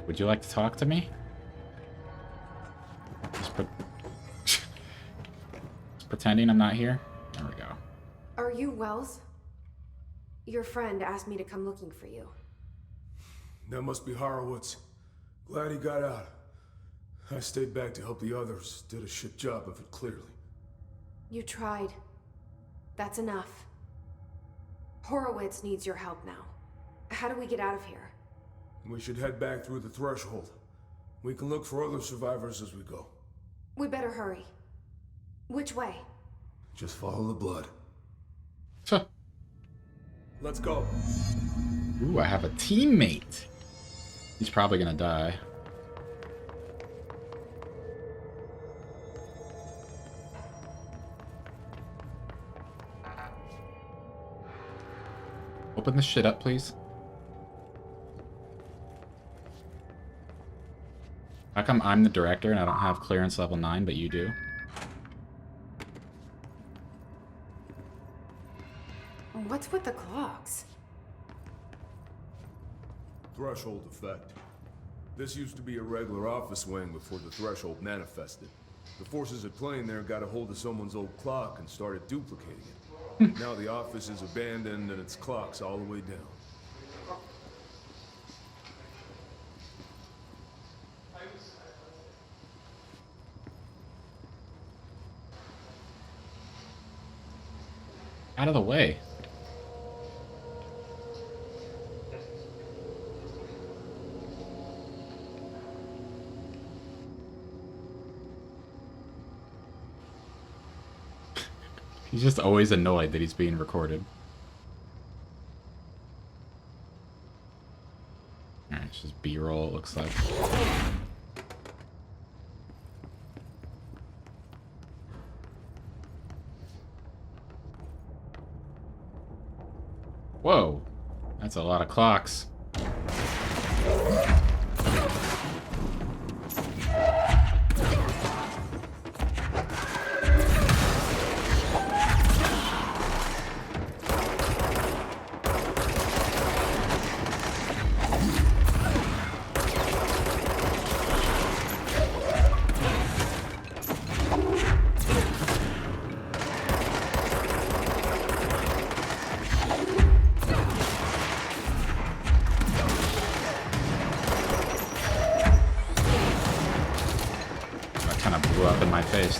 Would you like to talk to me? Just pretending I'm not here? There we go. Are you Wells? Your friend asked me to come looking for you. That must be Horowitz. Glad he got out. I stayed back to help the others. Did a shit job of it, clearly. You tried. That's enough. Horowitz needs your help now. How do we get out of here? We should head back through the threshold. We can look for other survivors as we go. We better hurry. Which way? Just follow the blood. Huh. Let's go. Ooh, I have a teammate. He's probably gonna die. Open this shit up, please. How come I'm the director and I don't have clearance level 9, but you do? What's with the clocks? Threshold effect. This used to be a regular office wing before the threshold manifested. The forces at play in there got a hold of someone's old clock and started duplicating it. Now the office is abandoned and its clock's all the way down. Out of the way. He's just always annoyed that he's being recorded. Alright, it's just B-roll, it looks like. Whoa, that's a lot of clocks.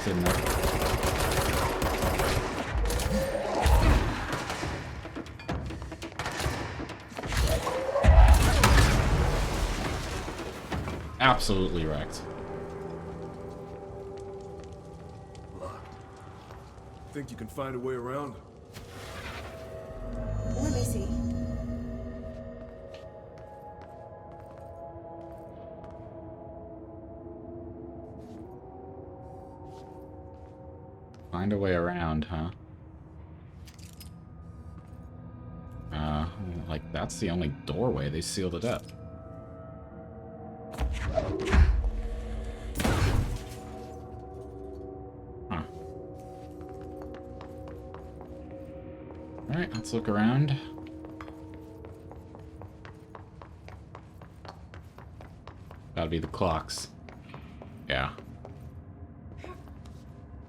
Didn't it? Absolutely wrecked. Think you can find a way around? Let me see. Find a way around, huh? Like, that's the only doorway. They sealed it up. Huh. Alright, let's look around. That'd be the clocks. Yeah.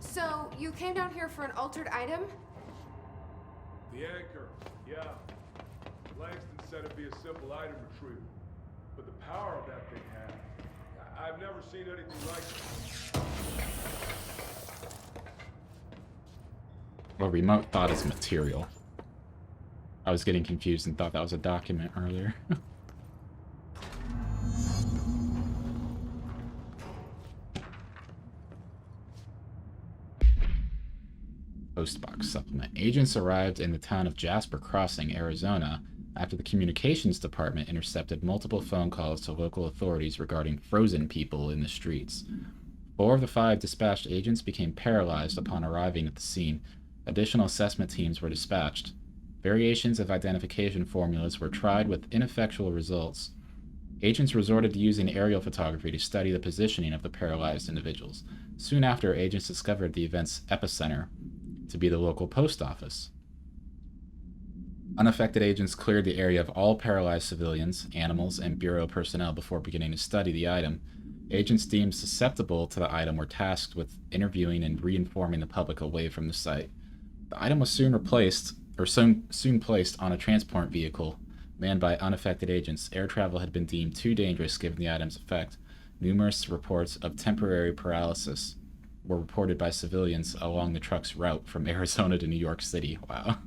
So, you came down here for an altered item? The anchor, yeah. Langston said it'd be a simple item retrieval. But the power of that thing had, I've never seen anything like it. Well, remote thought is material. I was getting confused and thought that was a document earlier. Postbox supplement. Agents arrived in the town of Jasper Crossing, Arizona, after the communications department intercepted multiple phone calls to local authorities regarding frozen people in the streets. 4 of the 5 dispatched agents became paralyzed upon arriving at the scene. Additional assessment teams were dispatched. Variations of identification formulas were tried with ineffectual results. Agents resorted to using aerial photography to study the positioning of the paralyzed individuals. Soon after, agents discovered the event's epicenter to be the local post office. Unaffected agents cleared the area of all paralyzed civilians, animals, and Bureau personnel before beginning to study the item. Agents deemed susceptible to the item were tasked with interviewing and reinforming the public away from the site. The item was soon placed on a transport vehicle manned by unaffected agents. Air travel had been deemed too dangerous given the item's effect. Numerous reports of temporary paralysis were reported by civilians along the truck's route from Arizona to New York City. Wow.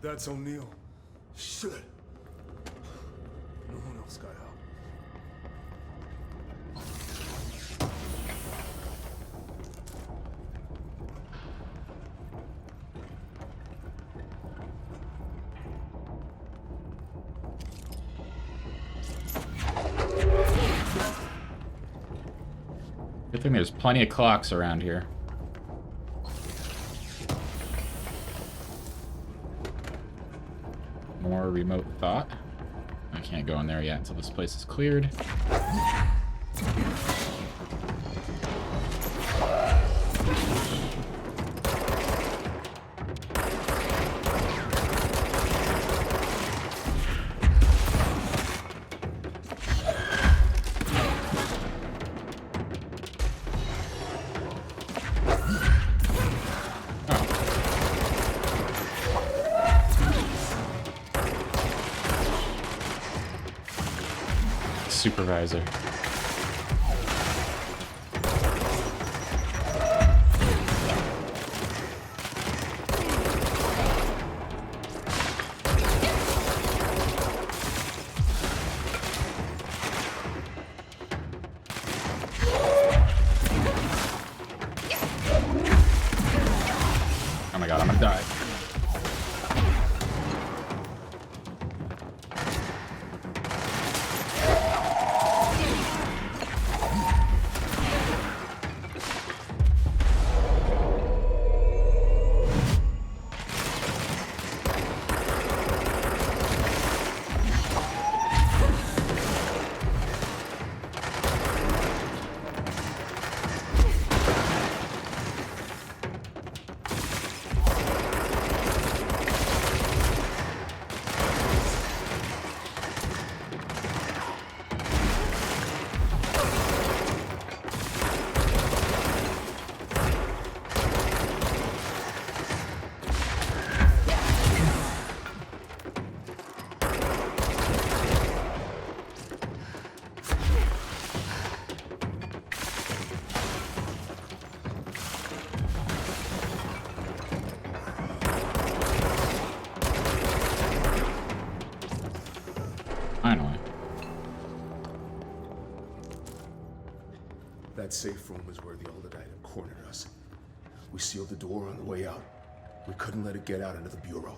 That's O'Neill. Shit. No one else got help. Good thing there's plenty of clocks around here. More remote thought. I can't go in there yet until this place is cleared. Supervisor. Finally. That safe room is where the altered item cornered us. We sealed the door on the way out. We couldn't let it get out into the Bureau.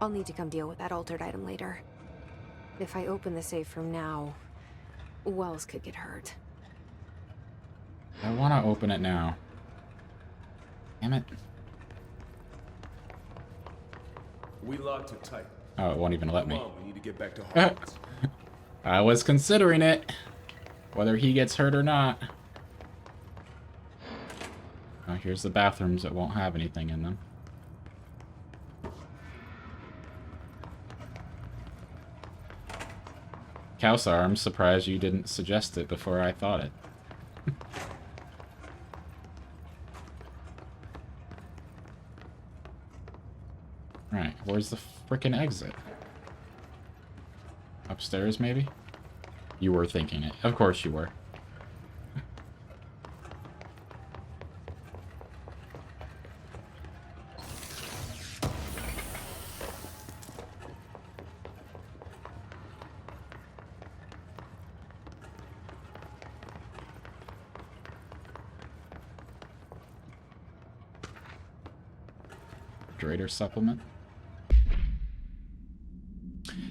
I'll need to come deal with that altered item later. If I open the safe room now, Wells could get hurt. I want to open it now. Damn it. We locked it tight. Oh, it won't even let me. Come on, we need to get back to Hogwarts. I was considering it. Whether he gets hurt or not. Oh, here's the bathrooms that won't have anything in them. Kowsar, I'm surprised you didn't suggest it before I thought it. Right, where's the frickin' exit? Upstairs, maybe? You were thinking it. Of course you were. Refrigerator supplement.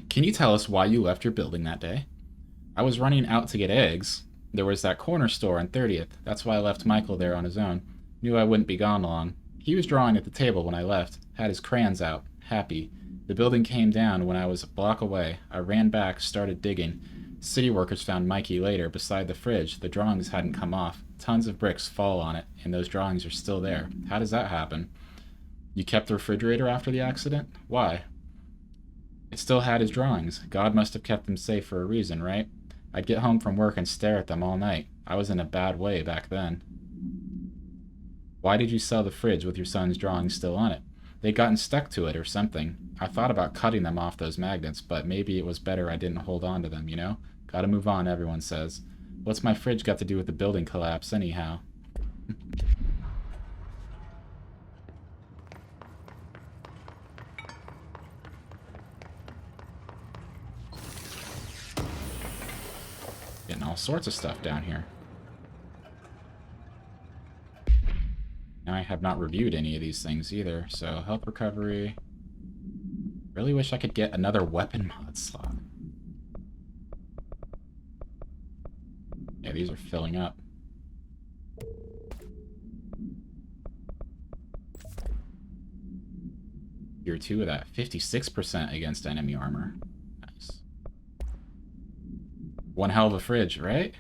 Can you tell us why you left your building that day? I was running out to get eggs. There was that corner store on 30th. That's why I left Michael there on his own. Knew I wouldn't be gone long. He was drawing at the table when I left. Had his crayons out. Happy. The building came down when I was a block away. I ran back, started digging. City workers found Mikey later, beside the fridge. The drawings hadn't come off. Tons of bricks fall on it, and those drawings are still there. How does that happen? You kept the refrigerator after the accident? Why? It still had his drawings. God must have kept them safe for a reason, right? I'd get home from work and stare at them all night. I was in a bad way back then. Why did you sell the fridge with your son's drawings still on it? They'd gotten stuck to it or something. I thought about cutting them off those magnets, but maybe it was better I didn't hold on to them, you know? Gotta move on, everyone says. What's my fridge got to do with the building collapse, anyhow? Getting all sorts of stuff down here. Now I have not reviewed any of these things either, so health recovery. Really wish I could get another weapon mod slot. Yeah, these are filling up. Tier 2 of that. 56% against enemy armor. Nice. One hell of a fridge, right?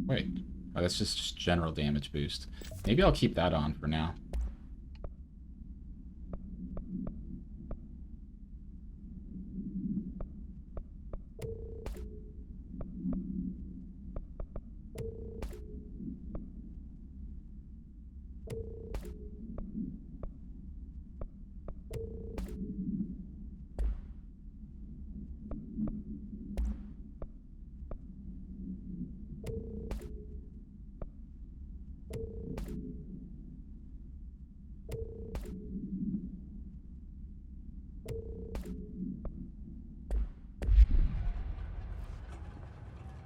Wait. Oh, that's just general damage boost. Maybe I'll keep that on for now.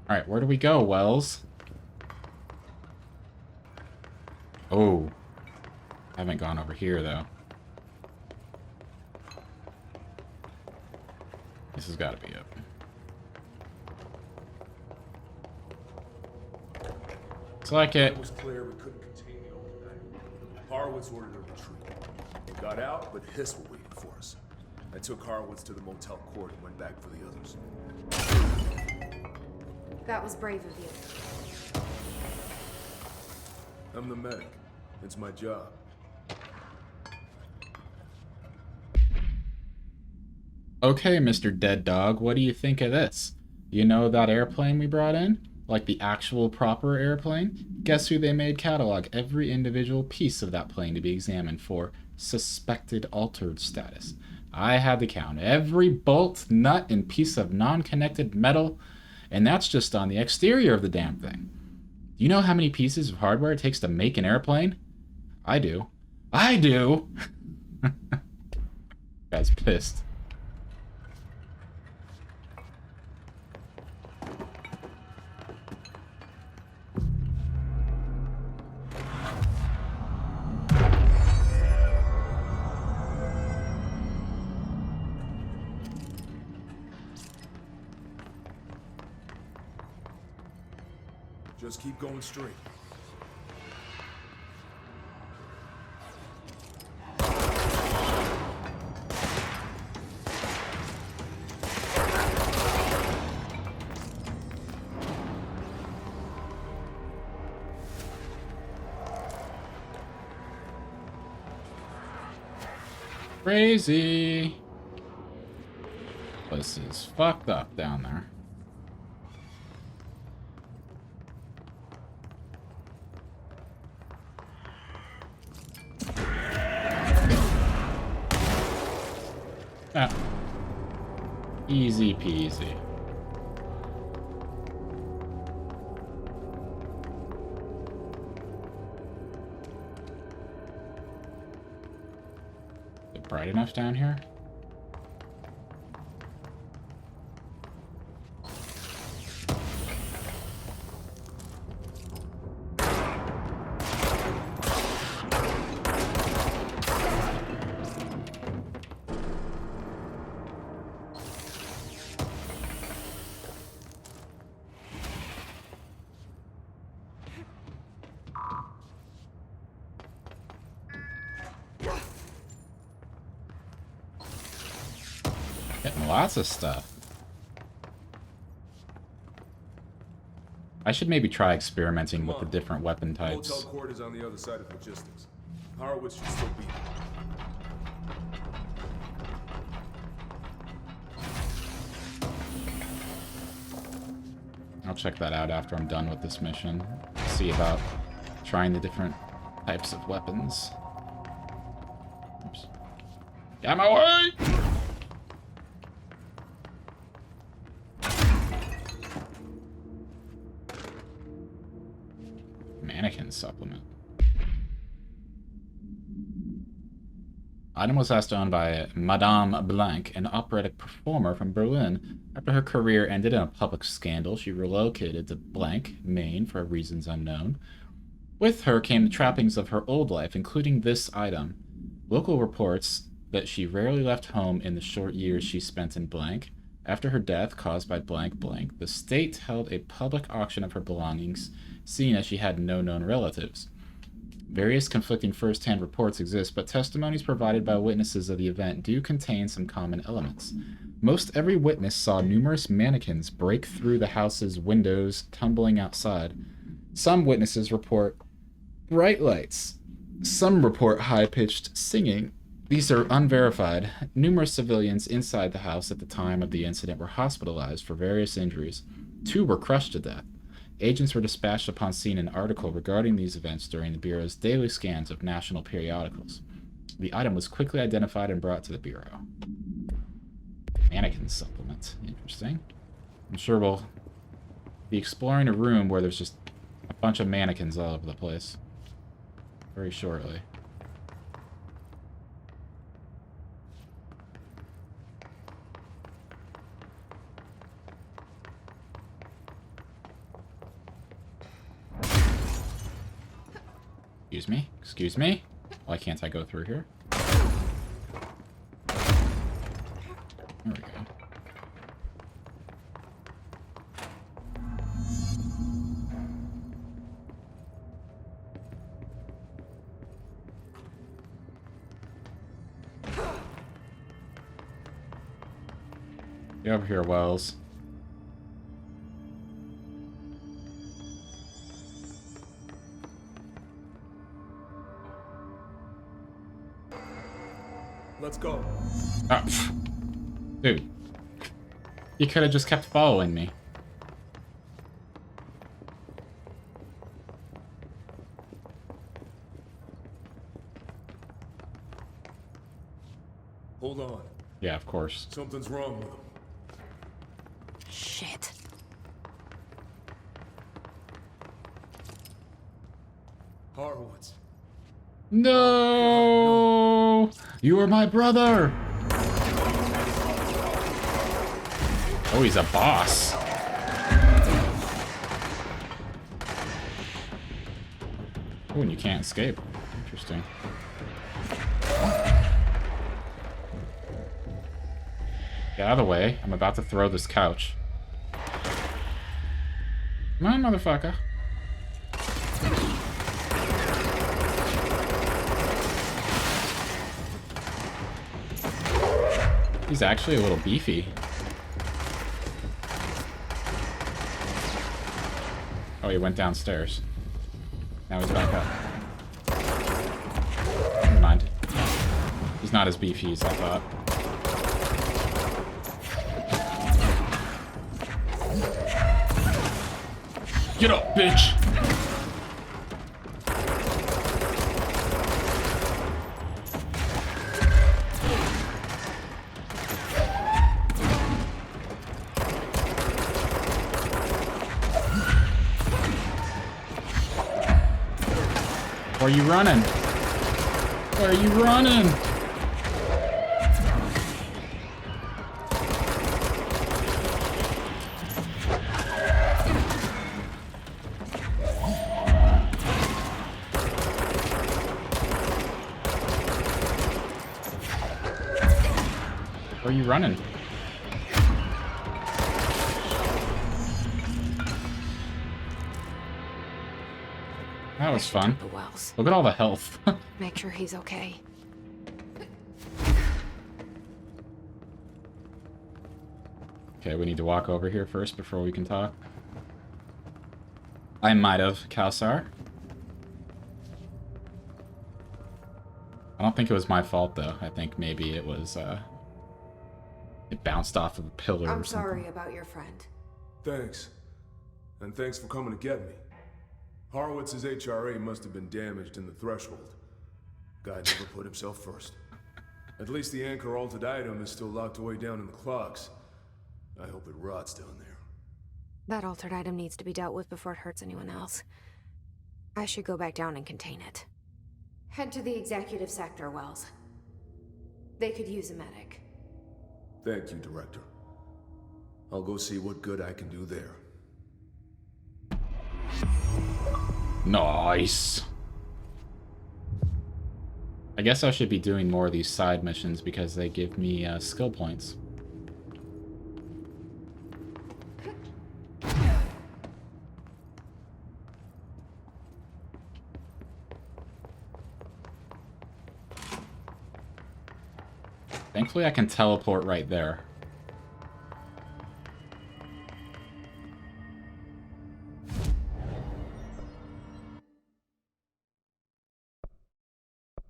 Alright, where do we go, Wells? Oh. I haven't gone over here, though. This has got to be it. Looks like it. It was clear we couldn't contain the old guy. Horowitz ordered a retreat. We got out, but Hiss were waiting for us. I took Horowitz to the motel court and went back for the others. That was brave of you. I'm the medic. It's my job. Okay, Mr. Dead Dog, what do you think of this? You know that airplane we brought in? Like the actual proper airplane? Guess who they made catalog every individual piece of that plane to be examined for suspected altered status. I had to count every bolt, nut, and piece of non-connected metal, and that's just on the exterior of the damn thing. Do you know how many pieces of hardware it takes to make an airplane? I do. I do! Guy's pissed. Just keep going straight. Crazy. This is fucked up down there. Ah. Easy peasy. Is it bright enough down here? Getting lots of stuff. I should maybe try experimenting with the different weapon types. Hotel court is on the other side of logistics. Horowitz should still be there. I'll check that out after I'm done with this mission. See about trying the different types of weapons. Oops. Get out of my way! Mannequin supplement. Item was last owned by Madame Blanc, an operatic performer from Berlin. After her career ended in a public scandal, she relocated to Blanc, Maine, for reasons unknown. With her came the trappings of her old life, including this item. Local reports that she rarely left home in the short years she spent in Blanc. After her death, caused by blank blank, the state held a public auction of her belongings, seeing as she had no known relatives. Various conflicting first-hand reports exist, but testimonies provided by witnesses of the event do contain some common elements. Most every witness saw numerous mannequins break through the house's windows, tumbling outside. Some witnesses report bright lights. Some report high-pitched singing. These are unverified. Numerous civilians inside the house at the time of the incident were hospitalized for various injuries. 2 were crushed to death. Agents were dispatched upon seeing an article regarding these events during the Bureau's daily scans of national periodicals. The item was quickly identified and brought to the Bureau. Mannequin supplement. Interesting. I'm sure we'll be exploring a room where there's just a bunch of mannequins all over the place very shortly. Excuse me? Excuse me? Why can't I go through here? There we go. Get over here, Wells. Let's go. Oh, dude. You could have just kept following me. Hold on. Yeah, of course. Something's wrong with him. Shit. Horowitz. No! You are my brother! Oh, he's a boss. Oh, and you can't escape. Interesting. Get out of the way. I'm about to throw this couch. Come on, motherfucker. He's actually a little beefy. Oh, he went downstairs. Now he's back up. Never mind. He's not as beefy as I thought. Get up, bitch! Where are you running? Where are you running? Where are you running? That was fun. Look at all the health. Make sure he's okay. Okay, we need to walk over here first before we can talk. I might have, Kalsar. I don't think it was my fault, though. I think maybe it was, it bounced off of a pillar I'm or something. sorry about your friend. Thanks. And thanks for coming to get me. Horowitz's HRA must have been damaged in the threshold. Guy never put himself first. At least the anchor altered item is still locked away down in the clocks. I hope it rots down there. That altered item needs to be dealt with before it hurts anyone else. I should go back down and contain it. Head to the executive sector, Wells. They could use a medic. Thank you, Director. I'll go see what good I can do there. Nice. I guess I should be doing more of these side missions because they give me skill points. Thankfully, I can teleport right there.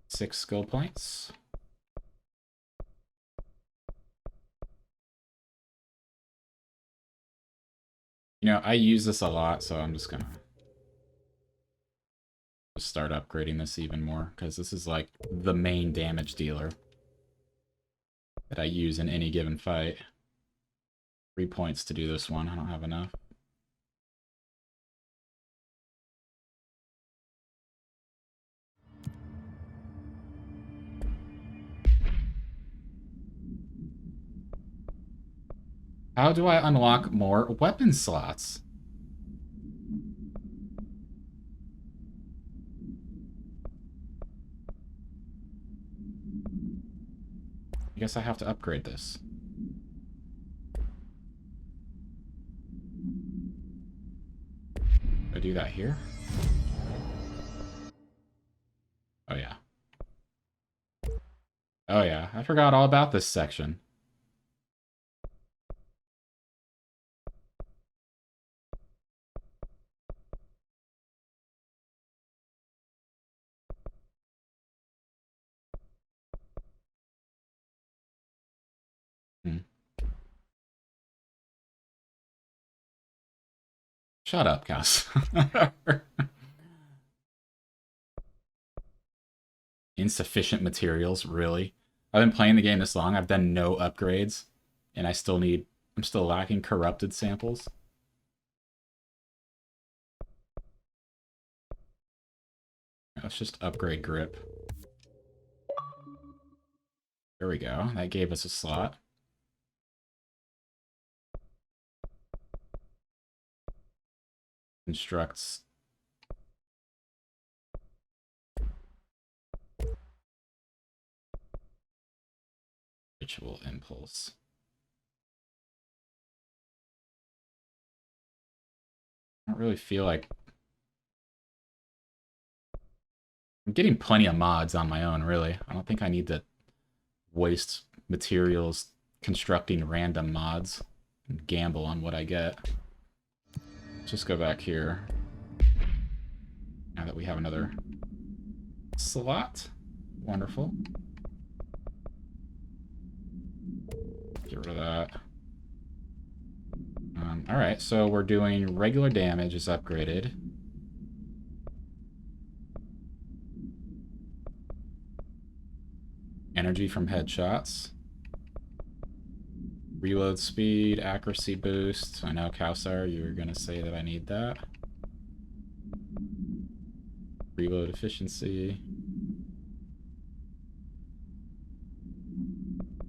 Six skill points. You know, I use this a lot, so I'm just gonna start upgrading this even more, because this is like the main damage dealer that I use in any given fight. 3 points to do this one. I don't have enough. How do I unlock more weapon slots? I guess I have to upgrade this. Do I do that here? Oh yeah. Oh yeah, I forgot all about this section. Shut up, Cass. Insufficient materials, really? I've been playing the game this long, I've done no upgrades, and I'm still lacking corrupted samples. Let's just upgrade grip. There we go, that gave us a slot. Constructs ritual impulse. I don't really feel like I'm getting plenty of mods on my own, really. I don't think I need to waste materials constructing random mods and gamble on what I get. Let's just go back here. Now that we have another slot. Wonderful. Get rid of that. Alright, so we're doing regular damage is upgraded. Energy from headshots. Reload speed, accuracy boost. I know, Kausar, you're going to say that I need that. Reload efficiency.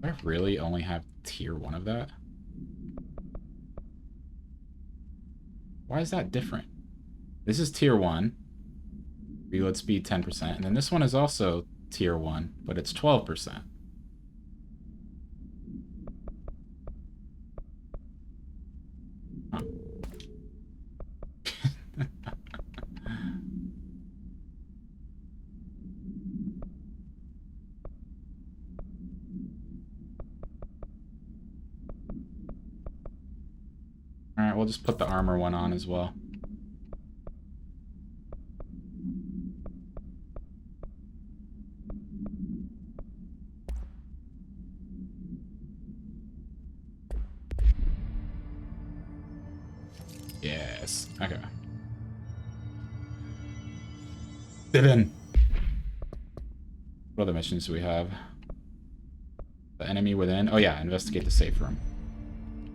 Do I really only have tier 1 of that? Why is that different? This is tier 1. Reload speed 10%. And then this one is also tier 1, but it's 12%. Huh. Alright, we'll just put the armor one on as well. Yes. Okay. Didn't. What other missions do we have? The enemy within. Oh yeah, investigate the safe room.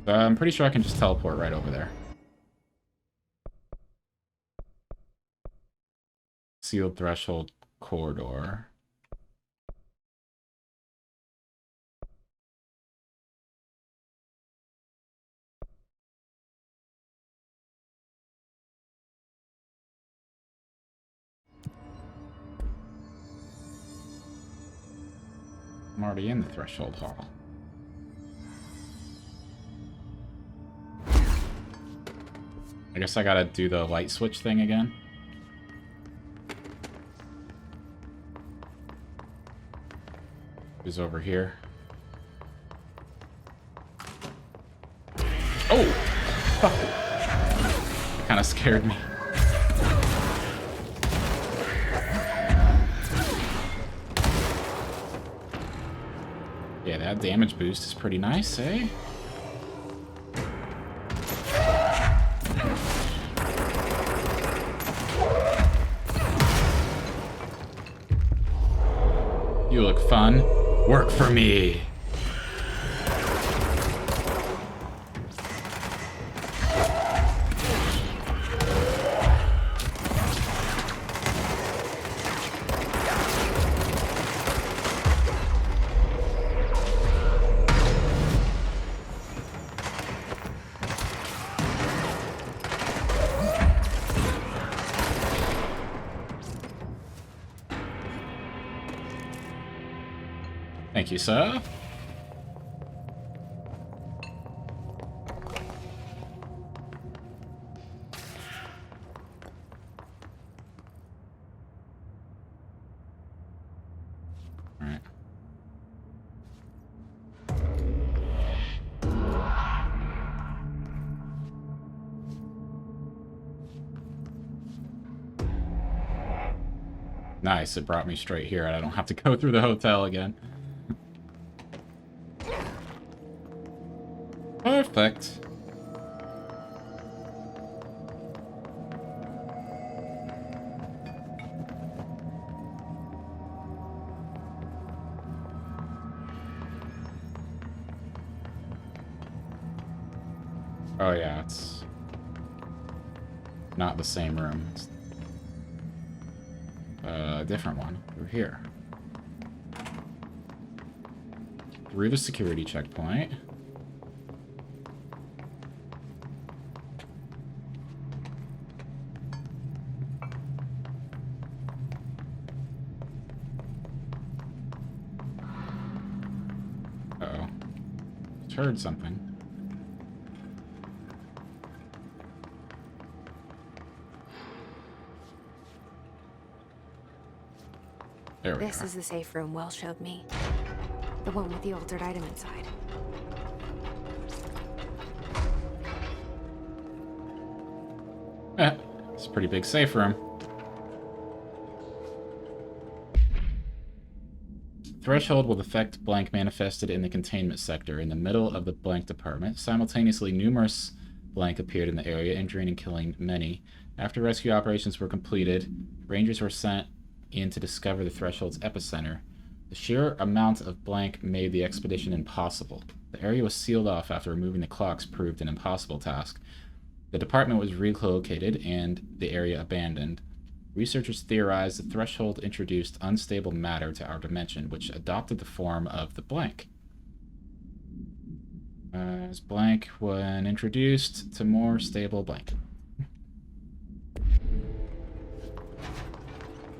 I'm pretty sure I can just teleport right over there. Sealed threshold corridor. I'm already in the threshold hall. I guess I gotta do the light switch thing again. Who's over here? Oh! Fuck. Kinda scared me. Yeah, that damage boost is pretty nice, eh? You look fun. Work for me. Thank you, sir. All right. Nice, it brought me straight here. I don't have to go through the hotel again. Perfect. Oh yeah, it's not the same room. It's a different one. We're here. Through the security checkpoint. Uh-oh. Just heard something. There we This are. is the safe room Will showed me. The one with the altered item inside. It's a pretty big safe room. Threshold will affect blank manifested in the containment sector. In the middle of the blank department, simultaneously numerous blank appeared in the area, injuring and killing many. After rescue operations were completed, Rangers were sent in to discover the Threshold's epicenter. The sheer amount of blank made the expedition impossible. The area was sealed off after removing the clocks proved an impossible task. The department was relocated and the area abandoned. Researchers theorized the Threshold introduced unstable matter to our dimension, which adopted the form of the blank. As blank when introduced to more stable blank.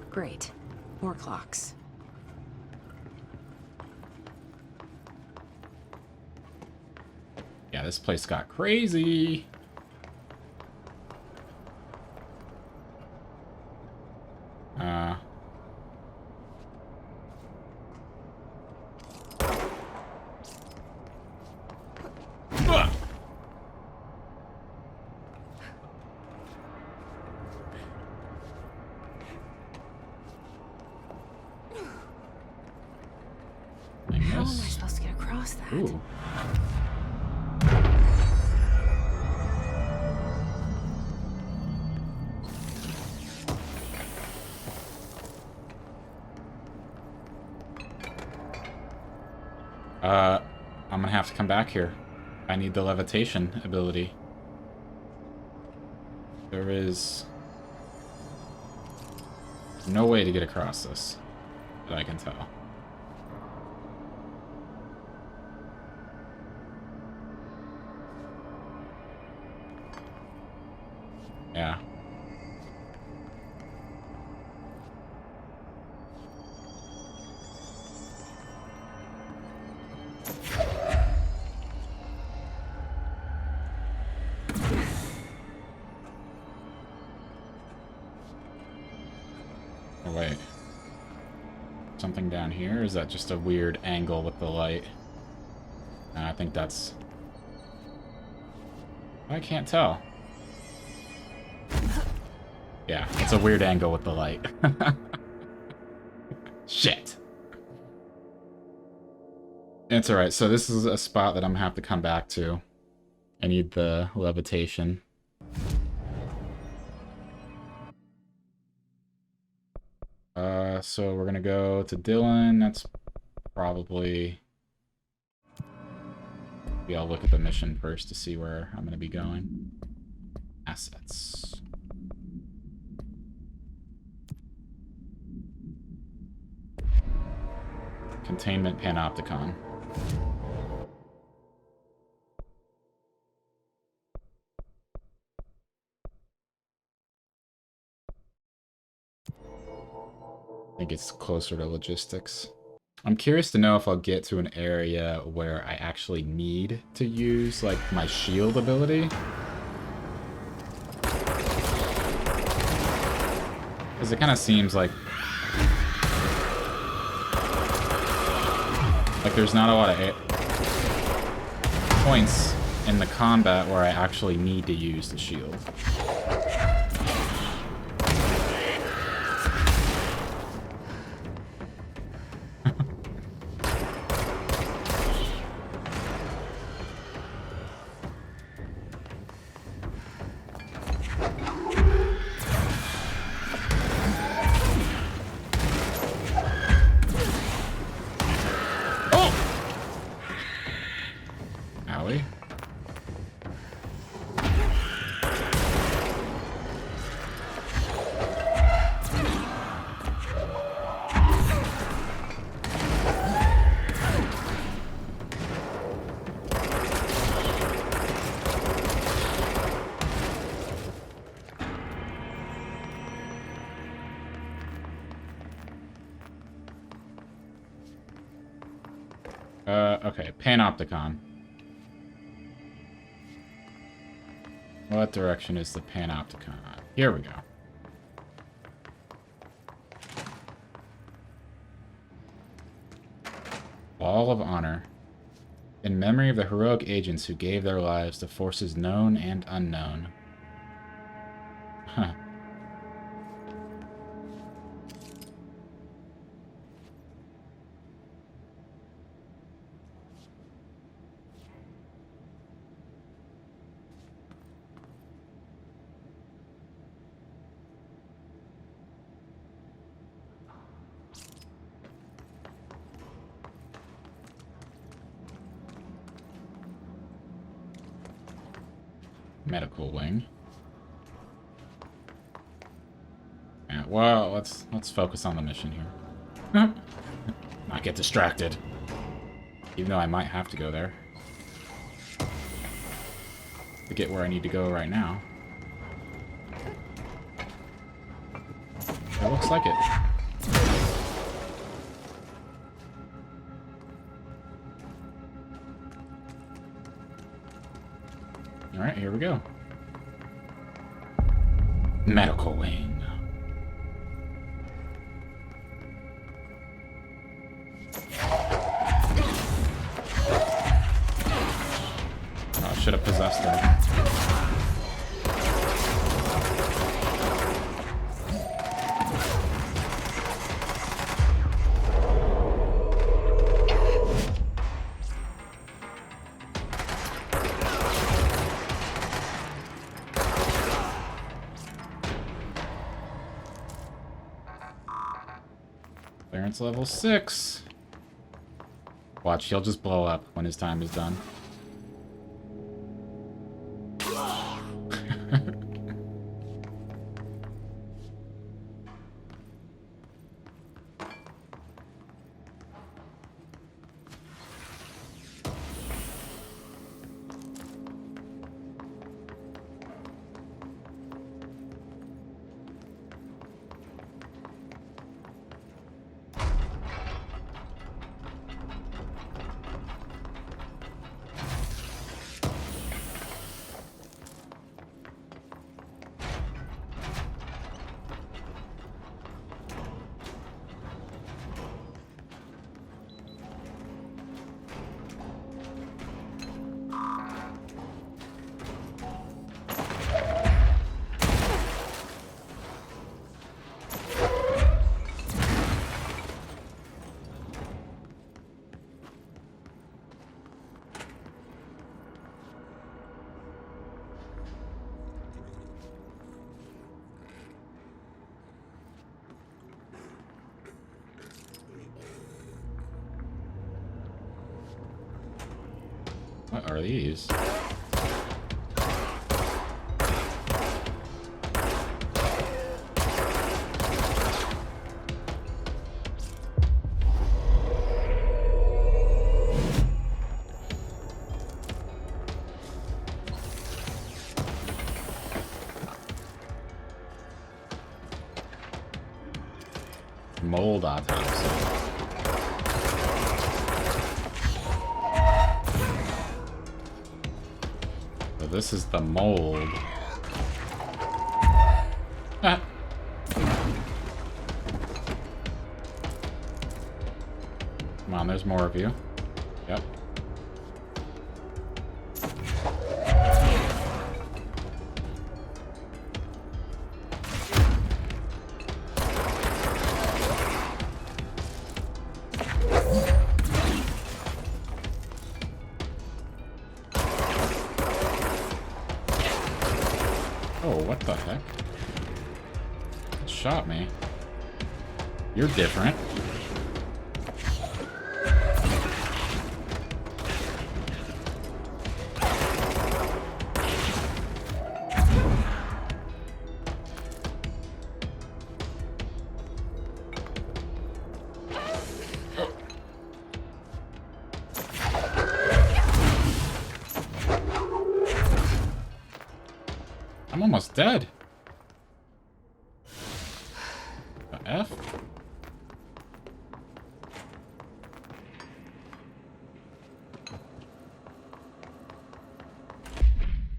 Great. More clocks. Yeah, this place got crazy. How am I supposed to get across that? Ooh. I'm gonna have to come back here. I need the levitation ability. There is no way to get across this that I can tell. Yeah. Oh, wait. Something down here? Is that just a weird angle with the light? I think that's... I can't tell. Yeah, it's a weird angle with the light. Shit. It's alright, so this is a spot that I'm gonna have to come back to. I need the levitation. So we're gonna go to Dylan. That's probably... Maybe I'll look at the mission first to see where I'm gonna be going. Assets. Containment Panopticon. I think it's closer to logistics. I'm curious to know if I'll get to an area where I actually need to use, like, my shield ability. Because it kind of seems like there's not a lot of points in the combat where I actually need to use the shield. Okay, Panopticon. What direction is the Panopticon? Here we go. Wall of Honor. In memory of the heroic agents who gave their lives to forces known and unknown. Huh. Medical wing. Yeah, well, let's focus on the mission here. Not get distracted. Even though I might have to go there. To get where I need to go right now. That looks like it. Alright, here we go. Medical wing. Oh, I should have possessed her. Clearance level 6. Watch, he'll just blow up when his time is done. What are these? Mold autopsy. So this is the mold. Ah. Come on, there's more of you. Yep. Oh, what the heck? It shot me. You're different. I'm almost dead. The F?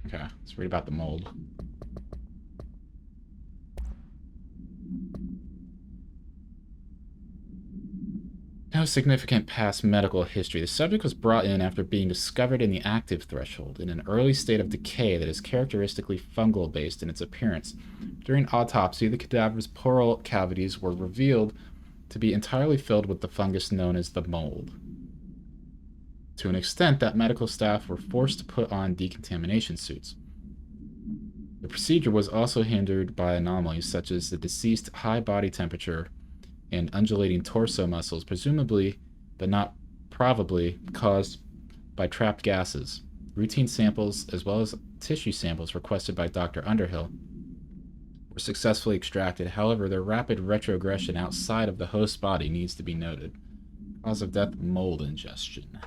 Okay, let's read about the mold. no significant past medical history. The subject was brought in after being discovered in the active threshold, in an early state of decay that is characteristically fungal-based in its appearance. During autopsy, the cadaver's pleural cavities were revealed to be entirely filled with the fungus known as the mold. To an extent that medical staff were forced to put on decontamination suits. The procedure was also hindered by anomalies such as the deceased high body temperature and undulating torso muscles, presumably, but not probably, caused by trapped gases. Routine samples, as well as tissue samples requested by Dr. Underhill, were successfully extracted. However, their rapid retrogression outside of the host body needs to be noted. Cause of death, mold ingestion.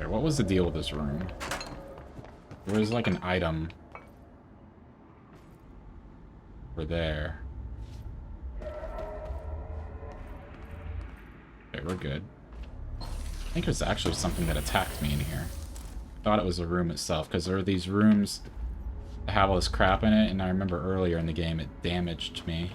What was the deal with this room? There was like an item over there. Okay, we're good. I think it was actually something that attacked me in here. I thought it was the room itself, because there are these rooms that have all this crap in it, and I remember earlier in the game it damaged me.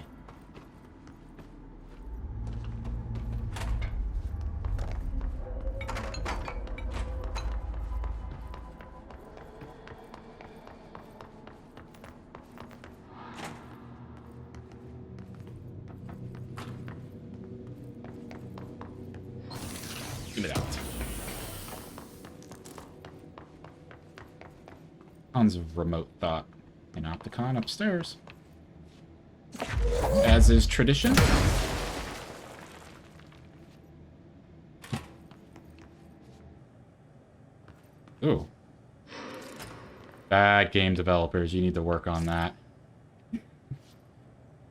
Tons of remote thought. An Opticon upstairs. As is tradition. Ooh. Bad game developers, you need to work on that.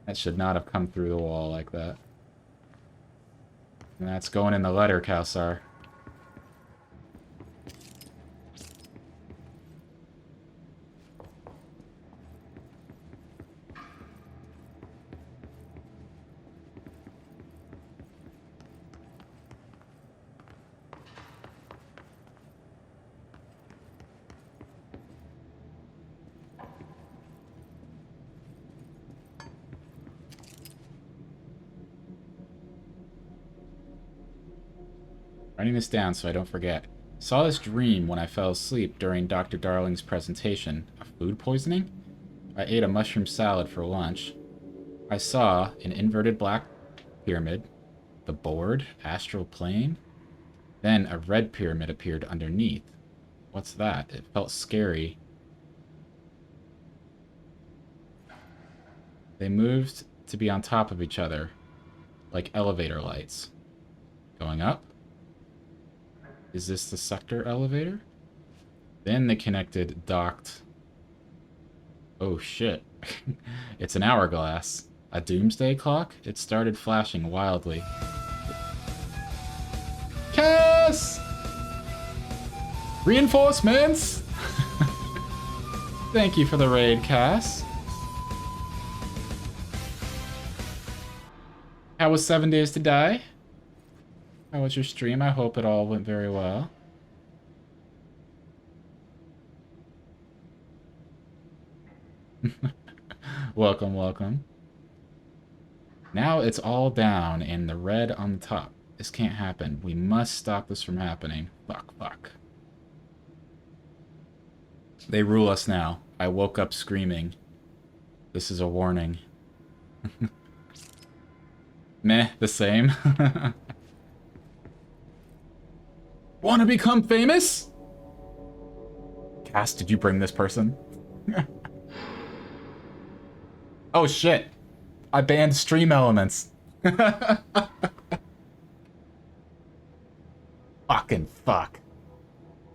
That should not have come through the wall like that. And that's going in the letter, Kowsar. Writing this down so I don't forget. Saw this dream when I fell asleep during Dr. Darling's presentation. A food poisoning? I ate a mushroom salad for lunch. I saw an inverted black pyramid, the board, astral plane. Then a red pyramid appeared underneath. What's that? It felt scary. They moved to be on top of each other, like elevator lights. Going up? Is this the sector elevator? Then they connected, docked. Oh shit. It's an hourglass. A doomsday clock? It started flashing wildly. Cass! Reinforcements! Thank you for the raid, Cass. How was 7 Days to Die? How was your stream? I hope it all went very well. Welcome, welcome. Now it's all down and the red on the top. This can't happen. We must stop this from happening. Fuck, fuck. They rule us now. I woke up screaming. This is a warning. Meh, the same. Want to become famous? Cass, did you bring this person? Oh shit. I banned stream elements. Fucking fuck.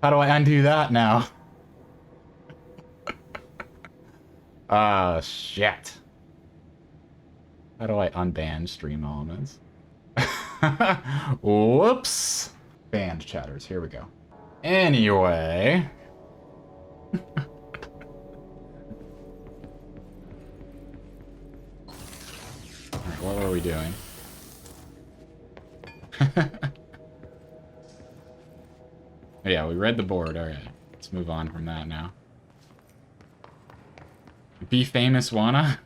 How do I undo that now? Ah, shit. How do I unban stream elements? Whoops. Banned chatters. Here we go. Anyway. Alright, what were we doing? Yeah, we read the board. Alright. Let's move on from that now. Be famous, wanna?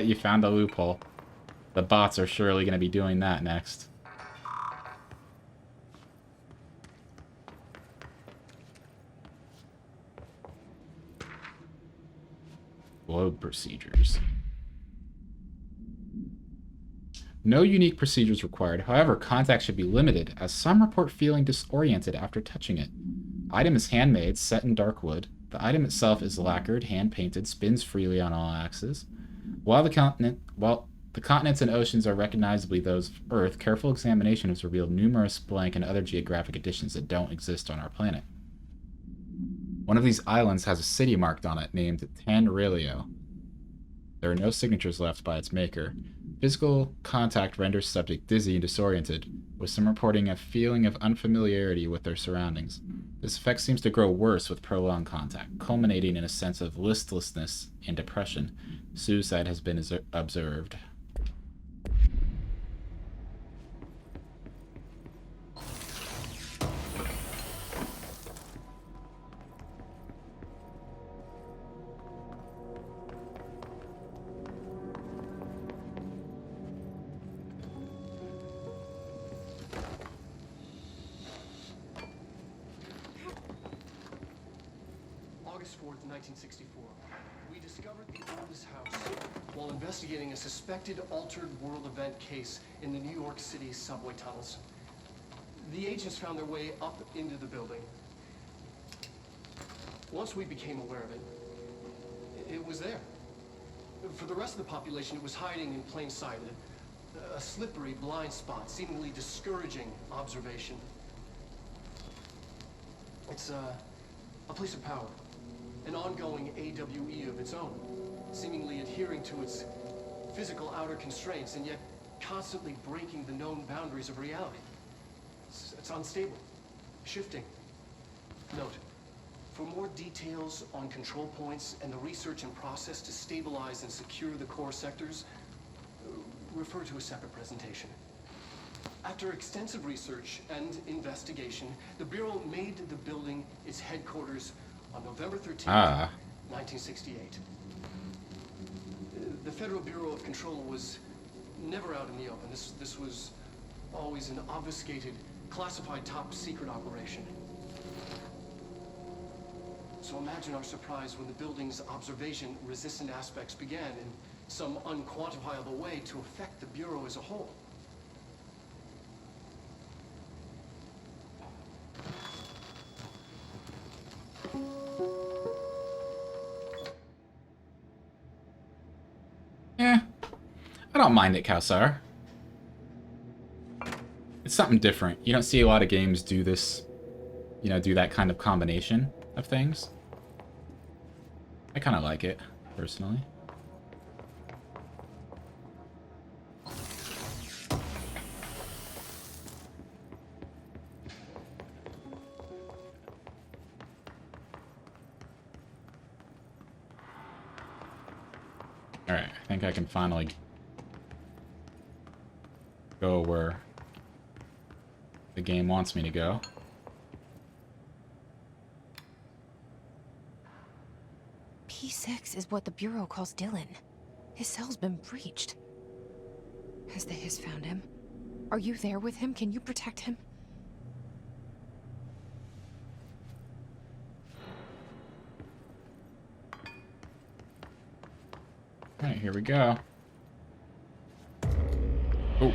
You found a loophole. The bots are surely going to be doing that next. Globe procedures. No unique procedures required. However, contact should be limited, as some report feeling disoriented after touching it. Item is handmade, set in dark wood. The item itself is lacquered, hand-painted, spins freely on all axes. While the continents and oceans are recognizably those of Earth, careful examination has revealed numerous blank and other geographic additions that don't exist on our planet. One of these islands has a city marked on it named Tanrilio. There are no signatures left by its maker. Physical contact renders subject dizzy and disoriented, with some reporting a feeling of unfamiliarity with their surroundings. This effect seems to grow worse with prolonged contact, culminating in a sense of listlessness and depression. Suicide has been observed. August 4th, 1964. We discovered the oldest house while investigating a suspected altered world event case in the New York City subway tunnels. The agents found their way up into the building. Once we became aware of it, it was there. For the rest of the population, it was hiding in plain sight. A slippery blind spot, seemingly discouraging observation. It's a place of power. An ongoing AWE of its own, seemingly adhering to its physical outer constraints and yet constantly breaking the known boundaries of reality. It's unstable, shifting. Note, for more details on control points and the research and process to stabilize and secure the core sectors, refer to a separate presentation. After extensive research and investigation, the Bureau made the building its headquarters on November 13th, 1968. The Federal Bureau of Control was never out in the open. This was always an obfuscated, classified top-secret operation. So imagine our surprise when the building's observation-resistant aspects began in some unquantifiable way to affect the Bureau as a whole. Yeah, I don't mind it, Kausar. It's something different. You don't see a lot of games do this, you know, do that kind of combination of things. I kind of like it, personally. Alright, I think I can finally go where the game wants me to go. P6 is what the Bureau calls Dylan. His cell's been breached. Has the Hiss found him? Are you there with him? Can you protect him? Alright, here we go. Oh.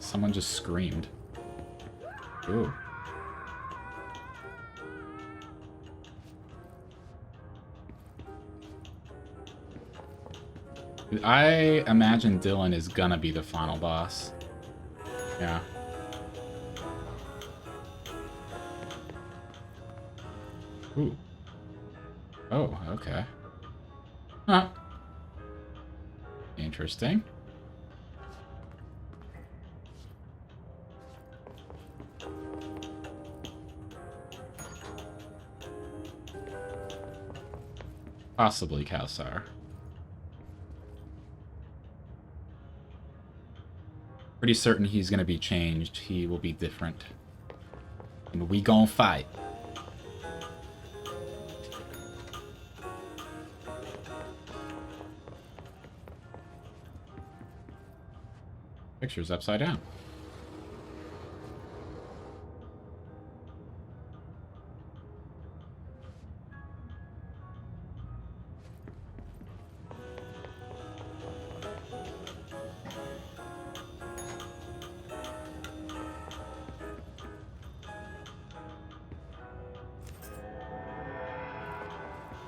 Someone just screamed. Ooh. I imagine Dylan is gonna be the final boss. Yeah. Ooh. Oh, okay. Huh. Interesting. Possibly Kalsar. Pretty certain he's gonna be changed. He will be different. And we gon' fight. Picture's upside down.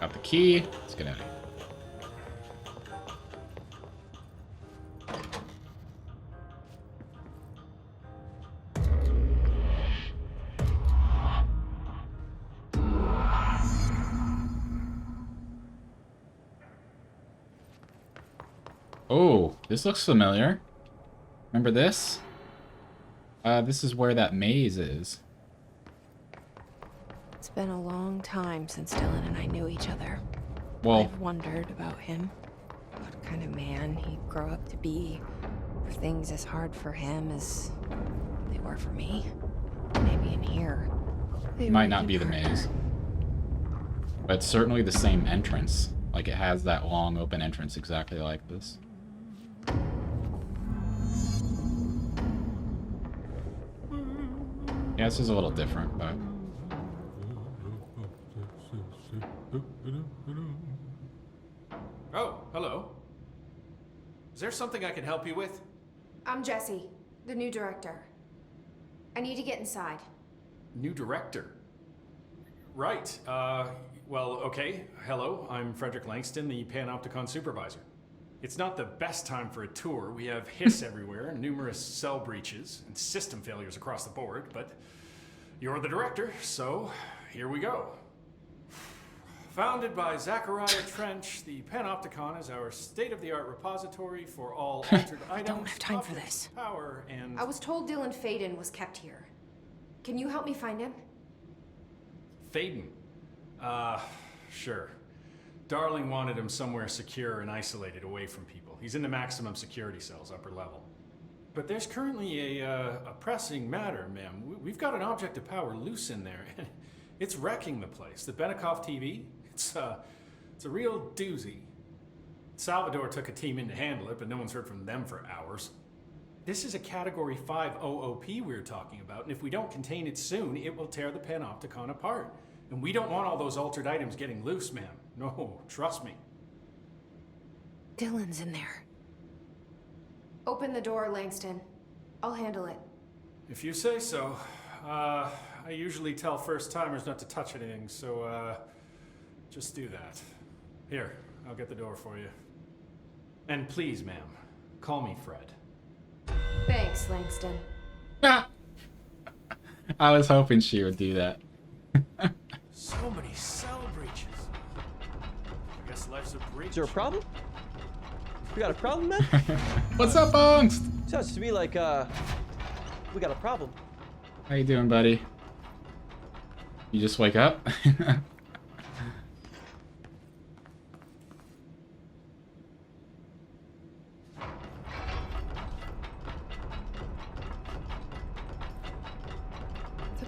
Got the key. Let's get out of here. Oh, this looks familiar. Remember this? This is where that maze is. It's been a long time since Dylan and I knew each other. Well, I've wondered about him. What kind of man he'd grow up to be. Were things as hard for him as they were for me? Maybe in here. It might not be the maze. But it's certainly the same entrance. Like, it has that long open entrance exactly like this. Yeah, this is a little different, but... Oh, hello. Is there something I can help you with? I'm Jessie, the new director. I need to get inside. New director? Right. Well, okay. Hello, I'm Frederick Langston, the Panopticon supervisor. It's not the best time for a tour. We have hiss everywhere, numerous cell breaches, and system failures across the board, but you're the director, so here we go. Founded by Zachariah Trench, the Panopticon is our state-of-the-art repository for all altered items. I don't have time for this. Power and... I was told Dylan Faden was kept here. Can you help me find him? Faden? Sure. Darling wanted him somewhere secure and isolated away from people. He's in the maximum security cells, upper level. But there's currently a pressing matter, ma'am. We've got an object of power loose in there, and it's wrecking the place. The Benikoff TV, it's a real doozy. Salvador took a team in to handle it, but no one's heard from them for hours. This is a Category 5 OOP we're talking about, and if we don't contain it soon, it will tear the Panopticon apart. And we don't want all those altered items getting loose, ma'am. No, trust me. Dylan's in there. Open the door, Langston. I'll handle it. If you say so. I usually tell first-timers not to touch anything, so, just do that. Here, I'll get the door for you. And please, ma'am, call me Fred. Thanks, Langston. I was hoping she would do that. So many cell breaches. I guess life's a breach. Is there a problem? We got a problem, man? What's up, Angst? Sounds to me like, we got a problem. How you doing, buddy? You just wake up? The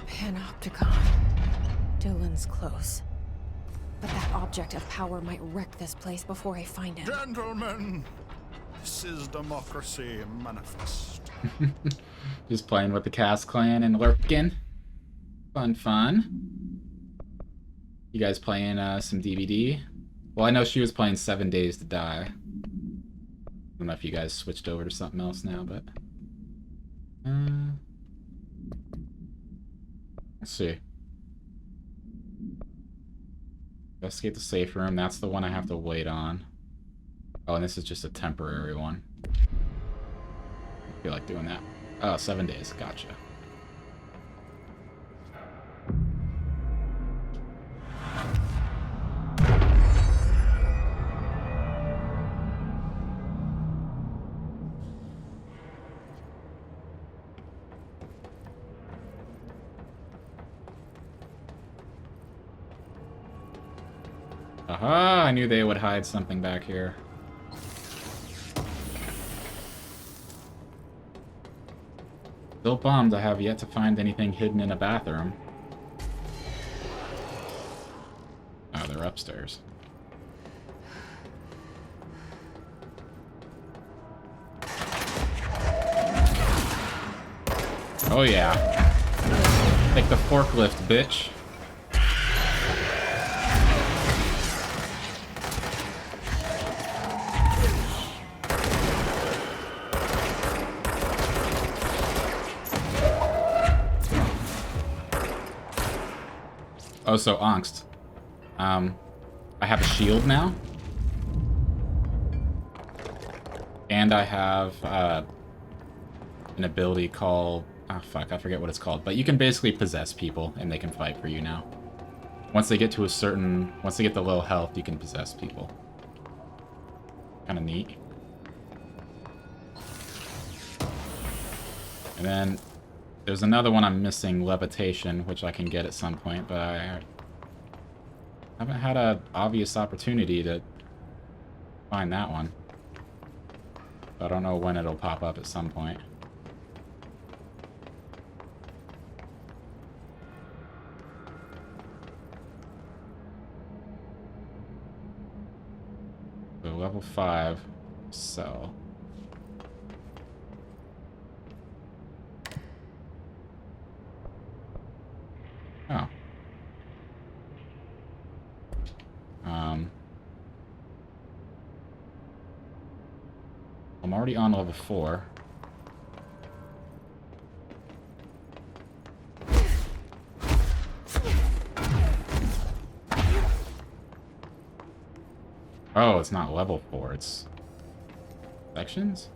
Panopticon. Dylan's close. But that object of power might wreck this place before I find him. Gentlemen, this is democracy manifest. Just playing with the Cass clan and lurking. Fun. You guys playing some DVD? Well, I know she was playing 7 Days to Die. I don't know if you guys switched over to something else now, but... let's see. Investigate the safe room. That's the one I have to wait on. Oh, and this is just a temporary one. I feel like doing that. Oh, 7 days. Gotcha. Aha! I knew they would hide something back here. Still bummed I have yet to find anything hidden in a bathroom. Oh, they're upstairs. Oh yeah. Take the forklift, bitch. Oh, so angst. I have a shield now. And I have an ability called... Oh, fuck, I forget what it's called. But you can basically possess people, and they can fight for you now. Once they get to a certain... Once they get the low health, you can possess people. Kind of neat. And then there's another one I'm missing, levitation, which I can get at some point, but I haven't had an obvious opportunity to find that one. I don't know when it'll pop up at some point. So level 5, so... Oh. I'm already on level 4. Oh, it's not level 4, it's... sections?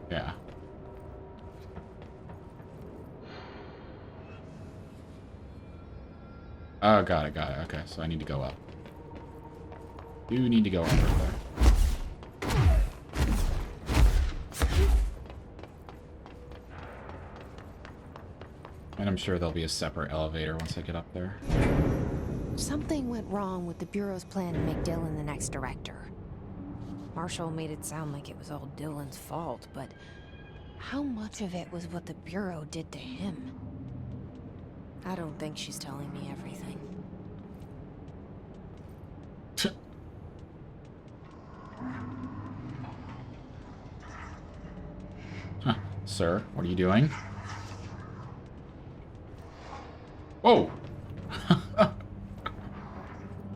Yeah. Oh, got it. Okay, so I need to go up. Do need to go up right there. And I'm sure there'll be a separate elevator once I get up there. Something went wrong with the Bureau's plan to make Dylan the next director. Marshall made it sound like it was all Dylan's fault, but how much of it was what the Bureau did to him? I don't think she's telling me everything. Huh. Sir, what are you doing? Whoa!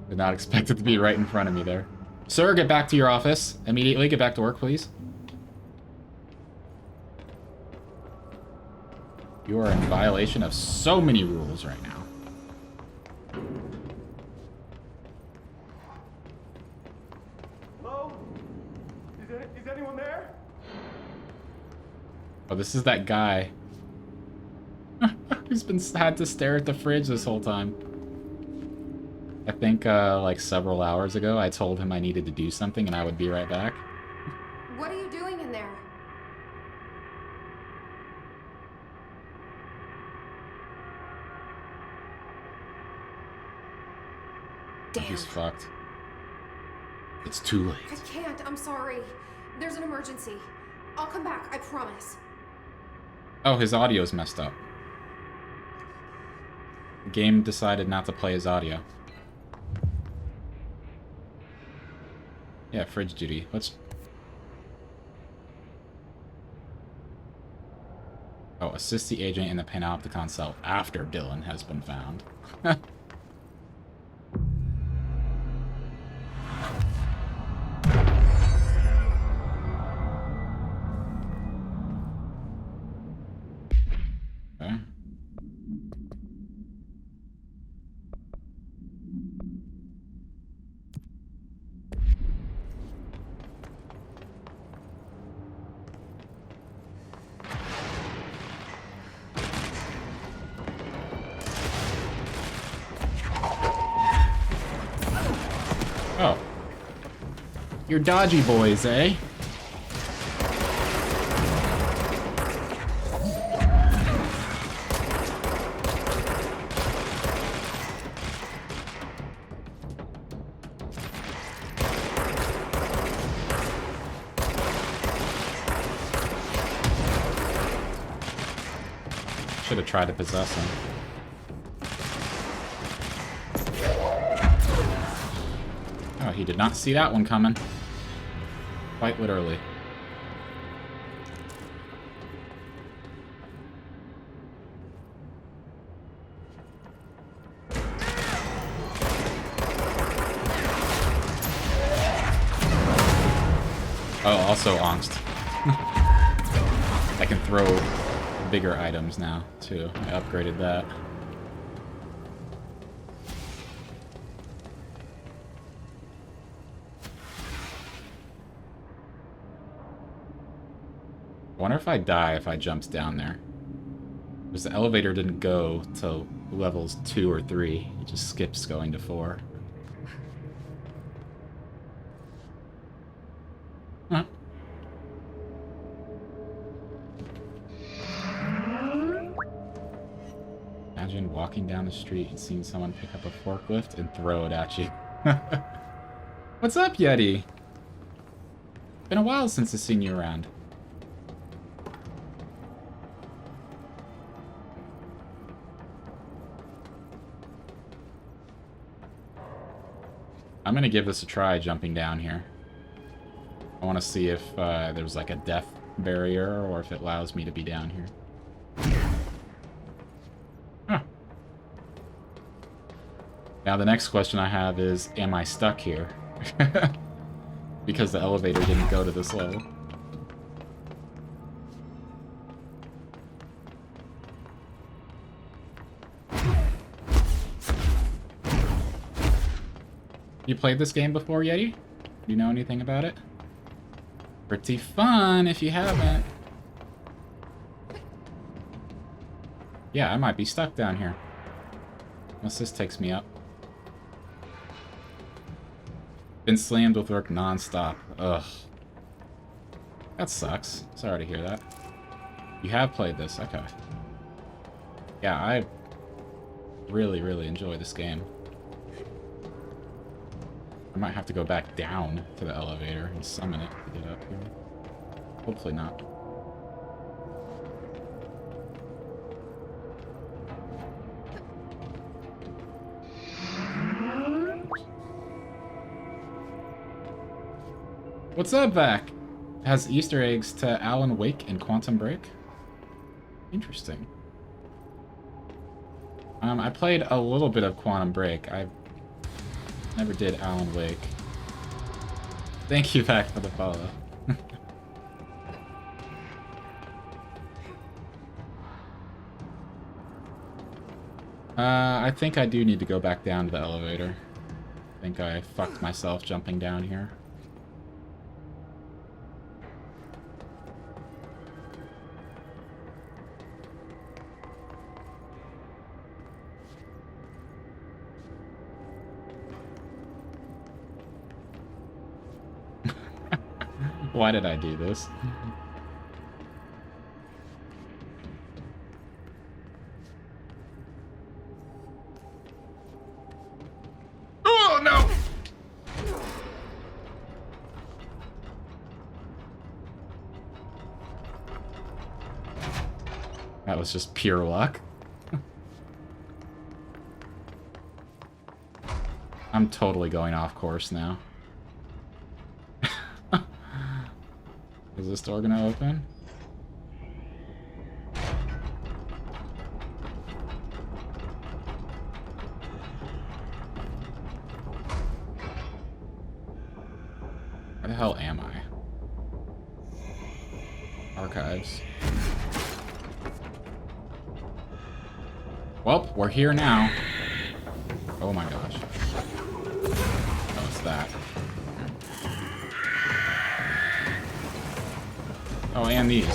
Did not expect it to be right in front of me there. Sir, get back to your office. Immediately, get back to work, please. You are in violation of so many rules right now. Hello? Is anyone there? Oh, this is that guy who's been had to stare at the fridge this whole time. I think, like several hours ago, I told him I needed to do something and I would be right back. What are you doing in there? Damn. He's fucked. It's too late. I can't, I'm sorry. There's an emergency. I'll come back, I promise. Oh, his audio's messed up. The game decided not to play his audio. Yeah, fridge duty. Let's... Oh, assist the agent in the Panopticon cell after Dylan has been found. Okay. Oh. You're dodgy boys, eh? should have tried to possess him. Oh, he did not see that one coming. Quite literally. Oh, also angst. I can throw bigger items now, too. I upgraded that. I wonder if I die if I jumps down there. Because the elevator didn't go to levels 2 or 3. It just skips going to 4. Huh. Imagine walking down the street and seeing someone pick up a forklift and throw it at you. What's up, Yeti? Been a while since I've seen you around. I'm gonna give this a try, jumping down here. I want to see if there's like a death barrier or if it allows me to be down here. Huh. Now the next question I have is, am I stuck here? Because the elevator didn't go to this level. You played this game before, Yeti? Do you know anything about it? Pretty fun if you haven't. Yeah, I might be stuck down here. Unless this takes me up. Been slammed with work non-stop. Ugh. That sucks. Sorry to hear that. You have played this, okay. Yeah, I really, really enjoy this game. I might have to go back down to the elevator and summon it to get up here. Hopefully not. What's up, Vac? Has Easter eggs to Alan Wake and Quantum Break? Interesting. I played a little bit of Quantum Break. I never did Alan Wake. Thank you, Vac, for the follow. I think I do need to go back down to the elevator. I think I fucked myself jumping down here. Why did I do this? Oh, no! That was just pure luck. I'm totally going off course now. Is this door gonna open? Where the hell am I? Archives. Well, we're here now. Oh my gosh. Oh, it's that. Oh, and these.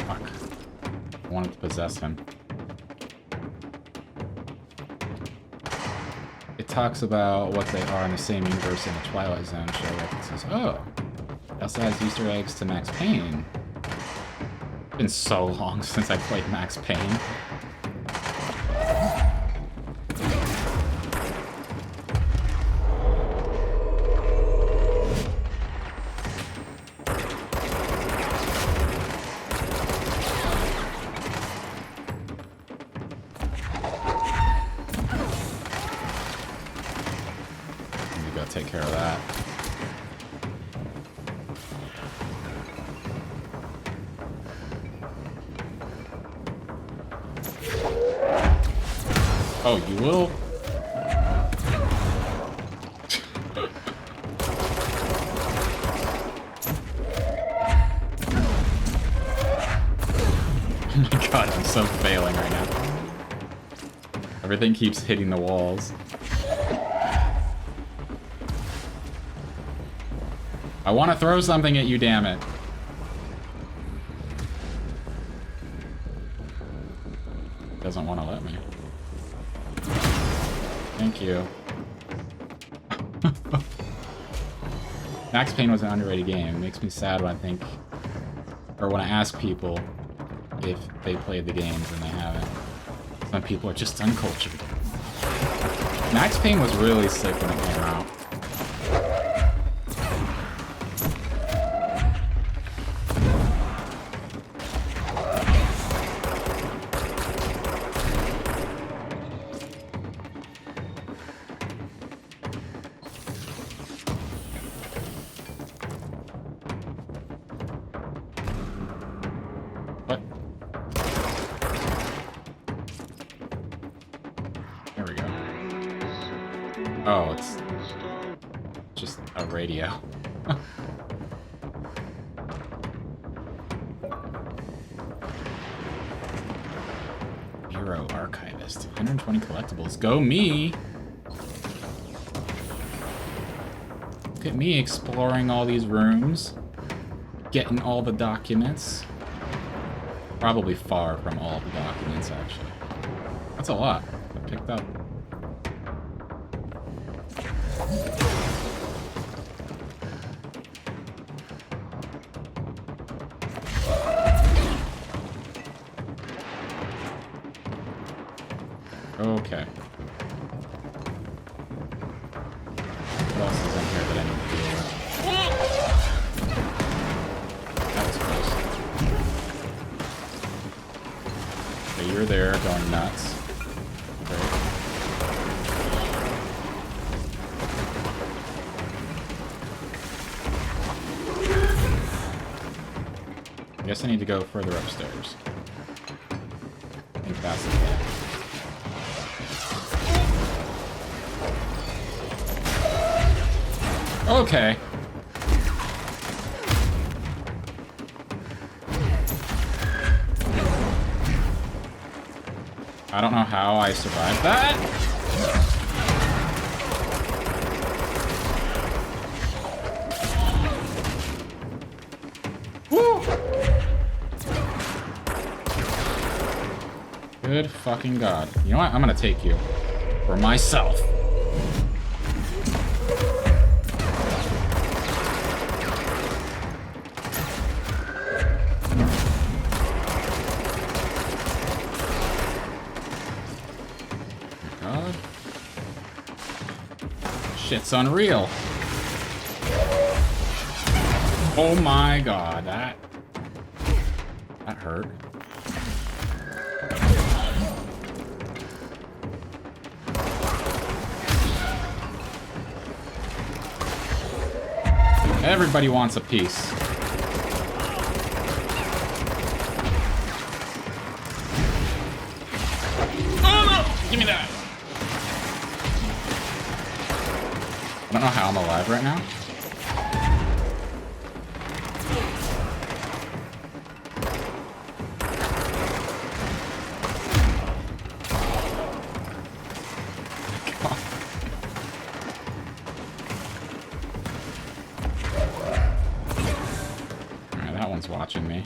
Fuck. I wanted to possess him. It talks about what they are in the same universe in the Twilight Zone show references. Oh, it also has Easter eggs to Max Payne. It's been so long since I played Max Payne. Take care of that. Oh, you will? Oh my god, I'm so failing right now. Everything keeps hitting the walls. I want to throw something at you, damn it. Doesn't want to let me. Thank you. Max Payne was an underrated game. It makes me sad when I think, or when I ask people if they played the games and they haven't. Some people are just uncultured. Max Payne was really sick when it came out. Oh, it's just a radio. Hero Archivist. 120 collectibles. Go me! Look at me exploring all these rooms. Getting all the documents. Probably far from all of the documents, actually. That's a lot. I picked up. Okay. What else is in here that I need to deal with? That was close. Okay, you're there going nuts. Great. I guess I need to go further upstairs. I think that's the plan. Okay. I don't know how I survived that. Woo! Good fucking god. You know what? I'm gonna take you for myself. Shit's unreal. Oh my god, that hurt. Everybody wants a piece. Oh no! Give me that! I don't know how I'm alive right now. Alright, that one's watching me.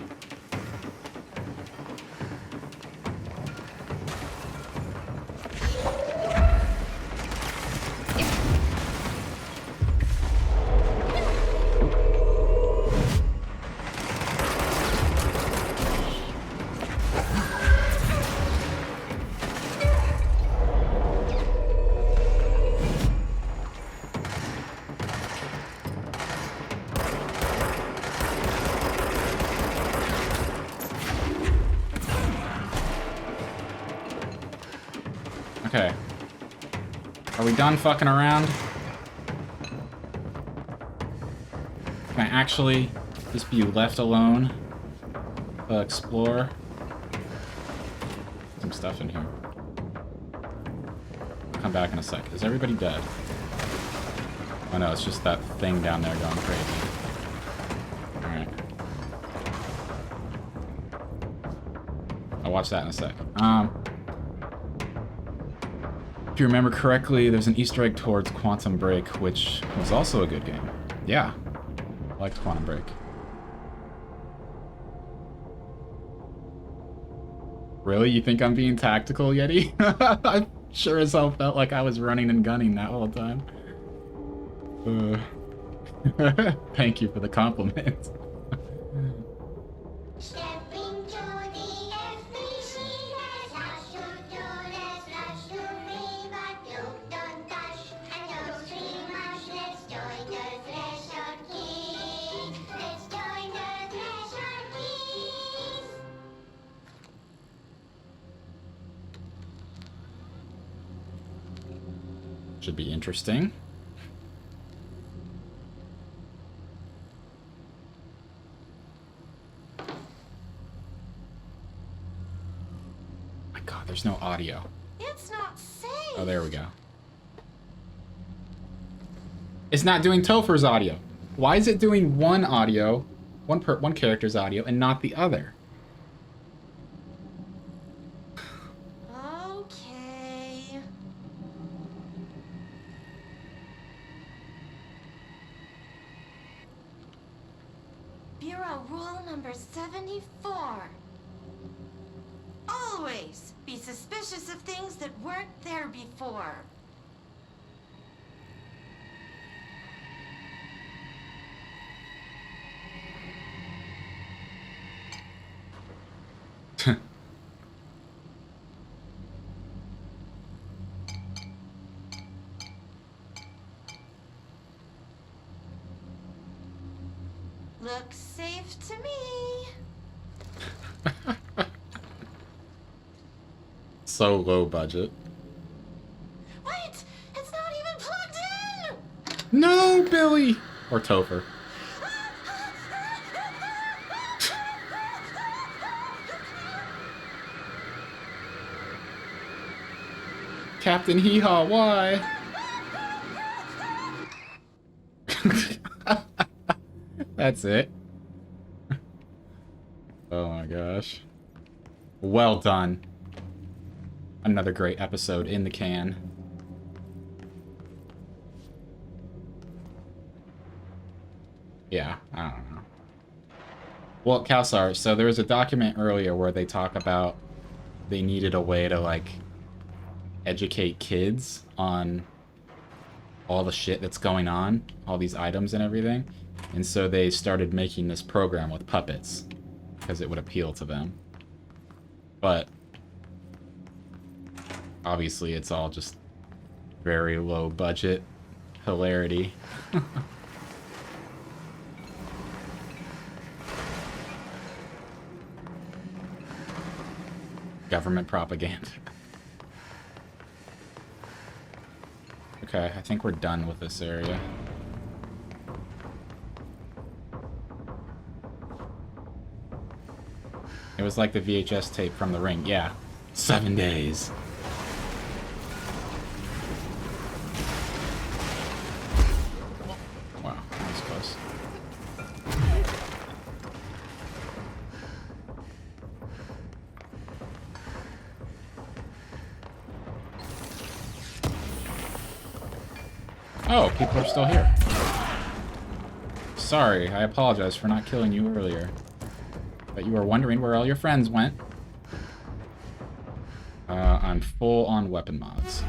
Are we done fucking around? Can I actually just be left alone to explore? Some stuff in here. I'll come back in a sec. Is everybody dead? Oh no, it's just that thing down there going crazy. Alright. I'll watch that in a sec. If you remember correctly, there's an Easter egg towards Quantum Break, which was also a good game. Yeah. I liked Quantum Break. Really? You think I'm being tactical, Yeti? I sure as hell felt like I was running and gunning that whole time. Thank you for the compliment. Should be interesting. My God, there's no audio. It's not safe. Oh, there we go. It's not doing Topher's audio. Why is it doing one audio, one character's audio, and not the other? Okay. Bureau rule number 74. Always be suspicious of things that weren't there before. Looks safe to me. So low budget. Wait! It's not even plugged in! No, Billy! Or Topher. Captain Hee-Haw, why? That's it. Oh my gosh. Well done. Another great episode in the can. Yeah, I don't know. Well, Kalsar, so there was a document earlier where they talk about they needed a way to, like, educate kids on all the shit that's going on, all these items and everything. And so they started making this program with puppets because it would appeal to them. But obviously it's all just very low budget hilarity. Government propaganda. Okay, I think we're done with this area. It was like the VHS tape from The Ring. Yeah. 7 days. Wow, that was close. Oh, people are still here. Sorry, I apologize for not killing you earlier. But you were wondering where all your friends went. I'm full on weapon mods.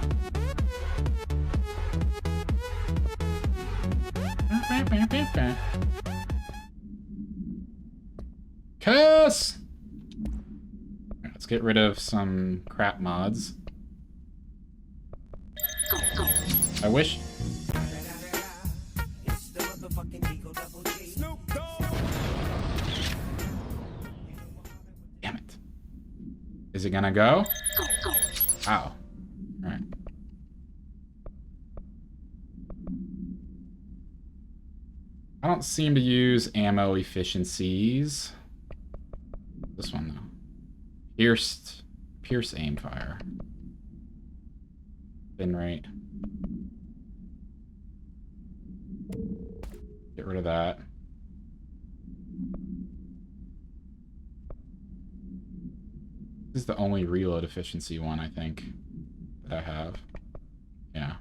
Cuss! Let's get rid of some crap mods. I wish... Damn it. Is it gonna go? Ow. Alright. I don't seem to use ammo efficiencies. This one though. Pierce aim fire. Bin rate. Get rid of that. This is the only reload efficiency one, I think, that I have. Yeah.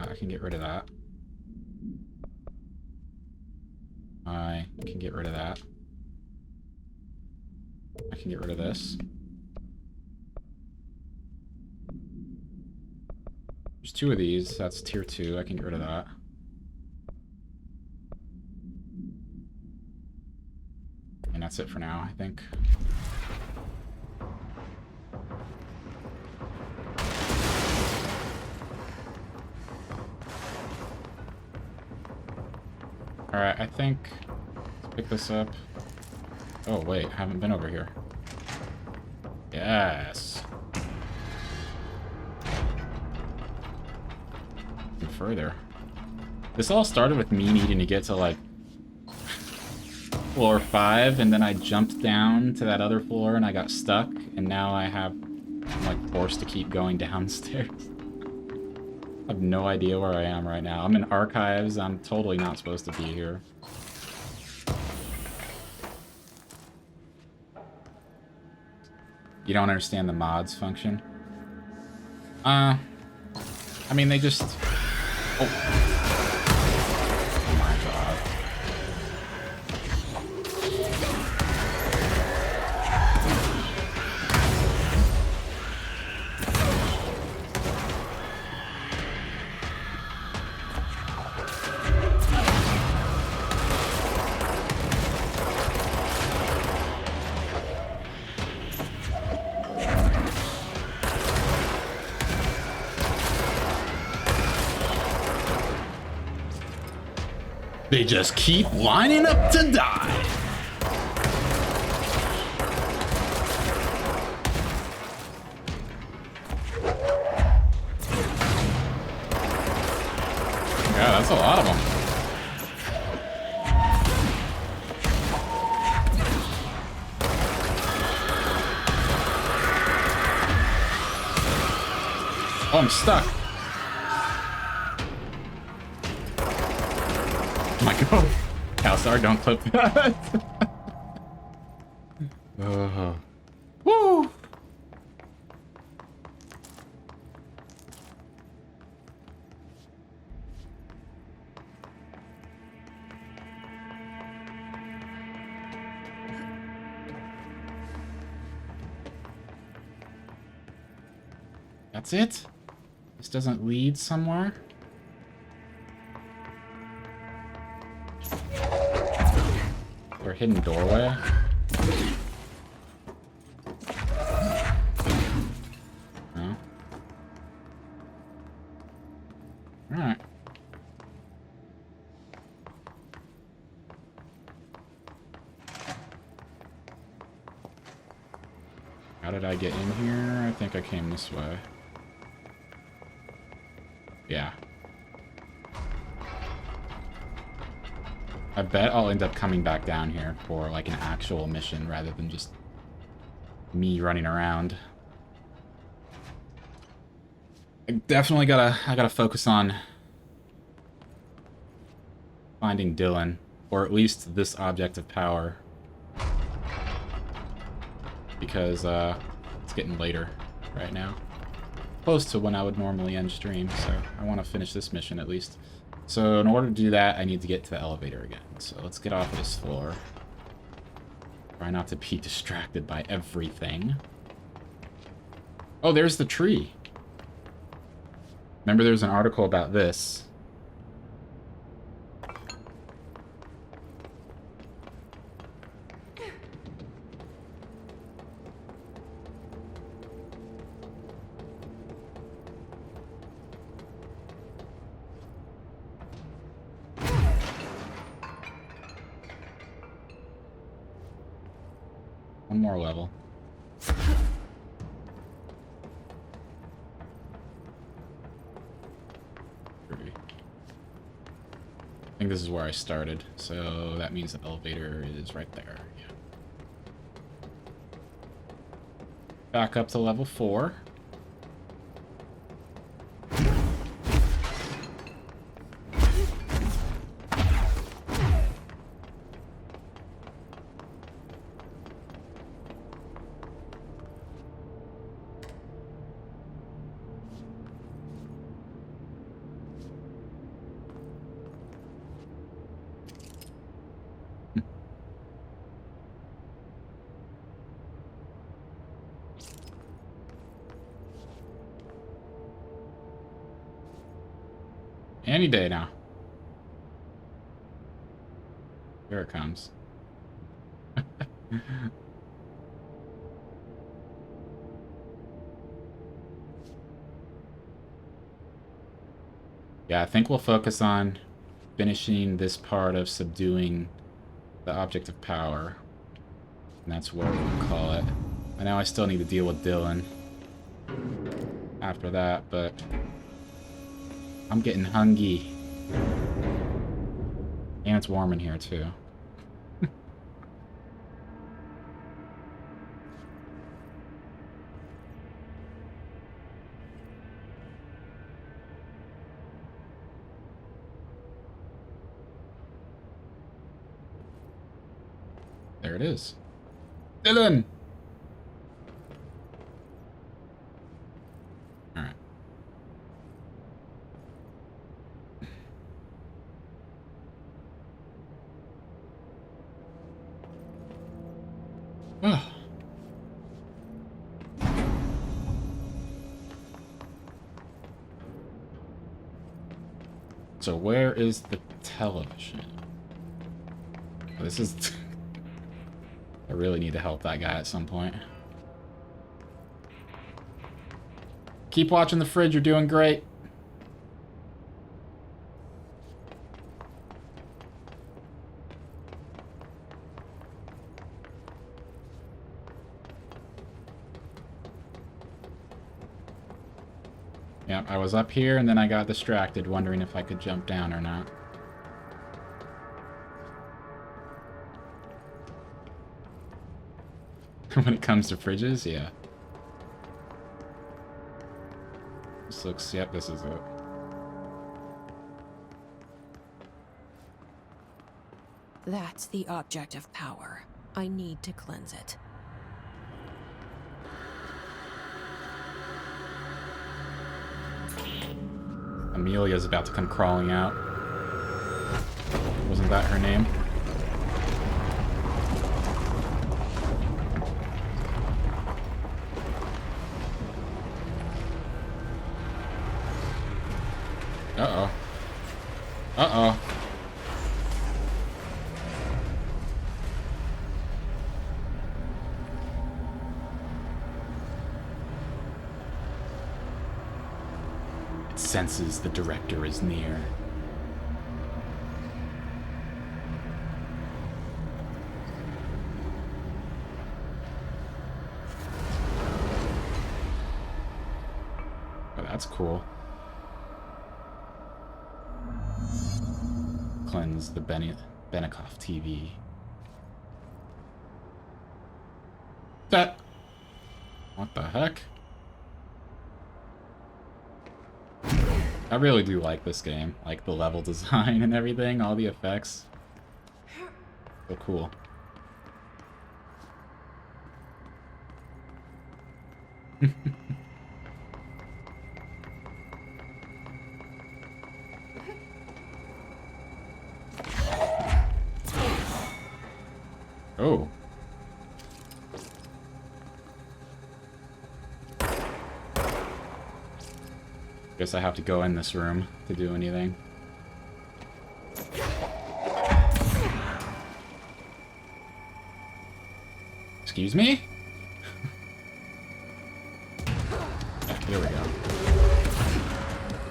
I can get rid of that. I can get rid of that. I can get rid of this. There's 2 of these. That's tier 2. I can get rid of that. And that's it for now, I think. Alright, I think... Let's pick this up. Oh, wait. I haven't been over here. Yes! And further. This all started with me needing to get to, like, floor 5, and then I jumped down to that other floor and I got stuck, and now I'm like forced to keep going downstairs. I have no idea where I am right now. I'm in archives. I'm totally not supposed to be here. You don't understand the mods function? I mean, they just... Oh. They just keep lining up to die. Yeah, that's a lot of them. Oh, I'm stuck. Oh my god. Calstar, don't clip that. Woo! That's it? This doesn't lead somewhere? Or hidden doorway? No. Alright. How did I get in here? I think I came this way. Yeah. I bet I'll end up coming back down here for like an actual mission rather than just me running around. I definitely gotta focus on finding Dylan, or at least this object of power, because it's getting later right now. Close to when I would normally end stream, so I want to finish this mission at least. So in order to do that, I need to get to the elevator again. So let's get off of this floor. Try not to be distracted by everything. Oh, there's the tree. Remember, there's an article about this. One more level. 3. I think this is where I started, so that means the elevator is right there. Yeah. Back up to level 4. Any day now. Here it comes. Yeah, I think we'll focus on finishing this part of subduing the object of power. And that's what we'll call it. I know I still need to deal with Dylan after that, but I'm getting hungry. And it's warm in here, too. There it is. Dylan! Alright. So where is the television? This is... I really need to help that guy at some point. Keep watching the fridge, you're doing great. Yep, I was up here and then I got distracted wondering if I could jump down or not. When it comes to fridges, yeah. This looks, yep, this is it. That's the object of power. I need to cleanse it. Amelia's about to come crawling out. Wasn't that her name? Uh-oh. Uh-oh. It senses the director is near. Oh, that's cool. Cleanse the Benikoff TV. That. What the heck? I really do like this game. Like the level design and everything, all the effects. So cool. Oh. Guess I have to go in this room to do anything. Excuse me? Yeah, there we go.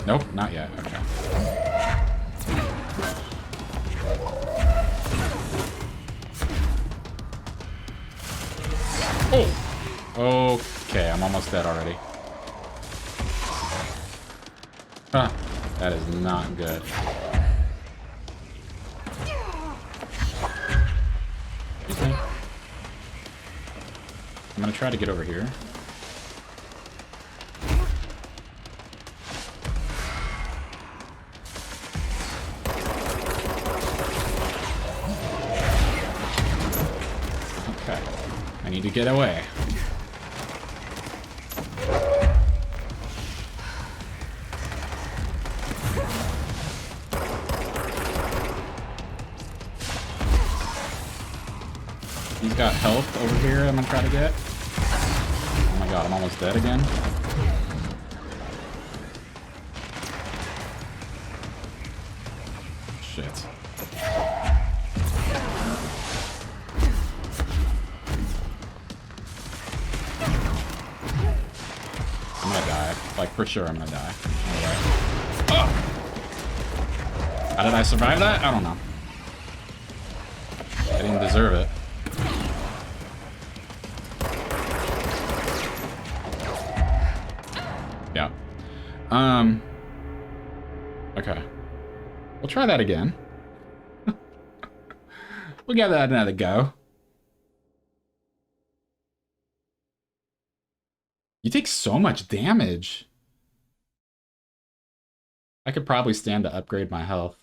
Nope, not yet. Okay. Oh! Okay, I'm almost dead already. Ah. That is not good. Excuse me. I'm gonna try to get over here. Okay. I need to get away. He's got health over here I'm gonna try to get. Oh my god, I'm almost dead again. Shit. I'm gonna die. Like, for sure I'm gonna die. Oh! How did I survive that? I don't know. I didn't deserve it. Yeah. Okay. We'll try that again. We'll give that another go. You take so much damage. I could probably stand to upgrade my health.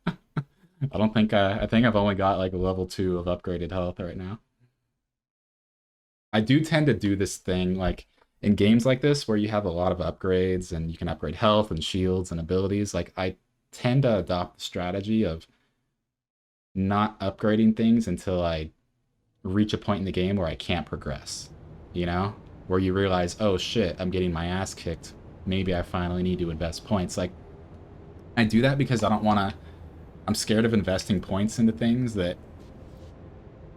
I don't think I think I've only got like a level 2 of upgraded health right now. I do tend to do this thing like in games like this where you have a lot of upgrades and you can upgrade health and shields and abilities. Like I tend to adopt the strategy of not upgrading things until I reach a point in the game where I can't progress, you know? Where you realize, oh shit, I'm getting my ass kicked. Maybe I finally need to invest points. Like, I do that because I don't want to... I'm scared of investing points into things that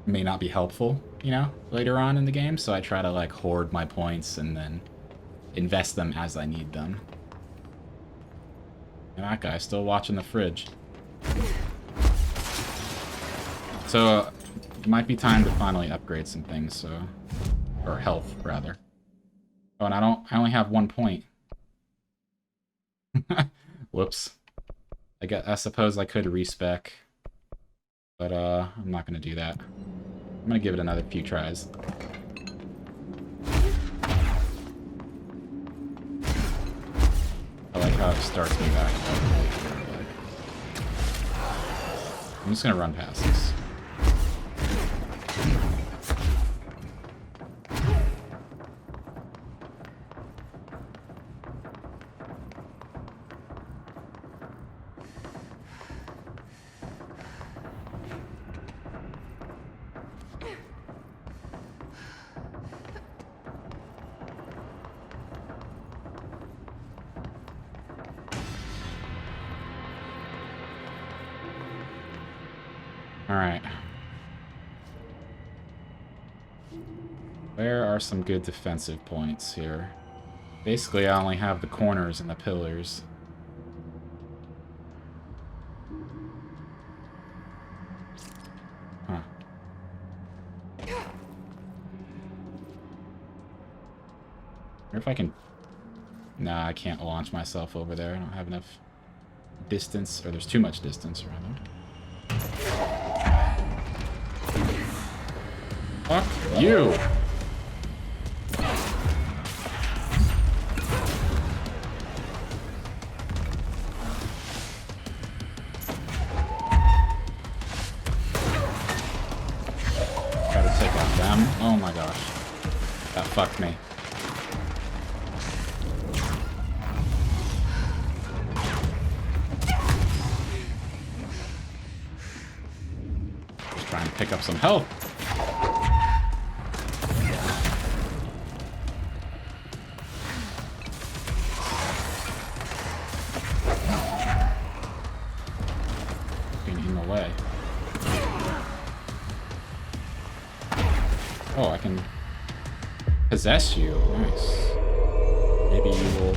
may not be helpful, you know, later on in the game. So I try to, like, hoard my points and then invest them as I need them. And that guy's still watching the fridge. So, it might be time to finally upgrade some things, so... Or health, rather. Oh, and I only have 1 point. Whoops. I suppose I could respec. But, I'm not gonna do that. I'm gonna give it another few tries. I like how it starts me back. I'm just gonna run past this. Alright. Where are some good defensive points here? Basically, I only have the corners and the pillars. Huh. Wonder if I can... Nah, I can't launch myself over there. I don't have enough distance, or there's too much distance, rather. Fuck you! Try to take out them. Oh my gosh. That fucked me. Just trying to pick up some health. Oh, I can possess you. Nice. Maybe you will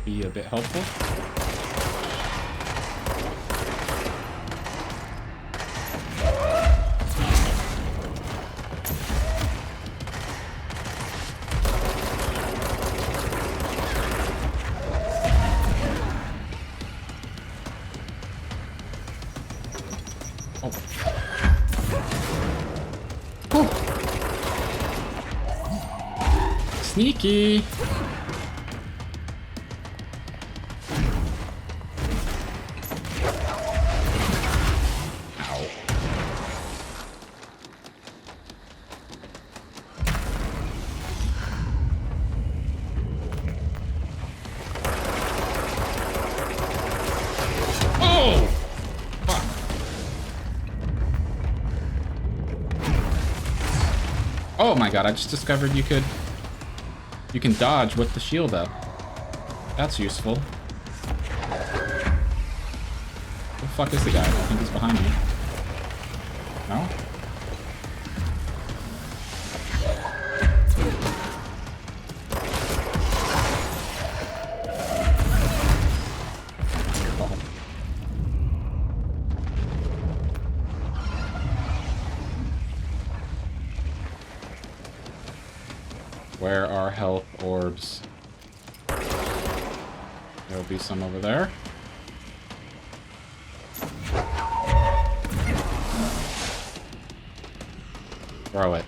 be a bit helpful. Sneaky. Ow. Oh! Fuck. Oh my god, I just discovered you can dodge with the shield up. That's useful. Where the fuck is the guy? I think he's behind me. No? Oh. Where are health orbs? There'll be some over there. Throw it.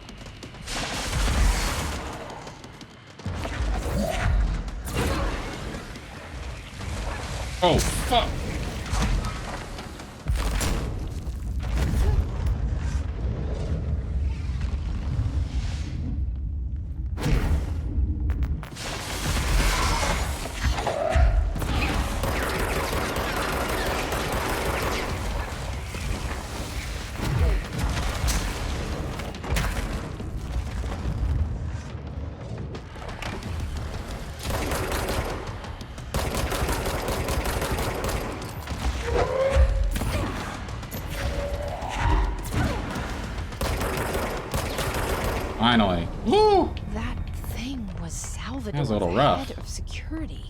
Oh, fuck! Finally. Woo! That thing was Salvador, That was a little the rough. head of security.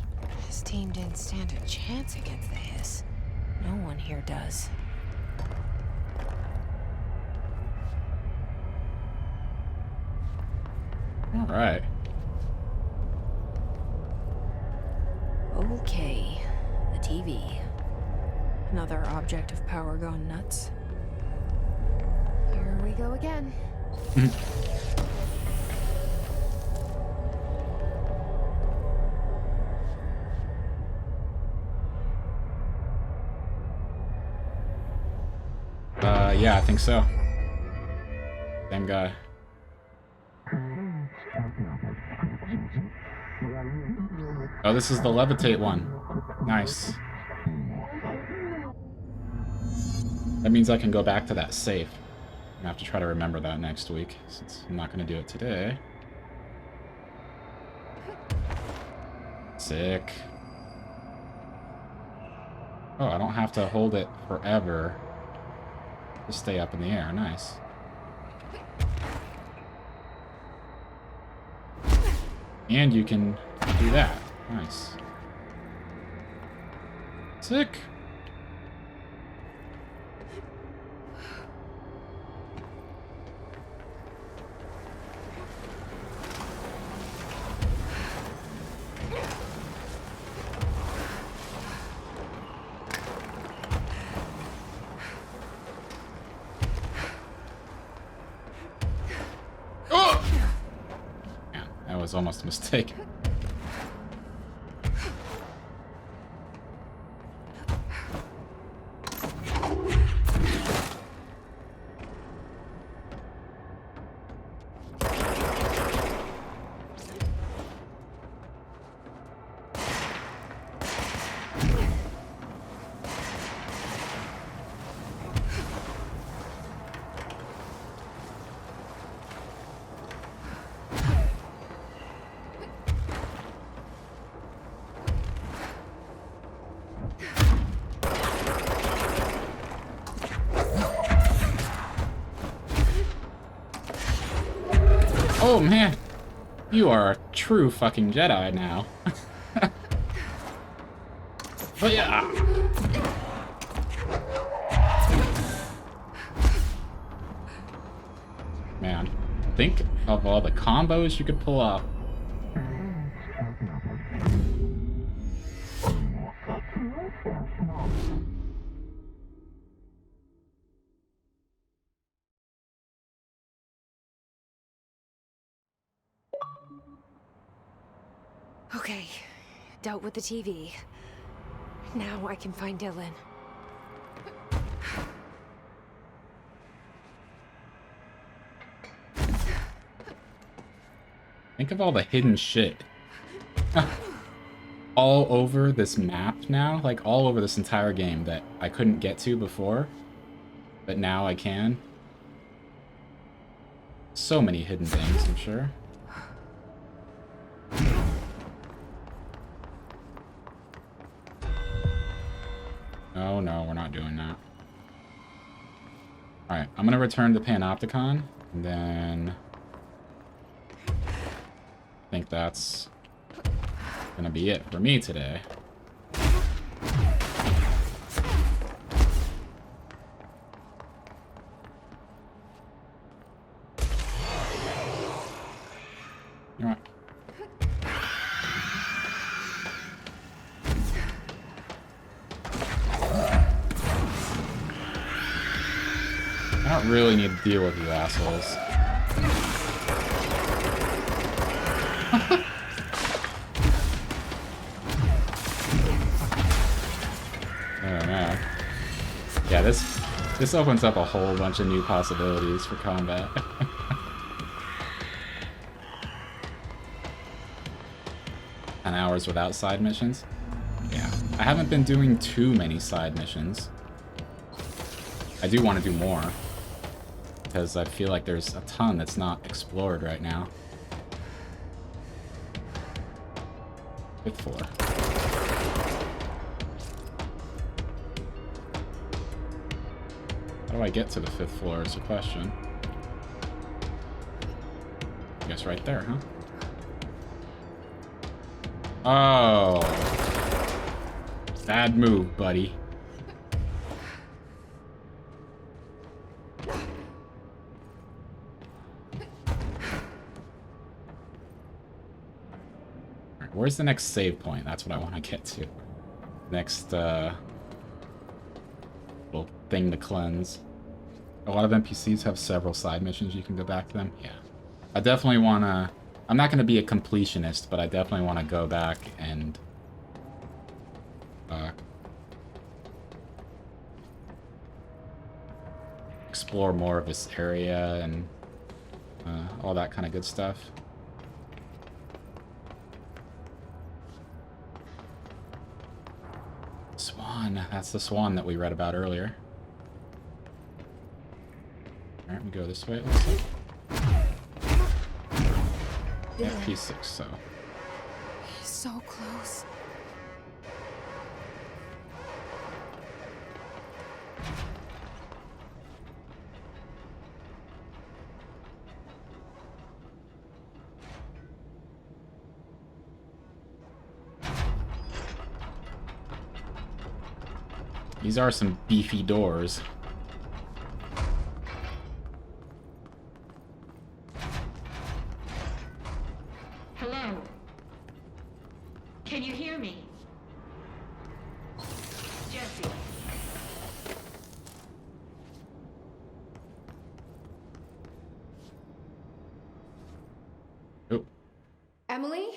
His team didn't stand a chance against the Hiss. No one here does. All right. Okay, the TV. Another object of power gone nuts. Here we go again. Yeah, I think so. Same guy. Oh, this is the levitate one. Nice. That means I can go back to that safe. I'm gonna have to try to remember that next week, since I'm not gonna do it today. Sick. Oh, I don't have to hold it forever. Just stay up in the air. Nice. And you can do that. Nice. Sick. Was almost a mistake. Oh man, you are a true fucking Jedi now. Oh yeah. Man, think of all the combos you could pull off. Okay, dealt with the TV. Now I can find Dylan. Think of all the hidden shit. All over this map now, like all over this entire game that I couldn't get to before, but now I can. So many hidden things, I'm sure. Oh no, we're not doing that. Alright, I'm gonna return to Panopticon, and then I think that's gonna be it for me today. You know what? I don't really need to deal with you assholes. Oh man. Yeah, this opens up a whole bunch of new possibilities for combat. 10 hours without side missions? Yeah. I haven't been doing too many side missions. I do want to do more, because I feel like there's a ton that's not explored right now. 5th floor. How do I get to the 5th floor is the question. I guess right there, huh? Oh. Bad move, buddy. Alright, where's the next save point? That's what I want to get to. Next, little thing to cleanse. A lot of NPCs have several side missions. You can go back to them. Yeah. I definitely want to... I'm not going to be a completionist, but I definitely want to go back and explore more of this area and all that kind of good stuff. Swan. That's the swan that we read about earlier. Alright, we go this way, it looks like. Yeah, P6, so. He's so close. These are some beefy doors. Hello? Can you hear me? Jesse. Oh. Emily?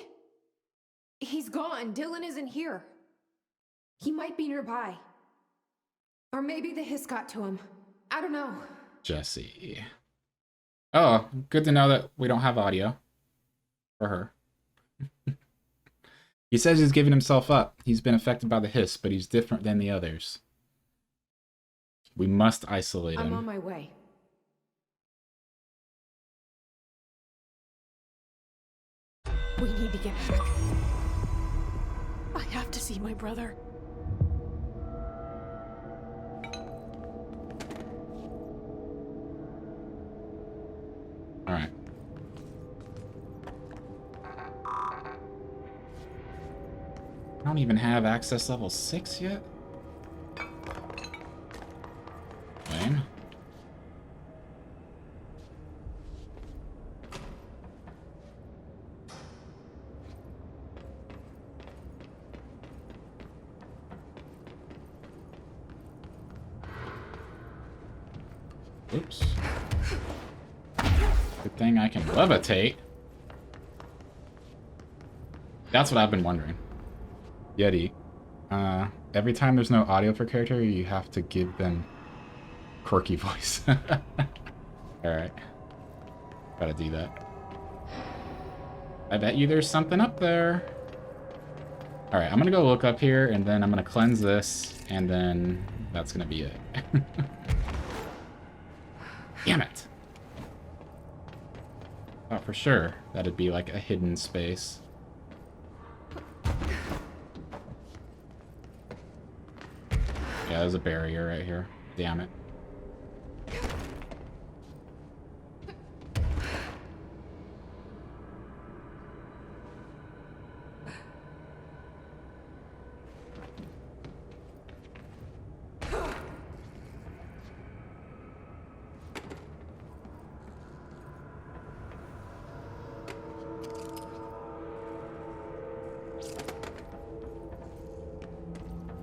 He's gone. Dylan isn't here. He might be nearby. Or maybe the hiss got to him. I don't know. Jesse. Oh, good to know that we don't have audio for her. He says he's giving himself up. He's been affected by the hiss, but he's different than the others. We must isolate him. I'm on my way. We need to get back. I have to see my brother. All right. I don't even have access level 6 yet. Lame. Oops. Good thing I can levitate. That's what I've been wondering. Yeti. Every time there's no audio for character, you have to give them quirky voice. Alright. Gotta do that. I bet you there's something up there. Alright, I'm gonna go look up here, and then I'm gonna cleanse this, and then that's gonna be it. Damn it! Oh, for sure. That'd be like a hidden space. Yeah, there's a barrier right here. Damn it.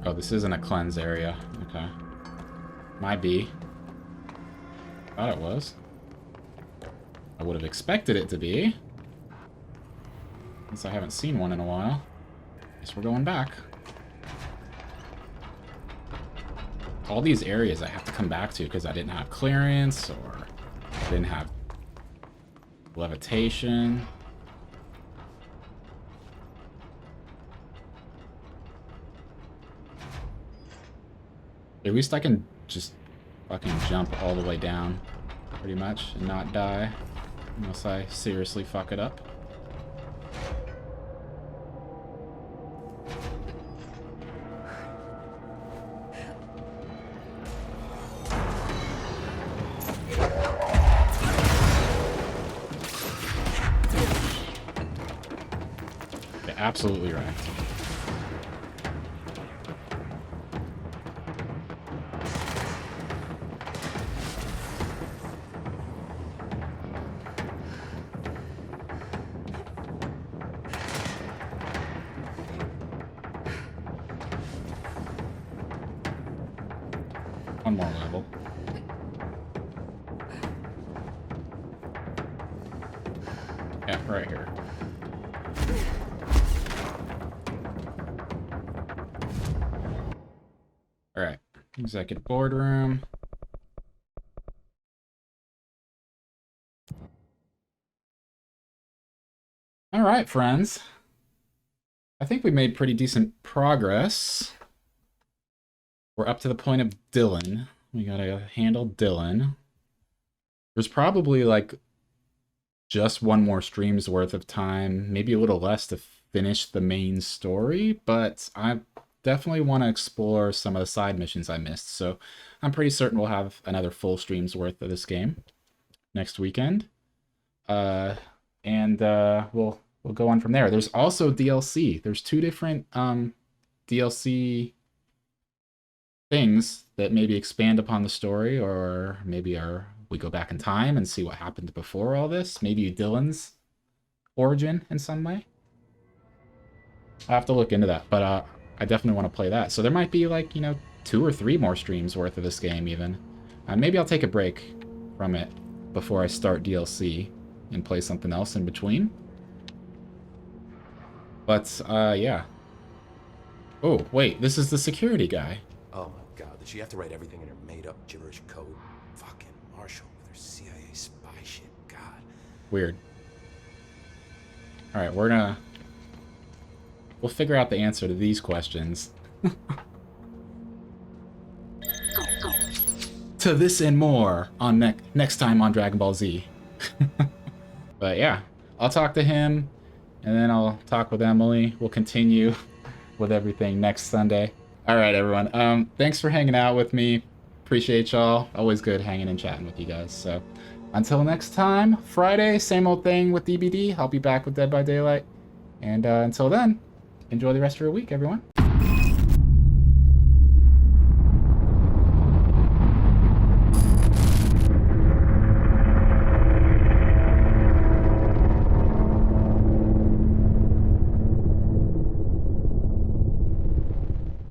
Oh, this isn't a cleanse area. Okay. Might be. Thought it was. I would have expected it to be. Since I haven't seen one in a while. Guess we're going back. All these areas I have to come back to because I didn't have clearance or I didn't have levitation. At least I can just fucking jump all the way down, pretty much, and not die, unless I seriously fuck it up. Yeah, absolutely right. One more level. Yeah, right here. Alright. Executive boardroom. Alright, friends. I think we made pretty decent progress. We're up to the point of Dylan. We gotta handle Dylan. There's probably like just one more stream's worth of time, maybe a little less to finish the main story, but I definitely want to explore some of the side missions I missed, so I'm pretty certain we'll have another full stream's worth of this game next weekend. We'll go on from there. There's also DLC. There's 2 different DLC things that maybe expand upon the story, or maybe we go back in time and see what happened before all this. Maybe Dylan's origin in some way. I have to look into that, but I definitely want to play that. So there might be like, 2 or 3 more streams worth of this game even. Maybe I'll take a break from it before I start DLC and play something else in between. But yeah. Oh, wait, this is the security guy. Oh my god, did she have to write everything in her made-up gibberish code? Fucking Marshall with her CIA spy shit, god. Weird. Alright, we'll figure out the answer to these questions. To this and more on next time on Dragon Ball Z. But yeah, I'll talk to him, and then I'll talk with Emily. We'll continue with everything next Sunday. Alright, everyone. Thanks for hanging out with me. Appreciate y'all. Always good hanging and chatting with you guys. So, until next time, Friday, same old thing with DBD. I'll be back with Dead by Daylight. And until then, enjoy the rest of your week, everyone.